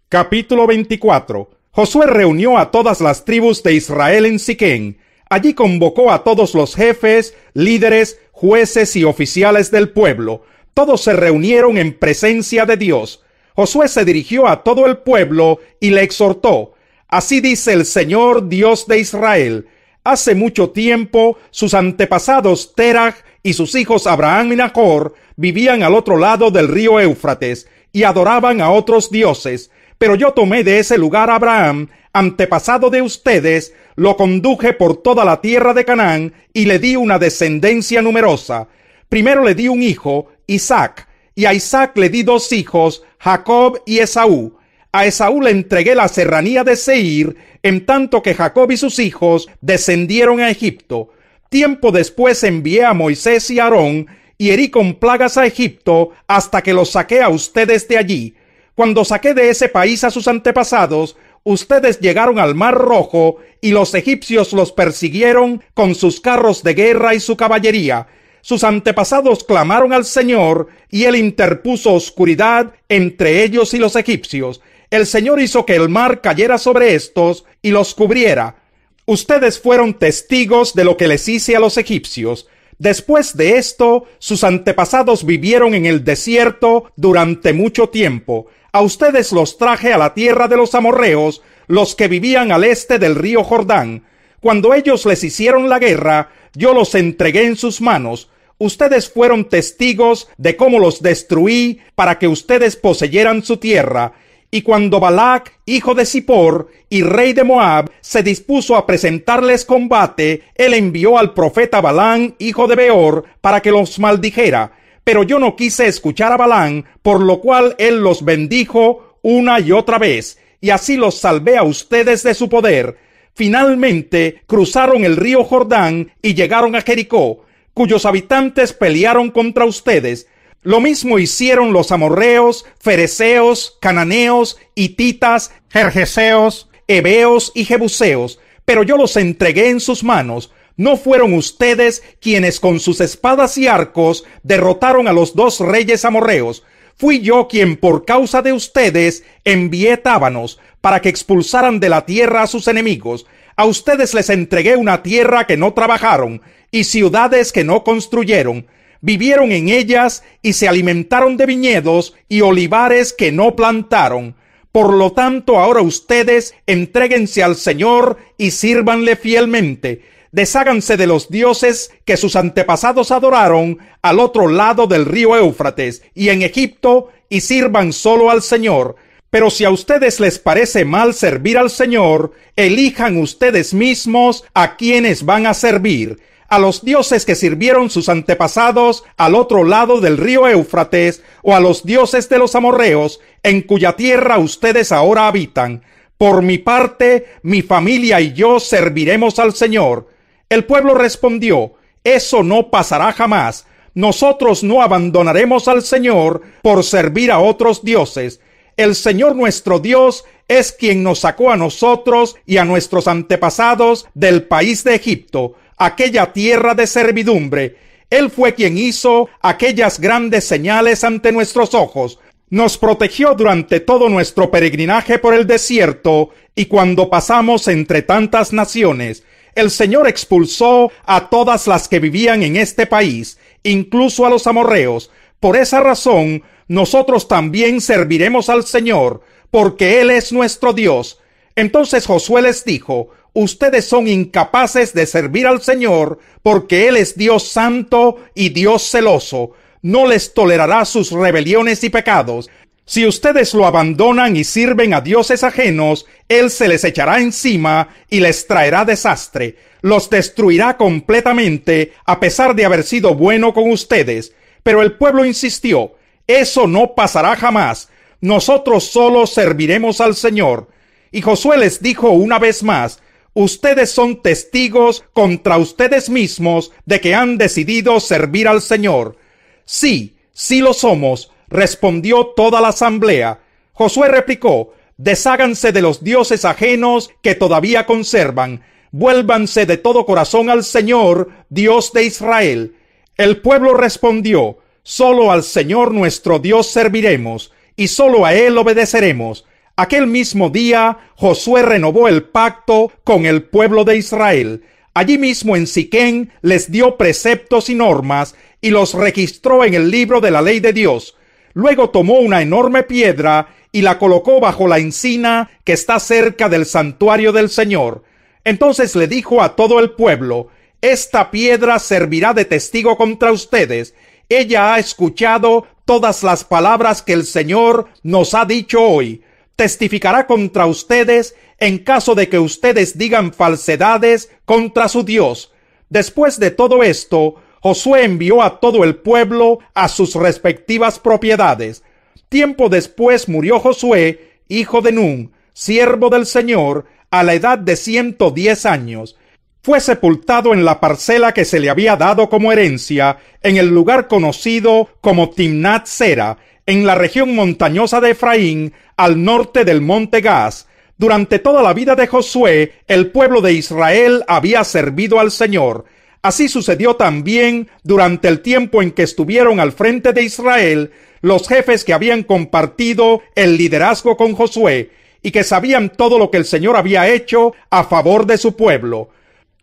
Capítulo 24. Josué reunió a todas las tribus de Israel en Siquén. Allí convocó a todos los jefes, líderes, jueces y oficiales del pueblo. Todos se reunieron en presencia de Dios. Josué se dirigió a todo el pueblo y le exhortó: Así dice el Señor, Dios de Israel: hace mucho tiempo sus antepasados Terach y sus hijos Abraham y Nachor vivían al otro lado del río Éufrates y adoraban a otros dioses. Pero yo tomé de ese lugar a Abraham, antepasado de ustedes, lo conduje por toda la tierra de Canaán y le di una descendencia numerosa. Primero le di un hijo, Isaac, y a Isaac le di 2 hijos, Jacob y Esaú. A Esaú le entregué la serranía de Seir, en tanto que Jacob y sus hijos descendieron a Egipto. Tiempo después envié a Moisés y Aarón, y herí con plagas a Egipto, hasta que los saqué a ustedes de allí. Cuando saqué de ese país a sus antepasados, ustedes llegaron al Mar Rojo, y los egipcios los persiguieron con sus carros de guerra y su caballería. Sus antepasados clamaron al Señor, y Él interpuso oscuridad entre ellos y los egipcios. El Señor hizo que el mar cayera sobre estos y los cubriera. Ustedes fueron testigos de lo que les hice a los egipcios. Después de esto, sus antepasados vivieron en el desierto durante mucho tiempo. A ustedes los traje a la tierra de los amorreos, los que vivían al este del río Jordán. Cuando ellos les hicieron la guerra, yo los entregué en sus manos. Ustedes fueron testigos de cómo los destruí para que ustedes poseyeran su tierra. Y cuando Balac, hijo de Zippor y rey de Moab, se dispuso a presentarles combate, él envió al profeta Balaam, hijo de Beor, para que los maldijera. Pero yo no quise escuchar a Balaam, por lo cual él los bendijo una y otra vez, y así los salvé a ustedes de su poder. Finalmente cruzaron el río Jordán y llegaron a Jericó, cuyos habitantes pelearon contra ustedes. Lo mismo hicieron los amorreos, fereceos, cananeos, hititas, gergeseos, heveos y jebuseos, pero yo los entregué en sus manos. ¿No fueron ustedes quienes con sus espadas y arcos derrotaron a los 2 reyes amorreos? Fui yo quien por causa de ustedes envié tábanos para que expulsaran de la tierra a sus enemigos. A ustedes les entregué una tierra que no trabajaron y ciudades que no construyeron. Vivieron en ellas y se alimentaron de viñedos y olivares que no plantaron. Por lo tanto, ahora ustedes entréguense al Señor y sírvanle fielmente. Desháganse de los dioses que sus antepasados adoraron al otro lado del río Éufrates y en Egipto, y sirvan solo al Señor. Pero si a ustedes les parece mal servir al Señor, elijan ustedes mismos a quienes van a servir: a los dioses que sirvieron sus antepasados al otro lado del río Éufrates, o a los dioses de los amorreos, en cuya tierra ustedes ahora habitan. Por mi parte, mi familia y yo serviremos al Señor. El pueblo respondió: eso no pasará jamás. Nosotros no abandonaremos al Señor por servir a otros dioses. El Señor nuestro Dios es quien nos sacó a nosotros y a nuestros antepasados del país de Egipto, aquella tierra de servidumbre. Él fue quien hizo aquellas grandes señales ante nuestros ojos. Nos protegió durante todo nuestro peregrinaje por el desierto y cuando pasamos entre tantas naciones. El Señor expulsó a todas las que vivían en este país, incluso a los amorreos. Por esa razón, nosotros también serviremos al Señor, porque Él es nuestro Dios. Entonces Josué les dijo: ustedes son incapaces de servir al Señor, porque Él es Dios santo y Dios celoso. No les tolerará sus rebeliones y pecados. Si ustedes lo abandonan y sirven a dioses ajenos, él se les echará encima y les traerá desastre. Los destruirá completamente, a pesar de haber sido bueno con ustedes. Pero el pueblo insistió: eso no pasará jamás. Nosotros solo serviremos al Señor. Y Josué les dijo una vez más: ustedes son testigos contra ustedes mismos de que han decidido servir al Señor. Sí, sí lo somos, respondió toda la asamblea. Josué replicó: desháganse de los dioses ajenos que todavía conservan. Vuélvanse de todo corazón al Señor, Dios de Israel. El pueblo respondió: solo al Señor nuestro Dios serviremos, y solo a Él obedeceremos. Aquel mismo día, Josué renovó el pacto con el pueblo de Israel. Allí mismo en Siquén les dio preceptos y normas, y los registró en el libro de la ley de Dios. Luego tomó una enorme piedra y la colocó bajo la encina que está cerca del santuario del Señor. Entonces le dijo a todo el pueblo: esta piedra servirá de testigo contra ustedes. Ella ha escuchado todas las palabras que el Señor nos ha dicho hoy. Testificará contra ustedes en caso de que ustedes digan falsedades contra su Dios. Después de todo esto, Josué envió a todo el pueblo a sus respectivas propiedades. Tiempo después murió Josué, hijo de Nun, siervo del Señor, a la edad de 110 años. Fue sepultado en la parcela que se le había dado como herencia, en el lugar conocido como Timnat Sera, en la región montañosa de Efraín, al norte del monte Gaz. Durante toda la vida de Josué, el pueblo de Israel había servido al Señor. Así sucedió también durante el tiempo en que estuvieron al frente de Israel los jefes que habían compartido el liderazgo con Josué y que sabían todo lo que el Señor había hecho a favor de su pueblo.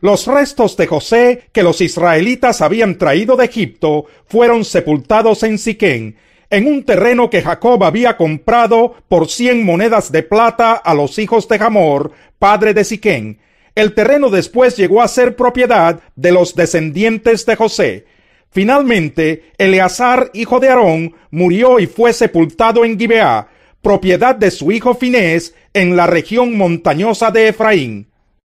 Los restos de José que los israelitas habían traído de Egipto fueron sepultados en Siquén, en un terreno que Jacob había comprado por 100 monedas de plata a los hijos de Hamor, padre de Siquén. El terreno después llegó a ser propiedad de los descendientes de José. Finalmente, Eleazar, hijo de Aarón, murió y fue sepultado en Gibeá, propiedad de su hijo Finés, en la región montañosa de Efraín.